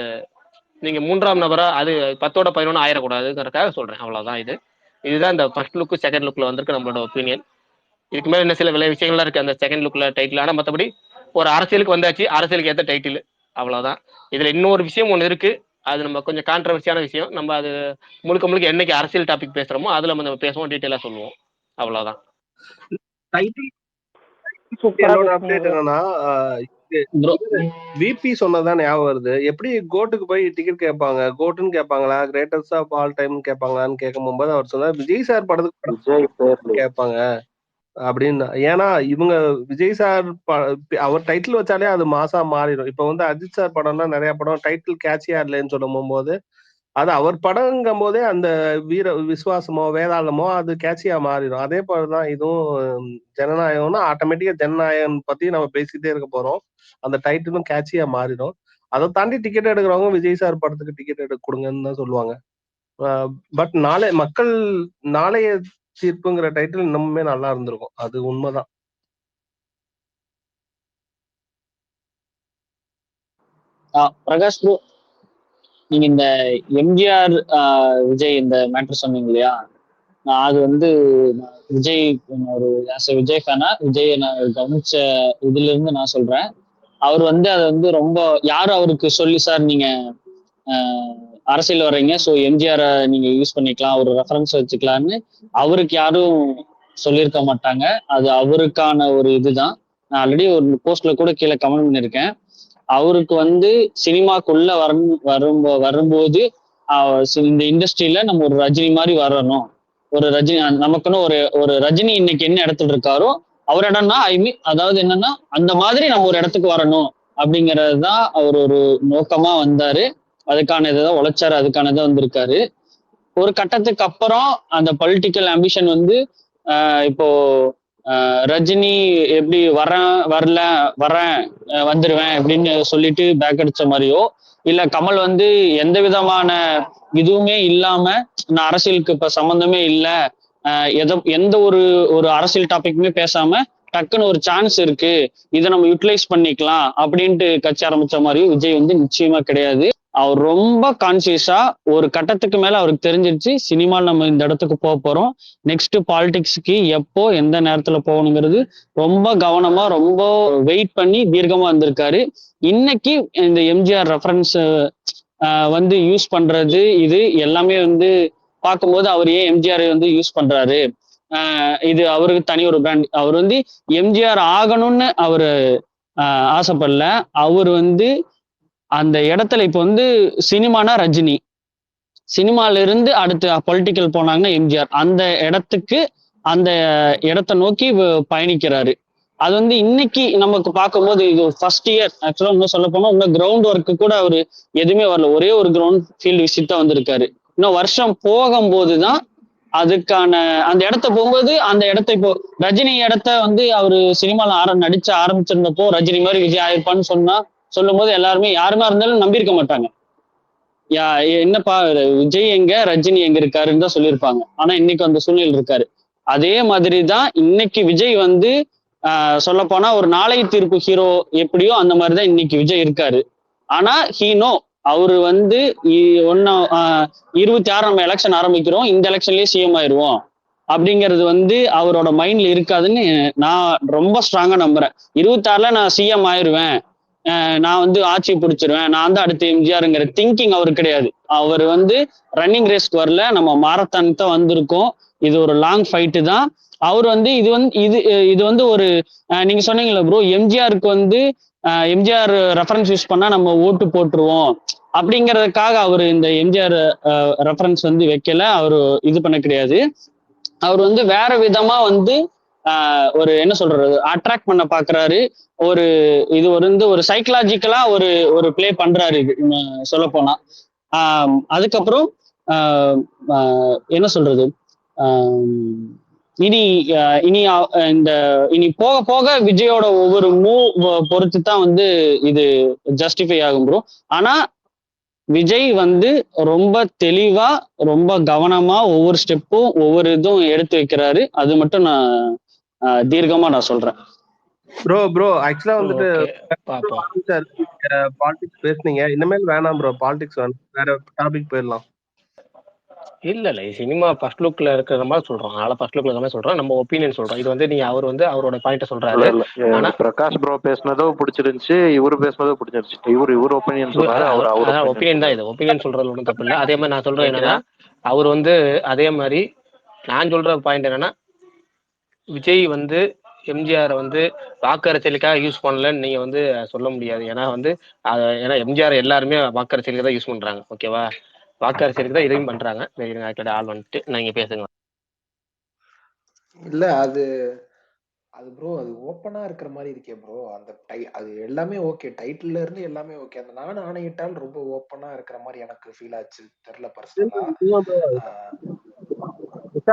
நீங்க மூன்றாம் நபரா அது 10ஓட 11 ஆயிடக்கூடாதுங்கிறதுக்காக சொல்றேன். அவ்வளவுதான். இதுதான் இந்த ஃபர்ஸ்ட் லுக்கு செகண்ட் லுக்ல வந்திருக்கு நம்மளோட ஒப்பீனியன். இதுக்கு மேல என்ன சில விஷயங்கள்லாம் இருக்கு அந்த செகண்ட் லுக்ல டைட்டில். ஆனா மற்றபடி ஒரு அரசியலுக்கு வந்தாச்சு, அரசியலுக்கு ஏற்ற டைட்டில், அவ்வளவுதான். இதுல இன்னொரு விஷயம் ஒன்று இருக்கு, அது நம்ம கொஞ்சம் கான்ட்ரவர்சியான விஷயம். நம்ம அது முழுக்க என்னைக்கு அரசியல் டாபிக் பேசுறோமோ அதுல நம்ம பேசுவோம், டீட்டெயிலா சொல்லுவோம். அவ்வளவுதான். என்னோட அப்டேட் என்னன்னா, விபி சொன்னதான் ஞாபகம் வருது. எப்படி கோட்டுக்கு போய் டிக்கெட் கேட்பாங்க, கோட்டுன்னு கேட்பாங்களா, கிரேட்டஸ்ட் ஆஃப் ஆல் டைம் கேட்பாங்களான்னு கேட்கும் போது அவர் சொன்னார் விஜய் சார் படத்துக்கு கேட்பாங்க அப்படின்னு. ஏன்னா இவங்க விஜய் சார் அவர் டைட்டில் வச்சாலே அது மாசா மாறிடும். இப்ப வந்து அஜித் சார் படம்னா நிறைய படம் டைட்டில் கேட்சியா இல்லைன்னு சொல்லும் போது அது அவர் படங்கும் போதே அந்த வீர விசுவாசமோ வேதாளமோ அது கேட்சியா மாறிடும். அதே போலதான் இதுவும் ஜனநாயகம்னா ஆட்டோமேட்டிக்கா ஜனநாயகம் பத்தி நம்ம பேசிட்டே இருக்க போறோம். அந்த டைட்டிலும் கேட்சியா மாறிடும். அதை தாண்டி டிக்கெட் எடுக்கிறவங்க விஜய் சார் படத்துக்கு டிக்கெட் எடுக்க கொடுங்கன்னு தான் சொல்லுவாங்க. பட் மக்கள் நாளைய தீர்ப்புங்கிற டைட்டில் இன்னுமே நல்லா இருந்திருக்கும். அது உண்மைதான். பிரகாஷ் ப்ரோ, நீங்க இந்த எம்ஜிஆர் விஜய் இந்த மேட்டர் சொன்னீங்க இல்லையா, நான் அது வந்து விஜய் ஒரு விஜய் ஃபேனா விஜய் நான் கவனிச்ச இதுல இருந்து நான் சொல்றேன். அவர் வந்து அதை வந்து ரொம்ப யாரும் அவருக்கு சொல்லி சார் நீங்க அரசியல் வர்றீங்க ஸோ எம்ஜிஆரை நீங்க யூஸ் பண்ணிக்கலாம், ஒரு ரெஃபரன்ஸ் வச்சுக்கலான்னு அவருக்கு யாரும் சொல்லியிருக்க மாட்டாங்க. அது அவருக்கான ஒரு இதுதான். நான் ஆல்ரெடி ஒரு போஸ்ட்ல கூட கீழே கமெண்ட் பண்ணியிருக்கேன். அவருக்கு வந்து சினிமாக்குள்ள வரும்போது இந்த இண்டஸ்ட்ரியில நம்ம ஒரு ரஜினி மாதிரி வரணும், ஒரு ரஜினி நமக்குன்னு ஒரு ரஜினி இன்னைக்கு என்ன இடத்துல இருக்காரோ அவர் இடம்னா அதாவது என்னன்னா அந்த மாதிரி நம்ம ஒரு இடத்துக்கு வரணும் அப்படிங்கிறது தான் அவர் ஒரு நோக்கமா வந்தாரு. அதுக்கான இதான் உழைச்சாரு, அதுக்கானதை வந்திருக்காரு. ஒரு கட்டத்துக்கு அப்புறம் அந்த பொலிட்டிக்கல் ஆம்பிஷன் வந்து இப்போ ரஜினி எப்படி வரேன் வந்துருவேன் அப்படின்னு சொல்லிட்டு பேக் அடிச்ச மாதிரியோ, இல்ல கமல் வந்து எந்த விதமான இதுவுமே இல்லாம நான் அரசியலுக்கு இப்ப சம்பந்தமே இல்லை, எந்த ஒரு அரசியல் டாபிக்குமே பேசாம டக்குன்னு ஒரு சான்ஸ் இருக்கு இதை நம்ம யூட்டிலைஸ் பண்ணிக்கலாம் அப்படின்ட்டு கட்சி ஆரம்பிச்ச மாதிரியும் விஜய் வந்து நிச்சயமா கிடையாது. அவர் ரொம்ப கான்சியஸா ஒரு கட்டத்துக்கு மேல அவருக்கு தெரிஞ்சிருச்சு சினிமாவில் நம்ம இந்த இடத்துக்கு போறோம், நெக்ஸ்ட் பாலிடிக்ஸ்க்கு எப்போ எந்த நேரத்துல போகணுங்கிறது ரொம்ப கவனமா ரொம்ப வெயிட் பண்ணி தீர்க்கமா வந்திருக்காரு. இன்னைக்கு இந்த எம்ஜிஆர் ரெஃபரன்ஸ் வந்து யூஸ் பண்றது இது எல்லாமே வந்து பார்க்கும்போது அவர் ஏன் எம்ஜிஆர் வந்து யூஸ் பண்றாரு, இது அவருக்கு தனி ஒரு பிராண்ட். அவர் வந்து எம்ஜிஆர் ஆகணும்னு அவரு ஆசைப்படல. அவர் வந்து அந்த இடத்துல இப்ப வந்து சினிமானா ரஜினி, சினிமால இருந்து அடுத்து பொலிட்டிக்கல் போனாங்கன்னா எம்ஜிஆர், அந்த இடத்தை நோக்கி பயணிக்கிறாரு. அது வந்து இன்னைக்கு நமக்கு பார்க்கும்போது இது ஃபர்ஸ்ட் இயர் ஆக்சுவலா இன்னும் சொல்ல போனா இன்னும் கிரவுண்ட் ஒர்க்கு கூட அவரு எதுவுமே வரல, ஒரே ஒரு கிரவுண்ட் ஃபீல்டு விசிட் தான் வந்திருக்காரு. இன்னும் வருஷம் போகும்போதுதான் அதுக்கான அந்த இடத்த போகும்போது அந்த இடத்த இப்போ ரஜினி இடத்த வந்து அவரு சினிமால நடிச்ச ஆரம்பிச்சிருந்தப்போ ரஜினி மாதிரி விஜய் ஆயிருப்பான்னு சொல்லும் போது எல்லாருமே யாருமா இருந்தாலும் நம்பியிருக்க மாட்டாங்க. என்னப்பா விஜய் எங்க ரஜினி எங்க இருக்காருன்னு தான் சொல்லியிருப்பாங்க. ஆனா இன்னைக்கு அந்த சூழ்நிலை இருக்காரு. அதே மாதிரிதான் இன்னைக்கு விஜய் வந்து சொல்ல போனா ஒரு நாளை தீர்ப்பு ஹீரோ எப்படியோ அந்த மாதிரிதான் இன்னைக்கு விஜய் இருக்காரு. ஆனா ஹீனோ அவரு வந்து 26 நம்ம எலெக்ஷன் ஆரம்பிக்கிறோம், இந்த எலெக்ஷன்லயே சிஎம் ஆயிருவோம் அப்படிங்கிறது வந்து அவரோட மைண்ட்ல இருக்காதுன்னு நான் ரொம்ப ஸ்ட்ராங்கா நம்புறேன். 26ல நான் சிஎம் ஆயிருவேன், நான் வந்து ஆட்சி பிடிச்சிருவேன், நான் வந்து அடுத்த எம்ஜிஆருங்கிற திங்கிங் அவருக்கு கிடையாது. அவர் வந்து ரன்னிங் ரேஸ்க்கு வரல, நம்ம மாரத்தான் தான் வந்திருக்கோம். இது ஒரு லாங் ஃபைட்டு தான். அவர் வந்து இது வந்து ஒரு நீங்க சொன்னீங்கல்ல ப்ரோ, எம்ஜிஆருக்கு வந்து எம்ஜிஆர் ரெஃபரன்ஸ் யூஸ் பண்ணா நம்ம ஓட்டு போட்டுருவோம் அப்படிங்கிறதுக்காக அவர் இந்த எம்ஜிஆர் ரெஃபரன்ஸ் வந்து வைக்கல, அவரு இது பண்ண கிடையாது. அவர் வந்து வேற விதமா வந்து ஒரு என்ன சொல்றது அட்ராக்ட் பண்ண பாக்குறாரு. இது வந்து ஒரு சைக்கலாஜிக்கலா ஒரு பிளே பண்றாரு சொல்ல போனா. அதுக்கப்புறம் என்ன சொல்றது இனி போக போக விஜயோட ஒவ்வொரு மூவ் பொறுத்து தான் வந்து இது ஜஸ்டிஃபை ஆகும் ப்ரோ. ஆனா விஜய் வந்து ரொம்ப தெளிவா ரொம்ப கவனமா ஒவ்வொரு ஸ்டெப்பும் ஒவ்வொரு இதுவும் எடுத்து வைக்கிறாரு. அது மட்டும் நான் தீர்க்கமா நான் சொல்றேன். ப்ரோ ஆக்சுவலா வந்துட்டு பாலிடிக்ஸ் பேசுனீங்க, இனிமேல் வேணாம் ப்ரோ, பாலிடிக்ஸ் வேற டாபிக் போயிடலாம். இல்ல சினிமா ஃபர்ஸ்ட் லுக்ல இருக்கிற மாதிரி சொல்றோம், அதனால ஃபர்ஸ்ட் லுக்ல இருக்கிற மாதிரி சொல்றோம், நம்ம ஒப்பீனியன் சொல்றோம். இது வந்து அவர் வந்து அவரோட பாயிண்ட சொல்றாரு. ஆனா பிரகாஷ் ப்ரோ பேசுனதோ பிடிச்சிருந்துச்சு, இவரு பேசுனதோ பிடிச்சிருந்துச்சு. இவரு ஒப்பீனியன் சொல்றாரு, அவர் ஒப்பீனியன் தான். இது ஒப்பீனியன் சொல்றது ஒன்றும் தப்பு இல்லை. அதே மாதிரி நான் சொல்றேன் என்னன்னா, அவர் வந்து அதே மாதிரி நான் சொல்ற பாயிண்ட் என்னன்னா, விஜய் வந்து எம்ஜிஆர் வந்து வாக்கு அரசியலுக்காக யூஸ் பண்ணலன்னு நீங்க வந்து சொல்ல முடியாது. ஏன்னா வந்து ஏன்னா எம்ஜிஆர் எல்லாருமே வாக்கு அரசியலுக்கு தான் யூஸ் பண்றாங்க. ஓகேவா, வாக்கு அரசியலுக்கு தான் இதையும் பண்றாங்க. ஆள் வந்துட்டு நீங்க பேசுங்க. இல்ல அது ப்ரோ அது ஓப்பனா இருக்கிற மாதிரி இருக்கே ப்ரோ. அது எல்லாமே ஓகே, டைட்டில்ல இருந்து எல்லாமே ஓகே. அந்த நான் ஆணையிட்டால் ரொம்ப ஓப்பனா இருக்கிற மாதிரி எனக்கு ஃபீல் ஆச்சு, தெரியல பர்சனலா.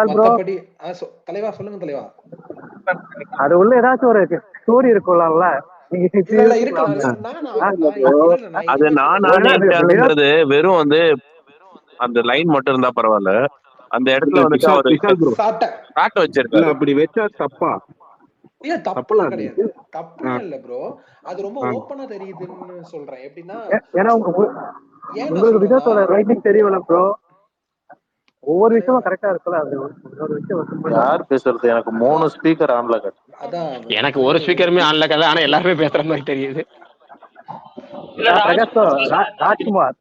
மத்தபடி தலைவா சொல்லுங்க தலைவா. அது உள்ள ஏதாச்சும் ஒரு ஸ்டோரி இருக்கும்ல. அது நான் ஆணையிட்டால்ன்றது வெறும் வந்து அந்த லைன் மட்டும் இருந்தா பரவாயில்ல. அந்த இடத்துல வந்து சாட்ட வச்சிருக்காரு. அப்படி வெச்சா தப்பா? இல்ல தப்புலாம் கிடையாது, தப்புலாம் இல்ல ப்ரோ. அது ரொம்ப ஓப்பனா தெரியுதுன்னு சொல்றேன். எப்படின்னா ஏன்னா உங்களுக்கு விஜயோட ரைட்டிங் தெரியல ப்ரோ, ஒவ்வொரு விஷயமும் கரெக்டா இருக்குல்ல. அது ஒரு விஷயம் யார் பேசுறது? எனக்கு 3 ஸ்பீக்கர் ஆன்ல கட்டு. அதான் எனக்கு ஒரு ஸ்பீக்கருமே ஆன்ல கதை, ஆனா எல்லாருமே பேசுற மாதிரி தெரியுது. ராஜ்குமார்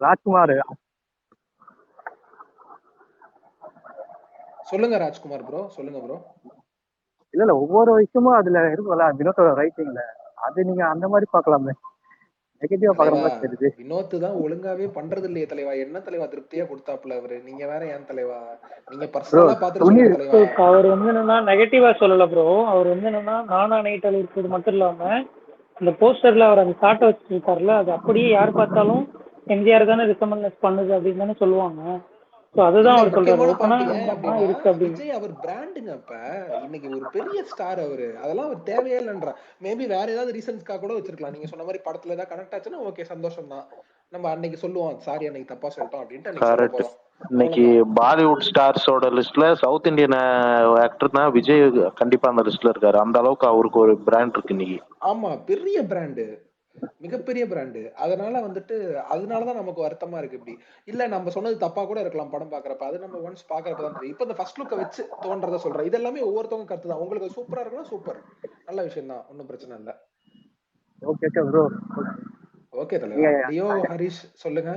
சொல்லுங்க ராஜ்குமார் ப்ரோ, சொல்லுங்க ப்ரோ. இல்ல ஒவ்வொரு விஷயமும் அதுல இருக்கும்ல வினோத்தோட ரைட்டிங்ல, அது நீங்க அந்த மாதிரி பாக்கலாமே, நெகட்டிவா பாக்குற மாதிரி தெரியுது. வினோத் தான் ஒழுங்காவே பண்றது இல்லையே தலைவா. என்ன தலைவா திருப்தியா கொடுத்தாப்ல அவரு, நீங்க வேற ஏன் தலைவா, நீங்க பர்சனலா பாத்துட்டு தலைவா. அவர் வந்து என்னன்னா நெகட்டிவா சொல்லல ப்ரோ. அவர் வந்து என்னன்னா நானா நைட்டல் இருக்கிறது மட்டும் இல்லாம அந்த போஸ்டர்ல அவர் அந்த ஷார்ட் வச்சிருக்காருல, அது அப்படியே யார் பார்த்தாலும் எம்ஜிஆர் தானே ரிசம்பல்னஸ் பண்ணுது அப்படின்னு தானே சொல்லுவாங்க. அதுதான் அவர் சொல்றாரு விஜய் அவர் பிராண்டுங்க. அப்ப இன்னைக்கு ஒரு பெரிய ஸ்டார் அவரு, அதெல்லாம் அவர் தேவையே இல்லைன்ற. மேபி வேற ஏதாவது ரீசன்ஸ்க்காக கூட வச்சிருக்கலாம். நீங்க சொன்ன மாதிரி படத்துல ஏதாவது கனெக்ட் ஆச்சுன்னா ஓகே, சந்தோஷம் தான். நம்ம அன்னைக்கு சொல்லுவோம் சாரி அன்னைக்கு தப்பா சொல்லிட்டோம் அப்படின்ட்டு. இன்னைக்கு பாலிவுட் ஸ்டார்ஸோட லிஸ்ட்ல சவுத் இந்தியன் ஆக்டர் தான் விஜய் கண்டிப்பா அந்த லிஸ்ட்ல இருக்காரு. அந்த அளவுக்கு அவருக்கு ஒரு பிராண்ட் இருக்கு இன்னைக்கு. ஆமா, பெரிய பிராண்டு, மிகப்பெரிய பிராண்டு. அதனாலதான் நமக்கு வருத்தமா இருக்கு. இப்படி இல்ல நம்ம சொன்னது தப்பா கூட இருக்கலாம் படம் பாக்குறப்ப, அது நம்ம ஒன்ஸ் பாக்குறப்பதான் தெரியும். இப்ப இந்த ஃபர்ஸ்ட் லுக்க வச்சு தோன்றத சொல்றேன். இது எல்லாமே ஒவ்வொருத்தவங்க கருத்து தான். உங்களுக்கு சூப்பரா இருக்குன்னா சூப்பர், நல்ல விஷயம் தான், ஒன்னும் பிரச்சனை இல்ல. Okay bro. ஓகே தலைவா. லியோ ஹரிஷ் சொல்லுங்க.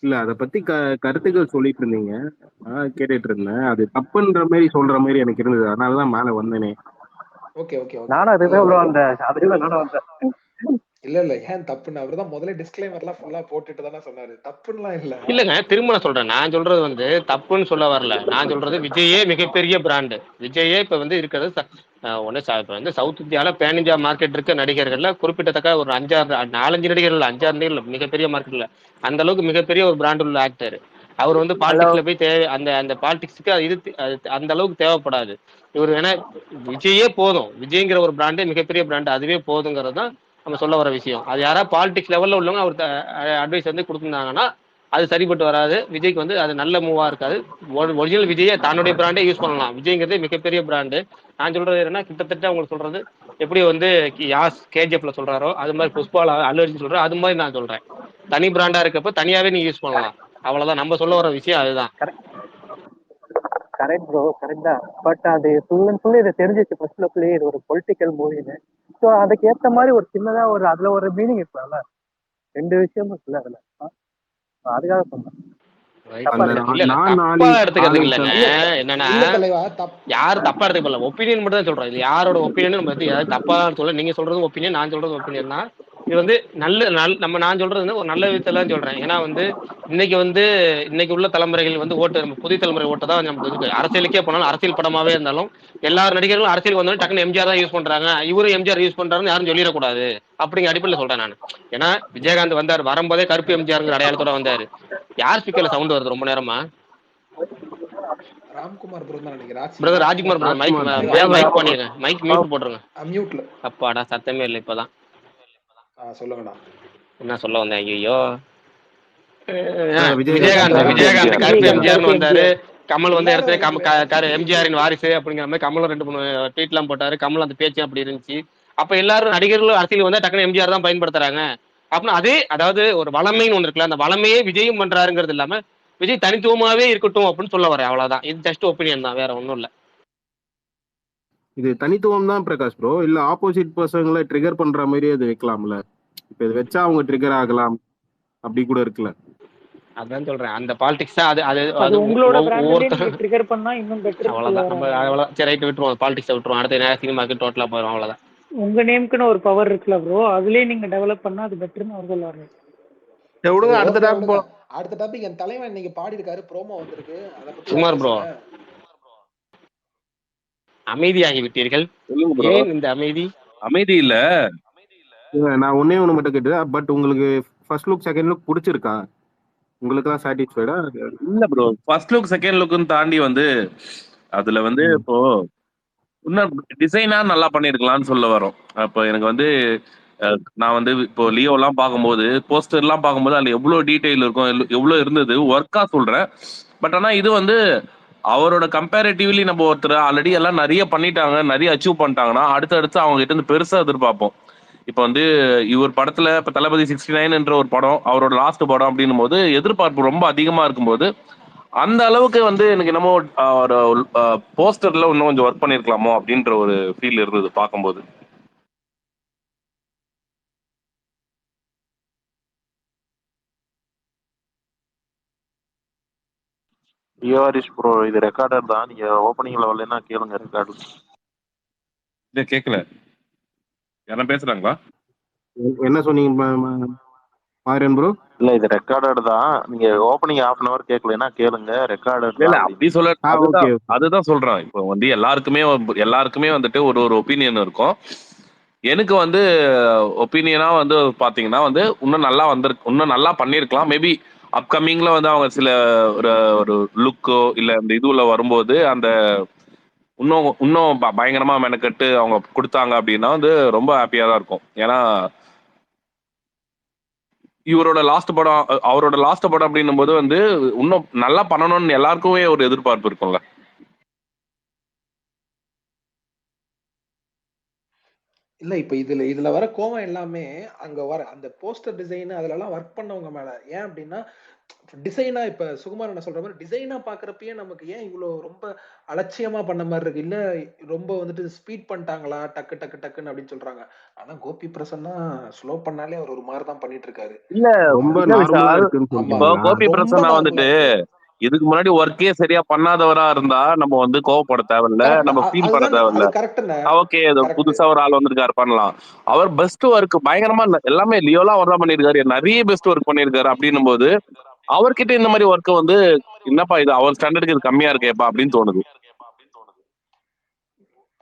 இல்ல அத பத்தி கருத்துக்கள் சொல்லிட்டு இருந்தீங்க, கேட்டுட்டு இருந்தேன். அது தப்புன்ற மாதிரி சொல்ற மாதிரி எனக்கு இருந்தது, அதனாலதான் மேல வந்தேனே. ஓகே ஓகே நானும் அதுதான் அந்த நானும் வந்தேன். இல்ல ஏன் தப்புன்னு அவர் தான் முதல்ல டிஸ்க்ளைமர்லாம் ஃபுல்லா போட்டுட்டு தானே சொன்னாரு. தப்புன்னுலாம் இல்லங்க, திரும்ப நான் சொல்றேன். நான் சொல்றது வந்து தப்புன்னு சொல்ல வரல. நான் சொல்றது விஜயே மிகப்பெரிய பிராண்டு. விஜயே இப்ப வந்து இருக்கிறது இப்ப வந்து சவுத் இந்தியால பேன் இந்தியா மார்க்கெட் இருக்க நடிகர்கள்ல குறிப்பிட்டத்தக்க ஒரு 4-5 நடிகர்கள், 5-6 நடிகர்கள் மிகப்பெரிய மார்க்கெட்ல அந்த அளவுக்கு மிகப்பெரிய ஒரு பிராண்ட் உள்ள ஆக்டர். அவர் வந்து ஹலோ பாலிடிக்ஸ்ல போய் அந்த அந்த பாலிடிக்ஸ்க்கு அது அந்த அளவுக்கு தேவைப்படாது. இவர் வேணா விஜயே போதும், விஜய்ங்கிற ஒரு பிராண்டே மிகப்பெரிய பிராண்ட், அதுவே போதுங்கிறது தான் நம்ம சொல்ல வர விஷயம். அது யாராவது பாலிடிக்ஸ் லெவல்ல உள்ளவங்க அவர் அட்வைஸ் வந்து கொடுத்துருந்தாங்கன்னா அது சரிப்பட்டு வராது. விஜய்க்கு வந்து அது நல்ல மூவா இருக்காது. ஒரிஜினல் விஜயை தன்னுடைய பிராண்டே யூஸ் பண்ணலாம். விஜய்ங்கிறது மிகப்பெரிய பிராண்டு. நான் சொல்றது என்னன்னா, கிட்டத்தட்ட உங்களுக்கு சொல்றது எப்படி வந்து யாஸ் கேஜிஎஃப்ல சொல்றாரோ அது மாதிரி புஷ்பால அல்லு அர்ஜுன் சொல்றாரு, அது மாதிரி நான் சொல்றேன். தனி பிராண்டா இருக்கப்ப தனியாவே நீங்க யூஸ் பண்ணலாம். அவ்வளவுதான் நம்ம சொல்ல வர விஷயம் அதுதான். கரெக்ட் ப்ரோ, கரெக்ட் தான். பட் அது ஃபுல் அண்ட் ஃபுல் இதை தெரிஞ்சிச்சு ஃபர்ஸ்ட் லுக்லயே இது ஒரு பொலிட்டிக்கல் மூவின்னு. ஸோ அதுக்கு ஏற்ற மாதிரி ஒரு சின்னதா ஒரு அதுல ஒரு மீனிங் இருக்கலாம்ல, 2 விஷயமும் இருக்குல்ல அதுல. அதுக்காக சொன்னேன். தப்பா அந்த இருக்கு. இல்ல இல்ல நான் தப்பா எடுத்துக்கிறதுக்கு இல்லைங்க. இல்ல என்னன்னா இல்ல தலைவா யாரும் தப்பா எடுத்துக்கல, ஒப்பீனியன் மட்டும் தான் சொல்றோம். இது யாரோட ஒப்பீனியன் நம்ம பத்தி யாரும் தப்பா சொல்ல. நீங்க சொல்றது ஒப்பீனியன், நான் சொல்றது ஒப்பீனியன் தான். இது வந்து நான் சொல்றது வந்து ஒரு நல்ல விதத்துல தான் சொல்றேன். ஏன்னா வந்து இன்னைக்கு உள்ள தலைமுறைகள் வந்து ஓட்டு, நம்ம புதிய தலைமுறை ஓட்டு தான் நமக்கு இருக்கு. அரசியலுக்கே போனாலும், அரசியல் படமாவே இருந்தாலும் எல்லா நடிகர்களும் அரசியலுக்கு வந்தாலும் டக்குன்னு எம்ஜிஆர் தான் யூஸ் பண்றாங்க, இவரும் எம்ஜிஆர் யூஸ் பண்றாருன்னு யாரும் சொல்லிடக்கூடாது அப்படிங்கிற அடிப்படையில் சொல்றேன் நான். ஏன்னா விஜயகாந்த் வந்தார், வரும்போதே கருப்பு எம்ஜிஆருங்கிற அடையாளத்தோட வந்தாரு. யார் ஸ்பீக்கர்ல சவுண்ட் வருது ரொம்ப நேரமா? ராம்குமார் ப்ரோ தான் நினைக்கிறேன். Brother Rajkumar brother mic mic பண்ணிருங்க, மைக் மியூட் போட்டுருங்க. மியூட்ல. அப்பாடா சத்தமே இல்லை இப்பதான். சொல்லுங்கண்ணா. என்ன சொல்ல வந்தேன்? ஐயோ, விஜயகாந்த் விஜயகாந்த் கருப்பு எம்ஜிஆர்னு வந்தாரு. கமல் வந்து இடத்துல எம்ஜிஆரின் வாரிசு அப்படிங்கிற மாதிரி கமலும் 2-3 ட்வீட் எல்லாம் போட்டாரு. கமல் அந்த பேச்சு அப்படி இருந்துச்சு. அப்ப எல்லாரும் நடிகர்களும் அரசியல் வந்தா டக்குனு எம்ஜிஆர் தான் பயன்படுத்துறாங்க அப்படின்னா அதே, அதாவது ஒரு வளமைன்னு ஒன்று இருக்குல்ல, அந்த வளமையே விஜயும் பண்றாருங்கிறது இல்லாம விஜய் தனித்துவமாவே இருக்கட்டும் அப்படின்னு சொல்ல வரேன். அவ்வளவுதான். இது ஜஸ்ட் ஒப்பீனியன் தான், வேற ஒன்றும் இல்லை. இது தனித்துவம் தான் பிரகாஷ் ப்ரோ. இல்ல ஆப்போசிட் பர்சன்களை ட்ரிகர் பண்ற மாதிரி அது வைக்கலாம்ல. இப்ப இது வச்சா அவங்க ட்ரிகர் ஆகலாம் அப்படி கூட இருக்குல்ல. அதான் சொல்றேன், அந்த பாலிடிக்ஸ் தான். அது உங்களோட பிராண்ட்லயே ஒவ்வொருத்தர் நீங்க ட்ரிகர் பண்ணா இன்னும் பெட்டர். அவ்வளவுதான். நம்ம அவ்வளவுதான், சரி ரைட் விட்டுருவோம், பாலிடிக்ஸ் விட்டுருவோம். அடுத்த நேரம் சினிமாக்கு டோட்டலா போயிடும். அவ்வளவுதான். உங்க நேம்க்குன்னு ஒரு பவர் இருக்குல்ல ப்ரோ, அதுலயே நீங்க டெவலப் பண்ணா அது பெட்டர்னு அவர் சொல்லுவாரு. அடுத்த டாபிக் என் தலைவன் இன்னைக்கு பாடி இருக்காரு, ப்ரோமோ வந்திருக்கு, அத பத்தி குமார் ப்ரோ அமைதியாகி விட்டீர்கள், ஏன் இந்த அமைதி? அமைதி இல்ல, நான் ஒன்னே ஒண்ணு மட்டும் கேட்டேன். பட் உங்களுக்கு ஃபர்ஸ்ட் லுக் செகண்ட் லுக் பிடிச்சிருக்கா? உங்களுக்கு தான் சாட்டிஸ்ஃபைடா? இல்ல ப்ரோ, ஃபர்ஸ்ட் லுக் செகண்ட் லுக்னு தாண்டி வந்து அதுல வந்து இப்போ இன்னும் டிசைனா நல்லா பண்ணிருக்கலாம்னு சொல்ல வரோம். அப்போ எனக்கு வந்து நான் வந்து இப்போ லியோ எல்லாம் பார்க்கும்போது, போஸ்டர் எல்லாம் பார்க்கும்போது அதுல எவ்வளவு டீடைல் இருக்கும், எவ்வளவு இருந்தது ஒர்க்கா சொல்றேன். பட் ஆனா இது வந்து அவரோட கம்பேரிட்டிவ்லி நம்ம ஒருத்தர் ஆல்ரெடி எல்லாம் நிறைய பண்ணிட்டாங்க, நிறைய அச்சீவ் பண்ணிட்டாங்கன்னா அடுத்தடுத்து அவங்க கிட்ட இருந்து பெருசா எதிர்பார்ப்போம். இப்போ வந்து இவர் படத்துல இப்ப தளபதி 69 என்ற ஒரு படம் அவரோட லாஸ்ட் படம் அப்படின்னும் போது எதிர்பார்ப்பு ரொம்ப அதிகமா இருக்கும்போது அந்த அளவுக்கு வந்து எனக்கு என்னமோ ஒரு போஸ்டர்ல இன்னும் கொஞ்சம் ஒர்க் பண்ணிருக்கலாமோ அப்படின்ற ஒரு ஃபீல் இருந்தது பார்க்கும்போது. யோரிஷ் ப்ரோ, இது ரெக்கார்டர் தான், நீங்க ஓப்பனிங்ல வரலன்னா கேளுங்க ரெக்கார்டு. இல்ல கேட்கல, யாரும் பேசுறாங்களா? என்ன சொன்னீங்க மாரியன் ப்ரோ? இல்ல இது ரெக்கார்டர் தான், நீங்க ஓப்பனிங் half an hour கேட்கலன்னா கேளுங்க ரெக்கார்டர் இல்ல தான். அப்படி சொல்ல, அதுதான் சொல்றேன். இப்போ வந்து எல்லாருக்குமே வந்துட்டு ஒரு ஒரு ஒப்பீனியன் இருக்கும். எனக்கு வந்து ஒப்பீனியனா வந்து பாத்தீங்கன்னா வந்து இன்னும் நல்லா வந்திருக்கு, இன்னும் நல்லா பண்ணிருக்கலாம். மேபி அப்கமிங்ல வந்து அவங்க சில ஒரு லுக்கோ இல்ல இந்த இதுல வரும்போது அந்த இன்னும் பயங்கரமா மெனக்கட்டு அவங்க கொடுத்தாங்க அப்படின்னா வந்து ரொம்ப ஹாப்பியா தான் இருக்கும். ஏன்னா அவரோட லாஸ்ட் படம் அப்படின்னும் போது வந்து இன்னும் நல்லா பண்ணணும்னு எல்லாருக்குமே ஒரு எதிர்பார்ப்பு இருக்கும்ல. இல்ல இப்ப இதுல வர கோவம் எல்லாமே அங்க வர அந்த போஸ்டர் டிசைன் அதுல எல்லாம் ஒர்க் பண்ணவங்க மேல. ஏன் அப்படின்னா டிசைனா இப்ப சுகுமார் என்ன சொல்ற மாதிரி டிசைனா பாக்குறப்பயே நமக்கு ஏன் இவ்வளவு ரொம்ப அலட்சியமா பண்ண மாதிரி இருக்கு, இல்ல ரொம்ப வந்துட்டு ஸ்பீட் பண்ணிட்டாங்களா டக்கு டக்கு டக்குன்னு அப்படின்னு சொல்றாங்க. ஆனா கோபி பிரசன்னா ஸ்லோ பண்ணாலே அவர் ஒரு மாதிரி தான் பண்ணிட்டு இருக்காரு. இல்ல ரொம்ப நார்மலா இருக்குன்னு இப்போ சொல்றீங்களா? கோபி பிரசன்னா வந்துட்டு இதுக்கு முன்னாடி ஒர்க்கே சரியா பண்ணாதவரா இருந்தா நம்ம வந்து கோவப்பட தேவையில்ல, நம்ம ஃபீல் பண்ண தேவையில்ல. ஓகே, புதுசா ஒரு ஆள் வந்திருக்காரு பண்ணலாம். அவர் பெஸ்ட் ஒர்க் பயங்கரமா எல்லாமே லியோலாம் அவர் தான் பண்ணிருக்காரு, நிறைய பெஸ்ட் ஒர்க் பண்ணிருக்காரு. அப்படின்னும் போது அவர்கிட்ட இந்த மாதிரி ஒர்க் வந்து என்னப்பா இது அவர் ஸ்டாண்டர்டுக்கு இது கம்மியா இருக்கேப்பா அப்படின்னு தோணுது.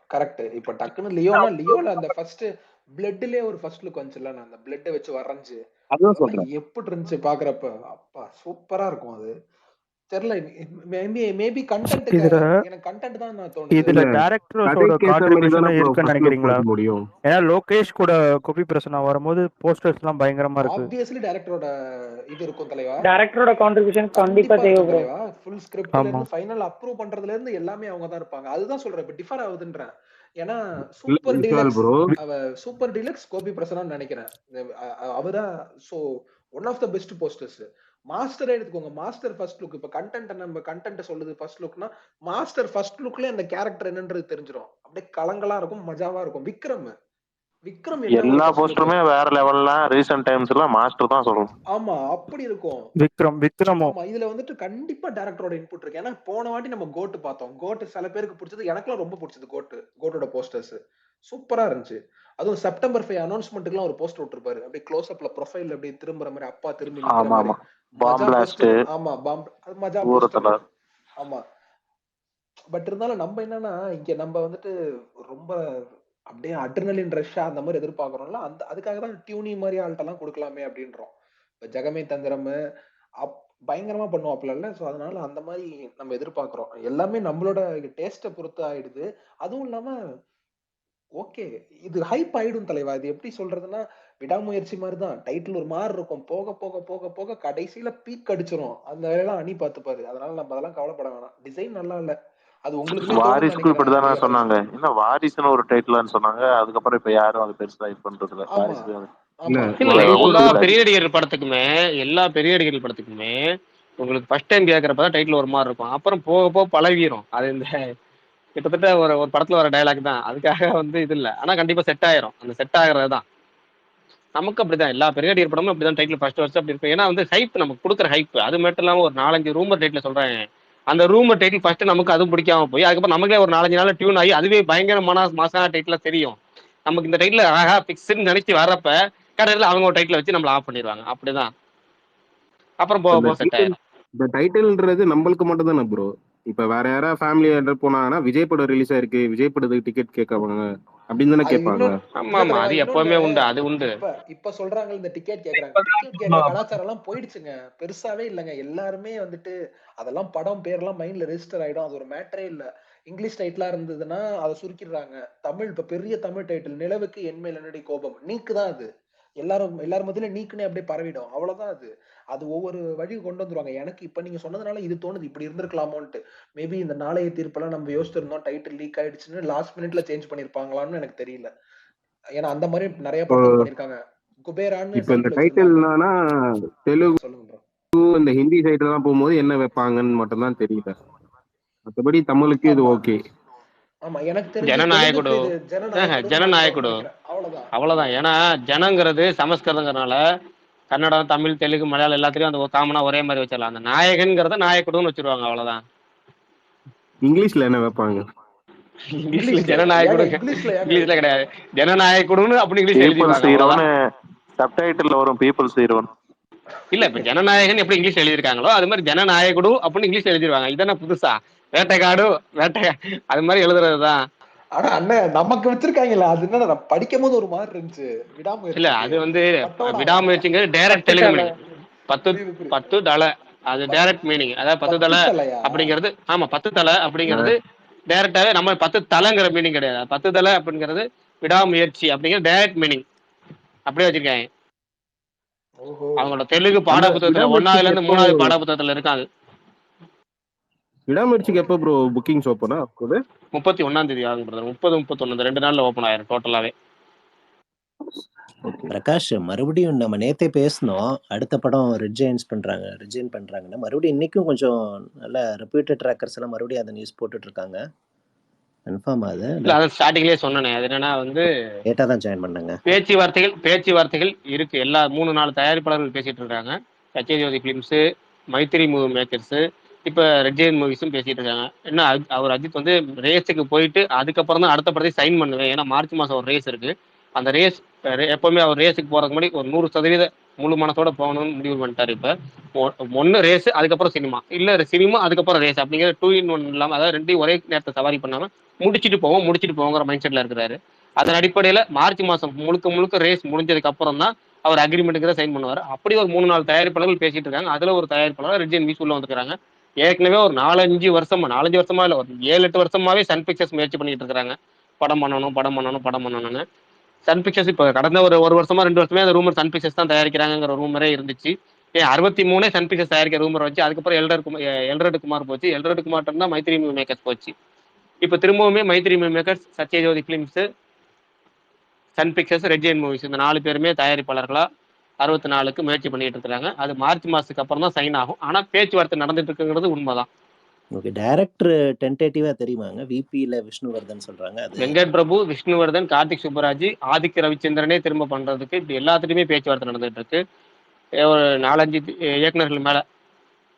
கரெக்ட். இப்ப டக்குன்னு லியோல அந்த ஃபர்ஸ்ட் பிளட்லயே ஒரு ஃபர்ஸ்ட் லுக் வந்துச்சுல, நான் அந்த பிளட் வச்சு வரைஞ்சு அதுதான் சொல்றேன். எப்படி இருந்துச்சு பாக்குறப்ப, அப்பா சூப்பரா இருக்கும் அது. தெரியல. மேபி கண்டென்ட் இதுல எனக்கு கண்டென்ட் தான் நான் தோணுது. இதுல இல்ல டைரக்டர்ஸோட கதைக்கு ஏத்த மாதிரி தானே கான்ட்ரிபியூஷனும் ப்ரோ இருக்குன்னு ஃபர்ஸ்ட் லுக் நினைக்கிறீங்களா? கொடுக்க முடியும். ஏன்னா லோகேஷ் கூட கோபி பிரசன்னா வரும்போது போஸ்டர்ஸ் எல்லாம் பயங்கரமா இருக்கு. ஆப்வியஸ்லி டைரக்டரோட இது இருக்கும் தலைவா. டேரக்டரோட கான்ட்ரிபியூஷன் கண்டிப்பா கண்டிப்பா தேவை இருக்கும் ப்ரோ. தலைவா. ஃபுல் ஸ்கிரிப்ட்ல ஆமா. இருந்து ஃபைனல் அப்ரூவ் பண்றதுல இருந்து எல்லாமே அவங்க தான் இருப்பாங்க. அதுதான் சொல்றேன், இப்ப டிஃபர் ஆகுதுன்றேன். ஏன்னா இல்ல super Vishal deluxe bro super deluxe Gopi பிரசன்னான்னு நினைக்கிறேன். அவர்தான் so one of the best posters. மாஸ்டரே எடுத்துக்கோங்க. மாஸ்டர் ஃபர்ஸ்ட் லுக், இப்ப நம்ம கண்டென்ட் சொல்லுது ஃபர்ஸ்ட் லுக்னா, மாஸ்டர் ஃபர்ஸ்ட் லுக்ல அந்த கேரக்டர் என்னன்றது தெரிஞ்சிடும். அப்படியே கலங்கலா இருக்கும், மஜாவா இருக்கும். விக்ரம் என்ன ஒரு எல்லா ஃபர்ஸ்ட் லுக். போஸ்டருமே வேற லெவல்ல ரீசெண்ட் டைம்ஸ்ல மாஸ்டர் தான் சொல்லணும். ஆமா அப்படி இருக்கும். விக்ரமோ ஆமா இதுல வந்துட்டு கண்டிப்பா டைரக்டரோட இன்புட் இருக்கு. ஏன்னா போன வாட்டி நம்ம கோட்டு பார்த்தோம். கோட்டு சில பேருக்கு பிடிச்சது, எனக்குலாம் ரொம்ப பிடிச்சது. கோட்டோட போஸ்டர்ஸ் சூப்பரா இருந்துச்சு. அதுவும் செப்டம்பர் 5 அனௌன்ஸ்மெண்ட்டுக்குலாம் ஒரு போஸ்டர் விட்டுருப்பாரு. அப்படியே க்ளோஸ் அப்ல ப்ரொஃபைல் அப்படியே திரும்புற மாதிரி, அப்பா திரும்பி நிக்கிற ஆமா மாதிரி. ஆமா பாம் மஜா பிளாஸ்ட் போஸ்டர். ஆமா அது மஜா ஊரத்தல போஸ்டர். ஆமா பட் இருந்தாலும் நம்ம என்னன்னா இங்க நம்ம வந்துட்டு ரொம்ப அப்படியே அட்ரினலின் ரஷ்ஷா அந்த மாதிரி எதிர்பார்க்கறோம்ல. அதுக்காக தான் டியூனி மாதிரி ஆள்கிட்டலாம் கொடுக்கலாமே அப்படின்றோம். இப்ப ஜெகமே தந்திரம் பயங்கரமா பண்ணுவாப்ல. ஸோ அதனால அந்த மாதிரி நம்ம எதிர்பார்க்கிறோம். எல்லாமே நம்மளோட டேஸ்ட்டை பொறுத்து ஆயிடுது. அதுவும் இல்லாம ஓகே இது ஹைப் ஆயிடும் தலைவா. இது எப்படி சொல்றதுன்னா, விடாமுயற்சி மாதிரி தான். டைட்டில் ஒரு மாதிரி இருக்கும். போக போக போக போக கடைசியில பீக் அடிச்சிரும். அந்த வேலையெல்லாம் அணி பார்த்துப்பாரு. அதனால நம்ம அதெல்லாம் கவலைப்பட வேணாம். டிசைன் நல்லா இல்ல. அது உங்களுக்குமே தோணும்னு வாரிசுக்கும் நினைக்கிறேன். இப்படிதானே சொன்னாங்க. என்ன வாரிசுன்னு ஒரு டைட்டில்னு சொன்னாங்க. அதுக்கப்புறம் இப்ப யாரும் அது பெருசா இது பண்றது இல்ல. ஆமா வாரிசு இல்ல ஆமா இல்ல ஓல்டு எல்லா வில்லாஜ். பெரிய நடிகர் படத்துக்குமே உங்களுக்கு ஃபர்ஸ்ட் டைம் கேட்கறப்ப டைட்டில் ஒரு மாதிரி இருக்கும். அப்புறம் போக போக பழகிரும். அது இந்த கிட்டத்தட்ட ஒரு ஒரு படத்துல வர டயலாக் தான். அதுக்காக வந்து இது இல்லை. ஆனா கண்டிப்பா செட் ஆயிரும். அந்த செட் ஆகிறது தான் நமக்கு. அப்படிதான் எல்லா பெரிய நடிகர் படமும் அப்படிதான் டைட்டில் ஃபர்ஸ்ட் வருஷம் அப்படி இருக்கும். ஏன்னா வந்து ஹைப் நமக்கு கொடுக்குற ஹைப். அது மட்டும் இல்லாம ஒரு 4-5 ரூமர் டைட்டில் சொல்றேன். அந்த ரூமர் டைட்டில் ஃபர்ஸ்ட் நமக்கு அது பிடிக்காம போய் அதுக்கப்புறம் நமக்கே ஒரு 4-5 நாள் டியூன் ஆகி அதுவே பயங்கரமான மாசான டைட்டில் தெரியும். நமக்கு இந்த டைட்டில் ஆஹா பிக்ஸ்ன்னு நினைச்சு வர்றப்ப கடையில் அவங்க ஒரு டைட்டில் வச்சு நம்மள ஆஃப் பண்ணிடுவாங்க. அப்படிதான் அப்புறம் போக போக செட் ஆயிரும். இந்த டைட்டில்ன்றது நம்மளுக்கு மட்டும் தானே ப்ரோ. இப்ப வேற யாராவது ஃபேமிலி போனாங்கன்னா விஜய் படம் ரிலீஸ் ஆயிருக்கு, விஜய் படத்துக்கு டிக்கெட் கேட்கவாங்க அப்படின்னு தானே அது கேட்பாங்க. ஆமா ஆமா அது எப்பவுமே உண்டு. அது உண்டு. இப்ப சொல்றாங்க இந்த டிக்கெட் கேக்குறாங்க. டிக்கெட் கேட்கற கலாச்சாரம் எல்லாம் போயிடுச்சுங்க. பெருசாவே இல்லைங்க. எல்லாருமே வந்துட்டு அதெல்லாம் படம் பேர்லாம் மைண்ட்ல ரெஜிஸ்டர் ஆயிடும். அது ஒரு மேட்டரே இல்ல. இங்கிலீஷ் டைட்டிலா இருந்ததுன்னா அதை சுருக்கிடுறாங்க. தமிழ் இப்ப பெரிய தமிழ் டைட்டில் நிலவுக்கு என்மேல் என்னடி கோபம் நீக்கு தான். அது எல்லாரும் மத்தியில நீக்குனே அப்படியே பரவிடும். அவ்வளவுதான். அது ஒவ்வொரு வழி கொண்டு வந்துருவாங்க. எனக்கு இப்ப நீங்க சொன்னதுனால இது தோணுது, இப்படி இருந்திருக்கலாமோன்ட்டு. மேபி இந்த நாளைய தீர்ப்பெல்லாம் நம்ம யோசிச்சிருந்தோம், டைட்டில் லீக் ஆயிடுச்சுன்னு லாஸ்ட் மினிட்ல சேஞ்ச் பண்ணிருப்பாங்களான்னு எனக்கு தெரியல. ஏன்னா அந்த மாதிரி நிறைய படத்துக்கு பண்ணிருக்காங்க. குபேரான்னு இப்ப இந்த டைட்டில் வச்சிருந்தாங்க. டைட்டில்னா தெலுங்கு சொல்லுங்க ப்ரோ. இந்த ஹிந்தி சைட்ல எல்லாம் போகும்போது என்ன வைப்பாங்கன்னு மட்டும் தான் தெரியல. மற்றபடி தமிழுக்கு இது ஆமா ஓகே. ஆமா எனக்கு தெரிஞ்சு ஜனநாயகுடு தெலுங்குக்கு இது ஜனநாயகுடு நினைக்கிறேன். அவ்வளவுதான். அவ்வளவுதான். ஏன்னா ஜனங்கிறது சமஸ்கிருதங்கிறனால கன்னடம், தமிழ், தெலுங்கு, மலையாளம் எல்லாத்துலயும் அந்த காமனா ஒரே மாதிரி வச்சிடலாம். அந்த நாயகன்கிறத நாயக்குடுன்னு வச்சிருவாங்க. அவ்வளவுதான். இங்கிலீஷ்ல என்ன வைப்பாங்க? இங்கிலீஷ்ல ஜனநாயகுடு இங்கிலீஷ்ல கிடையாது. ஜனநாயகுடுன்னு அப்படி இங்கிலீஷ் பீப்புள்ஸ் எழுதிருவாங்க. ஹீரோன்னு சப்டைட்டில்ல வரும். பீப்புள்ஸ் ஹீரோன்னு இல்ல இப்ப ஜனநாயகன் எப்படி இங்கிலீஷ் எழுதிருக்காங்களோ அது மாதிரி ஜனநாயகுடு அப்படின்னு இங்கிலீஷ் எழுதிருவாங்க. இதென்ன புதுசா? வேட்டைக்காடு அது மாதிரி எழுதுறதுதான். ஆனா அண்ணன் நமக்கு வச்சிருக்காங்கல்ல, அது என்ன படிக்கும் போது ஒரு மாதிரி இருந்துச்சு. விடாமுயற்சி இல்ல அது வந்து விடாமுயற்சிங்கிறது டைரக்ட் தெலுங்கு மீனிங். 10 தலை அது டைரக்ட் மீனிங். அதாவது 10 தலை அப்படிங்கிறது ஆமா 10 தலை அப்படிங்கிறது டைரக்டாவே நம்ம 10 தலைங்கிற மீனிங் கிடையாது. 10 தலை அப்படிங்கிறது விடாமுயற்சி அப்படிங்கிறது டைரக்ட் மீனிங். அப்படியே வச்சிருக்காங்க. அவங்களோட தெலுங்கு பாட புத்தகத்துல 1ஆவதுல இருந்து 3ஆவது பாட புத்தகத்துல இருக்காது. விடாமுயற்சிக்கு எப்போ ப்ரோ புக்கிங்ஸ் ஓப்பனா? 31ஆம் தேதி ஆகும் பிரதர். 30-31 2 நாள்ல ஓப்பன் ஆயிரும் டோட்டலாவே. பிரகாஷ் மறுபடியும் நம்ம நேத்தே பேசணும். அடுத்த படம் ரிஜைன் பண்றாங்கன்னா மறுபடியும் இன்னைக்கும் கொஞ்சம் நல்ல ரெப்யூட்டட் ட்ராக்கர்ஸ் எல்லாம் மறுபடியும் அந்த நியூஸ் போட்டுட்டு இருக்காங்க. கன்ஃபார்ம் ஆகுது. இல்ல அதான் ஸ்டார்டிங்லயே சொன்னேன். அது என்னன்னா வந்து லேட்டா தான் ஜாயின் பண்ணாங்க. பேச்சுவார்த்தைகள் இருக்கு. எல்லா 3-4 தயாரிப்பாளர்கள் பேசிட்டு இருக்காங்க. Sathyajothi films, Mythri movie makers, இப்ப ரெட் ஜெயின் மூவிஸும் பேசிட்டு இருக்காங்க. என்ன அவர் அஜித் வந்து ரேஸுக்கு போயிட்டு அதுக்கப்புறம் தான் அடுத்த படத்தை சைன் பண்ணுவேன். ஏன்னா மார்ச் மாசம் ஒரு ரேஸ் இருக்கு. அந்த ரேஸ் எப்பவுமே அவர் ரேஸுக்கு போறதுக்கு முன்னாடி ஒரு 100% முழு மனத்தோட போகணும்னு முடிவு பண்ணிட்டாரு. இப்ப ஒன்னு ரேஸ் அதுக்கப்புறம் சினிமா, இல்ல சினிமா அதுக்கப்புறம் ரேஸ் அப்படிங்கிற 2 in 1 இல்லாம, அதாவது ரெண்டையும் ஒரே நேரத்தை சவாரி பண்ணாம முடிச்சுட்டு போவோங்கிற மைண்ட் செட்ல இருக்கிறாரு. அதன் அடிப்படையில மார்ச் மாசம் முழுக்க ரேஸ் முடிஞ்சதுக்கு அப்புறம் தான் அவர் அக்ரிமெண்ட்டுக்கு சைன் பண்ணுவார். அப்படி ஒரு 3-4 தயாரிப்பாளர்கள் பேசிட்டு இருக்காங்க. அதுல ஒரு தயாரிப்பாளர் ரெட் ஜெயின் வீஸ் உள்ள வந்துருக்காங்க. ஏற்கனவே ஒரு 4-5 வருஷமா இல்லை, ஒரு 7-8 வருஷமாவே சன் பிக்சர்ஸ் முயற்சி பண்ணிட்டு இருக்கிறாங்க படம் பண்ணணும்னு. சன் பிக்சர்ஸ் இப்போ கடந்த ஒரு வருஷமா 2 வருஷமே அந்த ரூமர் சன் பிக்சர்ஸ் தான் தயாரிக்கிறாங்கிற ரூமரே இருந்துச்சு. 63 சன் பிக்சர்ஸ் தயாரிக்கிற ரூமர் வச்சு அதுக்கப்புறம் எல்ரட் குமார் போச்சு. எல்ரட் குமார் தான் மைத்ரி மூவி மேக்கர்ஸ் போச்சு. இப்போ திரும்பவுமே Mythri movie makers, Sathyajyothi films, Sun pictures, Red Giant movies இந்த 4 பேருமே தயாரிப்பாளர்களா 64க்கு முயற்சி பண்ணிட்டு இருக்காங்க. அது மார்ச் மாசத்துக்கு அப்புறம் தான் சைன் ஆகும். ஆனா பேச்சுவார்த்தை நடந்துட்டு இருக்குங்கிறது உண்மைதான். ஓகே, டைரக்டர் டென்டேட்டிவா தெரியுமாங்க? விபியில விஷ்ணுவர்தன் சொல்றாங்க. அது வெங்கட் பிரபு, விஷ்ணுவர்தன், கார்த்திக் சுப்பராஜ், ஆதித்ய ரவிச்சந்திரனே திரும்ப பண்றதுக்கு இப்படி எல்லாத்துலயுமே பேச்சுவார்த்தை நடந்துட்டு இருக்கு. ஒரு 4-5 இயக்குனர்கள் மேல.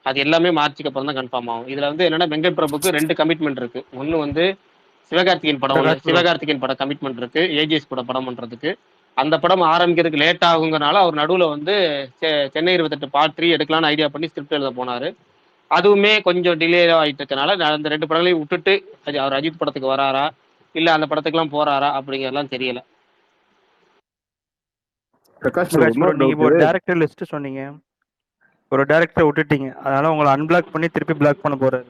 அது எல்லாமே மார்ச்சுக்கு அப்புறம் தான் கன்ஃபார்ம் ஆகும். இதுல வந்து என்னன்னா, வெங்கட் பிரபுக்கு 2 கமிட்மெண்ட் இருக்கு. ஒன்னு வந்து சிவகார்த்திகேயன் படம் கமிட்மெண்ட் இருக்கு, ஏஜிஎஸ் கூட படம் பண்றதுக்கு. அந்த படம் ஆரம்பிக்கிறதுக்கு லேட் ஆகுங்கனால அவர் நடுவுல வந்து சென்னை 28 பார்ட் 3 எடுக்கலாம்னு ஐடியா பண்ணி ஸ்கிரிப்ட் எழுத போனாரு. அதுவுமே கொஞ்சம் டிலே ஆயிட்டு இருக்கனால அந்த 2 படங்களையும் விட்டுட்டு அவர் அஜித் படத்துக்கு வராரா இல்ல அந்த படத்துக்குலாம் போறாரா அப்படிங்கறதெல்லாம் தெரியல. பிரகாஷ் நீங்க ஒரு டைரக்டர் லிஸ்ட் சொன்னீங்க, ஒரு டைரக்டரை விட்டுட்டீங்க, அதனால உங்களை அன்பிளாக் பண்ணி திருப்பி பிளாக் பண்ண போறாரு.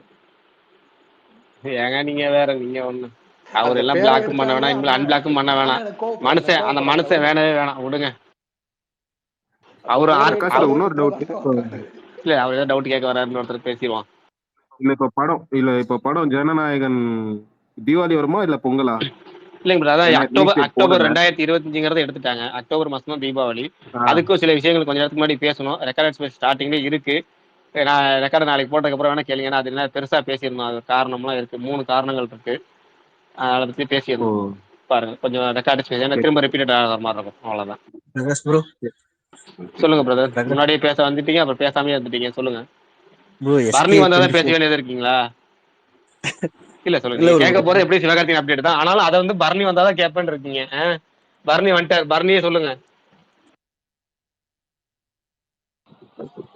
ஏங்க நீங்க வேற, நீங்க ஒண்ணு அவர் எல்லாம் பிளாக்கும் பண்ண வேணாம், இனிமேல் அன்பிளாக்கும் பண்ண வேணாம். அந்த மனுஷன் வேணவே வேணாம், விடுங்க. அவரு இன்னொரு டவுட் இல்ல, அவர் ஏதாவது டவுட் கேட்க வராருன்னு ஒருத்தர் பேசிடுவான். இப்ப படம் ஜனநாயகன் தீபாவளி வருமா இல்ல பொங்கலா? இல்லைங்க பிரதர், அதான் அக்டோபர் 2025 எடுத்துட்டாங்க. அக்டோபர் மாசம் தான் தீபாவளி. அதுக்கும் சில விஷயங்கள் கொஞ்ச நேரத்துக்கு முன்னாடி பேசணும். ரெக்கார்ட் ஸ்டார்டிங்ல இருக்கு. நான் ரெக்கார்டு நாளைக்கு போட்டதுக்கு அப்புறம் வேணா கேளுங்க. அது என்ன பெருசா பேசியிருந்தோம், அது காரணம்லாம் இருக்கு, 3 காரணங்கள் இருக்கு. அதை பத்தி பேசியிருந்தோம் பாருங்க. கொஞ்சம் ரெக்கார்டு ஸ்பேஸ் திரும்ப ரிப்பீட் ஆகிற மாதிரி இருக்கும், அவ்வளவுதான். சொல்லுங்க பிரதர், முன்னாடியே பேச வந்துட்டீங்க, அப்புறம் பேசாமே வந்துட்டீங்க. சொல்லுங்க. பரணி வந்தாதான் பேச வேண்டியது இருக்கீங்களா? இல்ல சொல்லுங்க, கேட்க போறது எப்படி சிவகார்த்திகேயன் அப்டேட் தான். ஆனாலும் அதை வந்து பரணி வந்தாதான் கேட்பேன்னு இருக்கீங்க. பரணி வந்துட்டார், பரணியே சொல்லுங்க.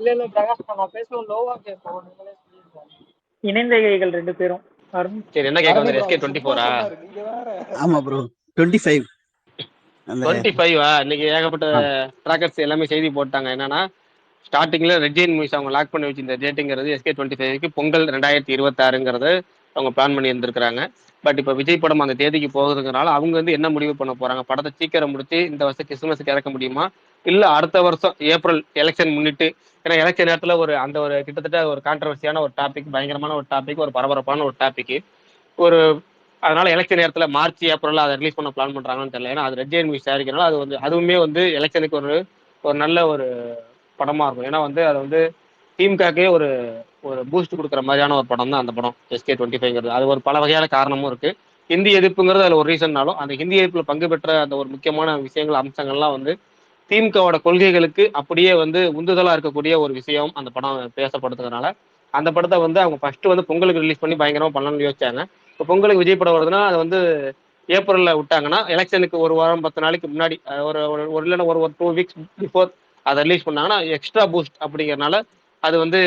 இல்ல பிரகாஷ், நான் பேசணும் லோவா கேட்போம். இணைந்த கைகள் 2 பேரும். சரி, என்ன கேட்க வந்தாரு? SK 24 ஆமா ப்ரோ, 25 இன்னைக்கு ஏகப்பட்ட ட்ராக்கர்ஸ் எல்லாமே செய்தி போட்டாங்க. என்னன்னா, ஸ்டார்டிங்ல ரெட் ஜெயின் மூவிஸ் அவங்க லாக் பண்ணி வச்சிருந்த டேட்டுங்கிறது SK 25க்கு பொங்கல் 2026ங்கிறது அவங்க பிளான் பண்ணி இருந்திருக்காங்க. பட் இப்போ விஜய் படம் அந்த தேதிக்கு போகுதுங்கிறனால அவங்க வந்து என்ன முடிவு பண்ண போறாங்க? படத்தை சீக்கிரம் முடிச்சு இந்த வருஷம் கிறிஸ்துமஸுக்கு இறக்க முடியுமா, இல்ல அடுத்த வருஷம் ஏப்ரல் எலெக்ஷன் முன்னிட்டு? ஏன்னா எலெக்ஷன் நேரத்துல அந்த ஒரு கிட்டத்தட்ட ஒரு கான்ட்ரவர்சியான ஒரு டாபிக், பயங்கரமான ஒரு டாபிக், ஒரு பரபரப்பான ஒரு டாபிக். அதனால எலெக்ஷன் நேரத்துல மார்ச் ஏப்ரல் அதை ரிலீஸ் பண்ண பிளான் பண்றாங்கன்னு தெரியல. ஏன்னா அது ரெட் ஜெயின் மூவிஸ் தயாரிக்கிறனால அது வந்து அதுவுமே வந்து எலெக்ஷனுக்கு ஒரு நல்ல ஒரு படமா இருக்கும். ஏன்னா அது வந்து திமுகக்கே ஒரு பூஸ்ட் கொடுக்குற மாதிரியான ஒரு படம் தான் அந்த படம் SK 25ங்கிறது. அது ஒரு பல வகையான காரணமும் இருக்கு. ஹிந்தி எதிர்ப்புங்கிறது அதுல ஒரு ரீசன்னாலும், அந்த ஹிந்தி எதிர்ப்புல பங்கு பெற்ற அந்த ஒரு முக்கியமான விஷயங்கள், அம்சங்கள்லாம் வந்து திமுகவோட கொள்கைகளுக்கு அப்படியே வந்து உந்துதலா இருக்கக்கூடிய ஒரு விஷயம் அந்த படம் பேசப்படுறதுனால அந்த படத்தை வந்து அவங்க ஃபர்ஸ்ட் வந்து பொங்கலுக்கு ரிலீஸ் பண்ணி பயங்கரமா பண்ணணும்னு யோசிச்சாங்க. இப்போ பொங்கலுக்கு விஜய் படம் வருதுன்னா அது வந்து ஏப்ரல்ல விட்டாங்கன்னா எலெக்ஷனுக்கு 1 வாரம் 10 நாளைக்கு முன்னாடி ஒரு இல்லைன்னா ஒரு 2 வீக்ஸ் பிஃபோர் அதை ரிலீஸ் பண்ணாங்கன்னா எக்ஸ்ட்ரா பூஸ்ட் அப்படிங்கிறனால அது வந்து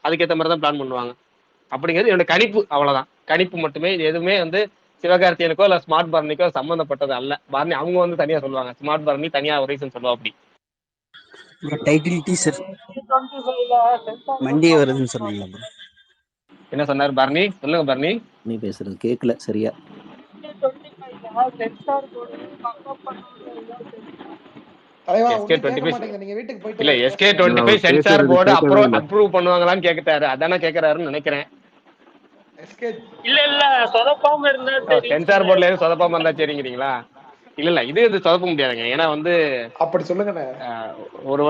அதுக்கேற்ற மாதிரி தான் பிளான் பண்ணுவாங்க அப்படிங்கிறது என்னோட கணிப்பு. அவ்வளவுதான், கணிப்பு மட்டுமே. இது எதுவுமே வந்து சிவகார்த்தியனுக்கோ இல்ல ஸ்மார்ட் பரணிக்கோ சம்பந்தப்பட்டது அல்ல. பரணி அவங்க வந்து தனியா சொல்லுவாங்க, ஸ்மார்ட் பரணி தனியா ஒரு ரீசன் சொல்லுவா. அப்படி டைட்டில் டீசர் மண்டே வருதுன்னு சொன்னீங்க ப்ரோ. என்ன சொன்னாரு பரணி? சொல்லுங்க பரணி. நீ பேசுறது கேட்கல சரியா. இல்ல SK 25 சென்சார் போர்டு அப்ரூவ் பண்ணுவாங்களான்னு கேக்குறாரு. அதானே கேக்குறாருன்னு நினைக்கிறேன். இல்ல சொதப்பாம இருந்தா சரி. சென்சார் போர்டுல எதுவும் சொதப்பாம இருந்தா சரிங்கிறீங்களா? இல்ல இது சொதப்ப முடியாதுங்க. ஏன்னா வந்து அப்படி சொல்லுங்க. ஒரு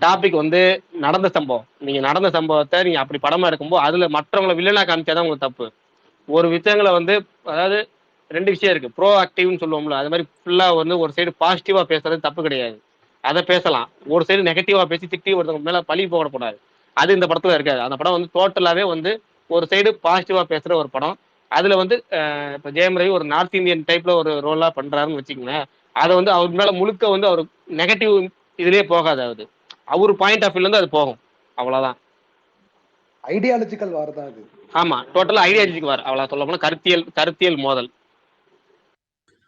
டாபிக் வந்து நடந்த சம்பவம், நீங்க நடந்த சம்பவத்தை நீங்க அப்படி படமா இருக்கும்போது அதுல மற்றவங்களை வில்லனா காமிச்சாதான் உங்களுக்கு தப்பு. ஒரு விஷயங்களை வந்து அதாவது 2 விஷயம் இருக்கு. ப்ரோ ஆக்டிவ்னு சொல்லுவோம்ல, அது மாதிரி ஃபுல்லா வந்து ஒரு சைடு பாசிட்டிவா பேசுறது தப்பு கிடையாது, அதை பேசலாம். ஒரு சைடு நெகட்டிவா பேசி திட்டி ஒருத்தவங்க மேல பழி போடக்கூடாது. அது இந்த படத்துல இருக்காது. அந்த படம் வந்து டோட்டலாவே வந்து ஒரு சைடு பாசிட்டிவா பேசுற ஒரு படம். அதுல வந்து இப்ப ஜெயம் ரவி ஒரு நார்த் இந்தியன் டைப்ல ஒரு ரோலா பண்றாருன்னு வச்சுக்கோங்களேன். அதை வந்து அவர் மேல முழுக்க வந்து அவர் நெகட்டிவ் இதுலயே போகாது. அவரு பாயிண்ட் ஆஃப் வியூல இருந்து அது போகும். அவ்வளவுதான். ஐடியாலஜிக்கல் வார் தான் அது. ஆமா, டோட்டலா ஐடியாலஜிக்கல் வார். அவ்வளவு சொல்ல போனா கருத்தியல் மோதல்.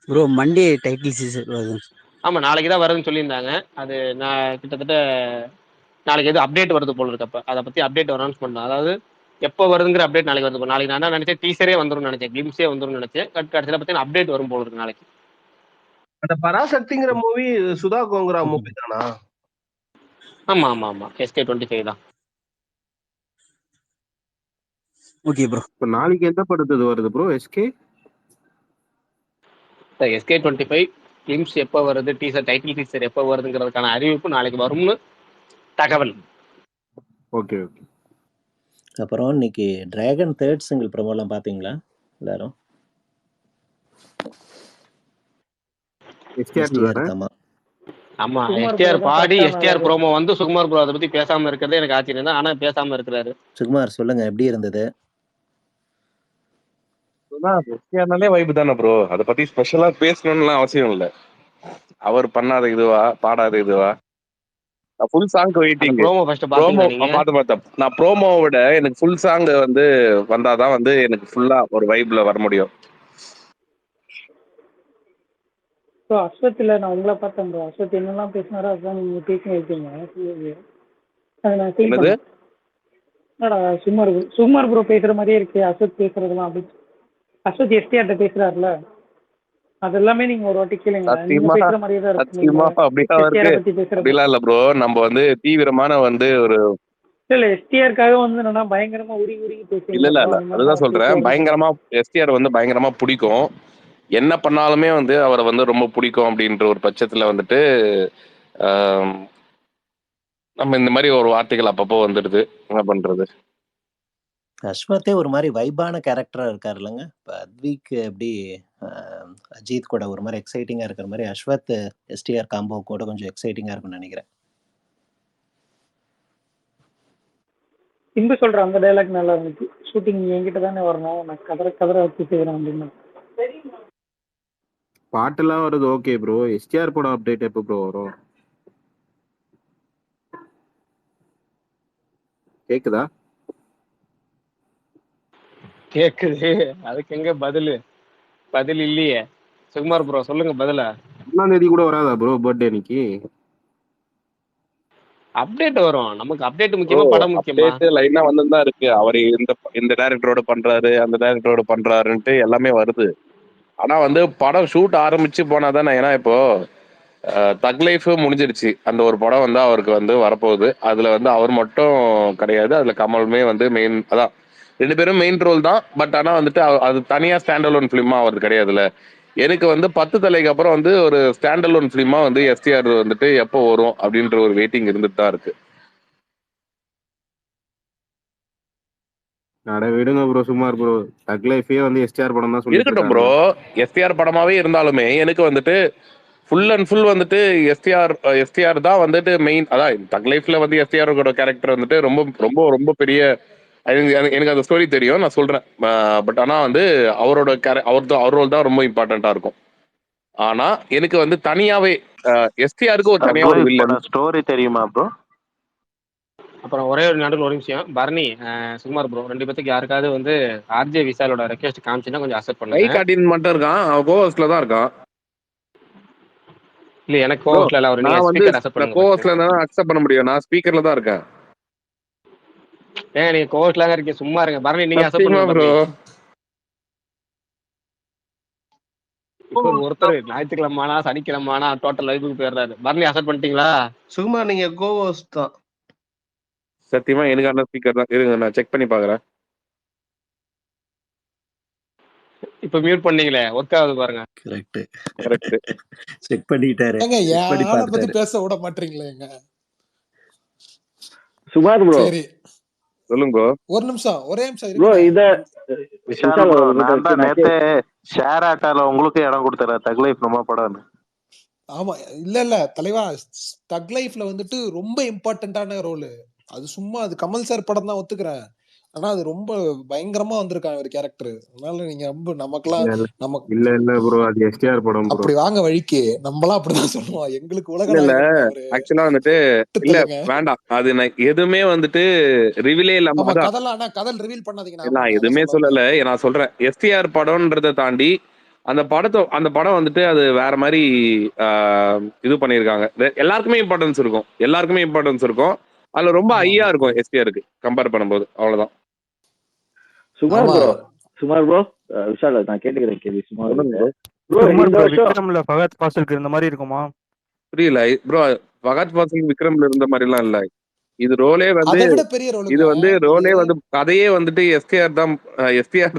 ப்ரோ மண்டே டைட்டில் டீசர் வருது. ஆமா, நாளைக்கு தான் வருதுன்னு சொல்லியிருந்தாங்க. அது நான் கிட்டத்தட்ட நாளைக்கு எது அப்டேட் வருது போல இருக்கப்ப அதை பத்தி அப்டேட் அனௌன்ஸ் பண்ணோம். அதாவது எப்போ வருதுங்கிற அப்டேட் நாளைக்கு வருது. நாளைக்கு நான் தான் நினைச்சேன் டீசரே வந்துடும் நினைச்சேன், கிளிம்ஸே வந்துடும் நினைச்சேன். கடைசியில் பார்த்தீங்கன்னா அப்டேட் வரும் போல இருக்கு நாளைக்கு. அந்த பராசக்திங்கிற மூவி சுதா கோங்கரா மூவி தானா? ஆமா ஆமா ஆமா, SK25 தான். Okay bro. இப்போ நாளைக்கு எந்த படத்துக்கு வருது ப்ரோ? SK25 கிளிம்ஸ் எப்போ வருது, டீசர் டைட்டில் டீசர் எப்போ வருதுங்கிறதுக்கான அறிவிப்பு நாளைக்கு வரும்னு தகவல். Okay okay. அப்புறம் இன்னைக்கு டிராகன் தேர்ட் சிங்கிள் ப்ரோமோலாம் பார்த்தீங்களா எல்லாரும்? STR ஆமா. ஆமா, சுகுமார் STR bro தான் பாடி கரெக்டான STR ஆளு. ப்ரோமோ வந்து சுகுமார் ப்ரோ அதை பத்தி பேசாம இருக்கிறதே எனக்கு ஆச்சரியம் தான். ஆனா பேசாம இருக்கிறாரு. சுகுமார் சொல்லுங்க, எப்படி இருந்தது? எஸ்டிஆர்னாலே வைப் தானே ப்ரோ, அதை பத்தி ஸ்பெஷலா பேசணும்னு அவசியம் இல்லை. அவர் பண்ணாத இதுவா, பாடாத இதுவா, ஃபுல் சாங் அந்த வெயிட்டிங். ப்ரோமோ ஃபர்ஸ்ட் ப்ரோமோ பாத்தீங்களா நீங்க? பார்த்தேன். நான் ப்ரோமோவை விட எனக்கு ஃபுல் சாங் வந்து வந்தாதான் வந்து எனக்கு ஃபுல்லா ஒரு வைப்ல வர முடியும். ப்ரோ அஸ்வத்தில் நான் உங்களை பார்த்தேன் ப்ரோ. அஸ்வத் என்னெல்லாம் பேசினாரோ அதுதான் நீங்க பேசி வைப்பீங்க. அதை நான் ஃபீல் என்னது? பண்ணேன். என்னடா சுகுமார் ப்ரோ பேசுற மாதிரியே இருக்கு அஸ்வத் பேசுறதுலாம் அப்படின்னு. அஸ்வத் STR பேசுறாருல, அது எல்லாமே நீங்க ஒரு வாட்டி கேளுங்க. நீங்க சத்தியமா பேசுற மாதிரியே தான் இருக்கு. நீங்க சத்தியமா அப்படியா STR இருக்கு? பத்தி பேசுறப்போ அப்படிலாம் இல்ல ப்ரோ, நம்ம வந்து தீவிரமான வந்து ஒரு இல்ல STRக்காக வந்து என்னன்னா பயங்கரமா உருகி உருகி இல்ல பேசுவீங்க இல்ல ப்ரோ. இல்ல அந்த மாதிரி அதுதான் தான் சொல்றேன். STR. பயங்கரமா எஸ்டிஆர் வந்து பயங்கரமா பிடிக்கும். என்ன பண்ணாலுமே வந்து அவரை வந்து ரொம்ப பிடிக்கும் அப்படின்ற ஒரு பட்சத்துல வந்துட்டு ஆம், நம்ம இந்த மாதிரி ஒரு வார்த்தைகள் அப்பப்போ வந்துடுது. என்ன பண்றது? அஸ்வத்தே ஒரு மாதிரி வைபான கேரக்டரா இருக்காரு இல்லைங்க. இப்போ அத்விக் எப்படி அஜித் கூட ஒரு மாதிரி எக்ஸைட்டிங்கா இருக்கிற மாதிரி அஸ்வத் STR காம்போ கூட கொஞ்சம் எக்ஸைட்டிங்கா இருக்கும்னு நினைக்கிறேன். சிம்பு சொல்ற அந்த டைலாக் நல்லா இருந்துச்சு. ஷூட்டிங் என்கிட்ட தானே வரணும், நான் கதற கதற வச்சு செய்யறேன் அப்படின்னு. பாட்டெல்லாம் வருது ஓகே ப்ரோ. எஸ்டிஆர் படம் அப்டேட் எப்போ ப்ரோ வரும்? கேக்குதா? கேக்குது, அதுக்கு எங்க பதில் இல்லையே. சுகுமார் ப்ரோ சொல்லுங்க பதில. 1ஆம் தேதி கூட வராதா ப்ரோ பர்த்டே அன்னைக்கு? அப்டேட் வரும். நமக்கு அப்டேட் ப்ரோ முக்கியமா படம் முக்கியமா? அப்டேட் லைனா வந்துதான் இருக்கு. அவர் இந்த இந்த டைரக்டரோட பண்றாரு, அந்த டைரக்டரோட பண்றாருன்ட்டு எல்லாமே வருது. ஆனா வந்து படம் ஷூட் ஆரம்பிச்சு போனாதானே. ஏன்னா இப்போ தக் லைஃப் முடிஞ்சிருச்சு. அந்த ஒரு படம் வந்து அவருக்கு வந்து வரப்போகுது. அதுல வந்து அவர் மட்டும் கிடையாது, அதுல கமலுமே வந்து மெயின். அதான் 2 பேரும் மெயின் ரோல் தான். பட் ஆனா வந்துட்டு அது தனியா ஸ்டாண்ட் அலோன் ஃபிலிமா அவருக்கு கிடையாதுல்ல. எனக்கு வந்து 10 தலைக்கு அப்புறம் வந்து ஒரு ஸ்டாண்ட் அலோன் ஃபிலிமா வந்து எஸ்டிஆர் வந்துட்டு எப்போ வரும் அப்படின்ற ஒரு வெயிட்டிங் இருந்துட்டு தான் இருக்கு. அட விடுங்க ப்ரோ, சுமார் ப்ரோ. தக் லைஃபே வந்து எஸ்டிஆர் படம் தான் சொல்லிட்டு இருக்கட்டும் ப்ரோ, இருக்காங்க. எஸ்டிஆர் படமாவே இருந்தாலுமே எனக்கு வந்துட்டு ஃபுல் அண்ட் ஃபுல் வந்துட்டு எஸ்டிஆர் தான் வந்துட்டு மெயின். அதான் தக் லைஃப்ல வந்து எஸ்டிஆரோட கேரக்டர் வந்துட்டு ரொம்ப ரொம்ப ரொம்ப பெரிய. எனக்கு அந்த ஸ்டோரி தெரியும், நான் சொல்றேன். பட் ஆனா வந்து அவர் ரோல் தான் ரொம்ப இம்பார்ட்டண்டா இருக்கும். ஆனா எனக்கு வந்து தனியாவே எஸ்டிஆருக்கு ஒரு தனியா ஒரு வில்லன் ஸ்டோரி தெரியுமா ப்ரோ? அப்புறம் ஒரே ஒரு நடுவில் ஒரு விஷயம், பரணி சுகுமார் ப்ரோ 2 பேத்துக்கு யாருக்காவது வந்து RJ விசாலோட ரெக்வெஸ்ட் காமிச்சுன்னா கொஞ்சம் அக்செப்ட் கை பண்ணுங்க. காட்டின் மட்டும் இருக்கான், அவன் கோவஸ்ட்ல தான் இருக்கான். இல்ல எனக்கு ப்ரோ கோவஸ்ல அவர் நீங்க நான் வந்து ஸ்பீக்கர் அக்செப்ட் பண்ணுங்க. கோவஸ்ட்ல இருந்தா அக்செப்ட் பண்ண முடியும். நான் ஸ்பீக்கர்ல தான் இருக்கேன். நீங்க கோவஸ்ல தான் இருக்கீங்க, சும்மா இருங்க. பரணி நீங்க அக்செப்ட் சத்தியமா பண்ணுங்க ப்ரோ. பரணி. இப்போ ஒருத்தர் ஞாயிற்றுக்கிழமானா சனிக்கிழமானா டோட்டல் லைஃபுக்கு போயிடுறாரு. பரணி அக்செப்ட் பண்ணிட்டீங்களா? சுகுமார் நீங்க கோவஸ்ட் தான். சத்தியமா எனக்கான ஸ்பீக்கர் தான். இருங்க நான் செக் பண்ணி பாக்குறேன். இப்ப மியூட் பண்ணீங்களே, ஒர்க் ஆகுது பாருங்க. கரெக்ட் செக் பண்ணிட்டாரு. ஏங்க செக் பண்ணி ஆளை பத்தி பார்த்துட்டாரு. பேச விட மாட்டீங்களேங்க. சுபாத் ப்ரோ சரி சொல்லுங்க ப்ரோ. ஒரு நிமிஷம், ஒரே நிமிஷம் ப்ரோ இருங்க. இத விஷால் ப்ரோ, நான் தான் நேத்தே ஷேர் ஆட்டால உங்களுக்கு இடம் கொடுத்துறேன். தக் லைஃப் நம்ம படம். ஆமா இல்ல தலைவா, தக் லைஃப்ல வந்துட்டு ரொம்ப இம்பார்ட்டன்டான ரோல் அது. சும்மா அது கமல் சார் படம் தான் ஒத்துக்கிறேன். ஆனா அது ரொம்ப பயங்கரமா வந்திருக்காங்க ஒரு கேரக்டர். அதனால நீங்க ரொம்ப நமக்கெல்லாம் இல்ல ப்ரோ, அது எஸ்டிஆர் படம் ப்ரோ. அப்படி வாங்க வழிக்கு நம்மளாம் அப்படிதான் சொல்லுவோம். எங்களுக்கு உலக இல்ல நாயகன் அவரு. ஆக்சுவலா வந்துட்டு இல்ல வேண்டாம், அது நான் எதுவுமே வந்துட்டு ரிவிலே இல்லாம. ஆமா அதான் கதெல்லாம், ஆனா கதல் ரிவீல் பண்ணாதீங்க. நான் எதுவுமே சொல்லல. நான் சொல்றேன் எஸ்டிஆர் படம்ன்றதை தாண்டி அந்த படம் வந்துட்டு அது வேற மாதிரி இது பண்ணியிருக்காங்க. எல்லாருக்குமே இம்பார்ட்டன்ஸ் இருக்கும். அதுல ரொம்ப ஐயா இருக்கும் எஸ்டிஆருக்கு கம்பேர் பண்ணும்போது. அவ்வளவுதான். சுமார் ஆமா ப்ரோ சுமார் ப்ரோ விஷால் நான் கேட்டுக்கிறேன் கேள்வி சுமார் சொல்லுங்க கிட்ட ப்ரோ. ப்ரோ சுமார் இந்த ப்ரோ வருஷம் விக்ரம்ல ஃபகத் ஃபாசிலுக்கு இருந்த மாதிரி இருக்குமா? புரியல ப்ரோ. ஃபகத் ஃபாசில் விக்ரம்ல இருந்த மாதிரிலாம் இல்ல. இது ரோலே வந்து அதை விட பெரிய இது ரோலுங்க வந்து இது. ரோலே வந்து கதையே வந்துட்டு எஸ்டிஆர்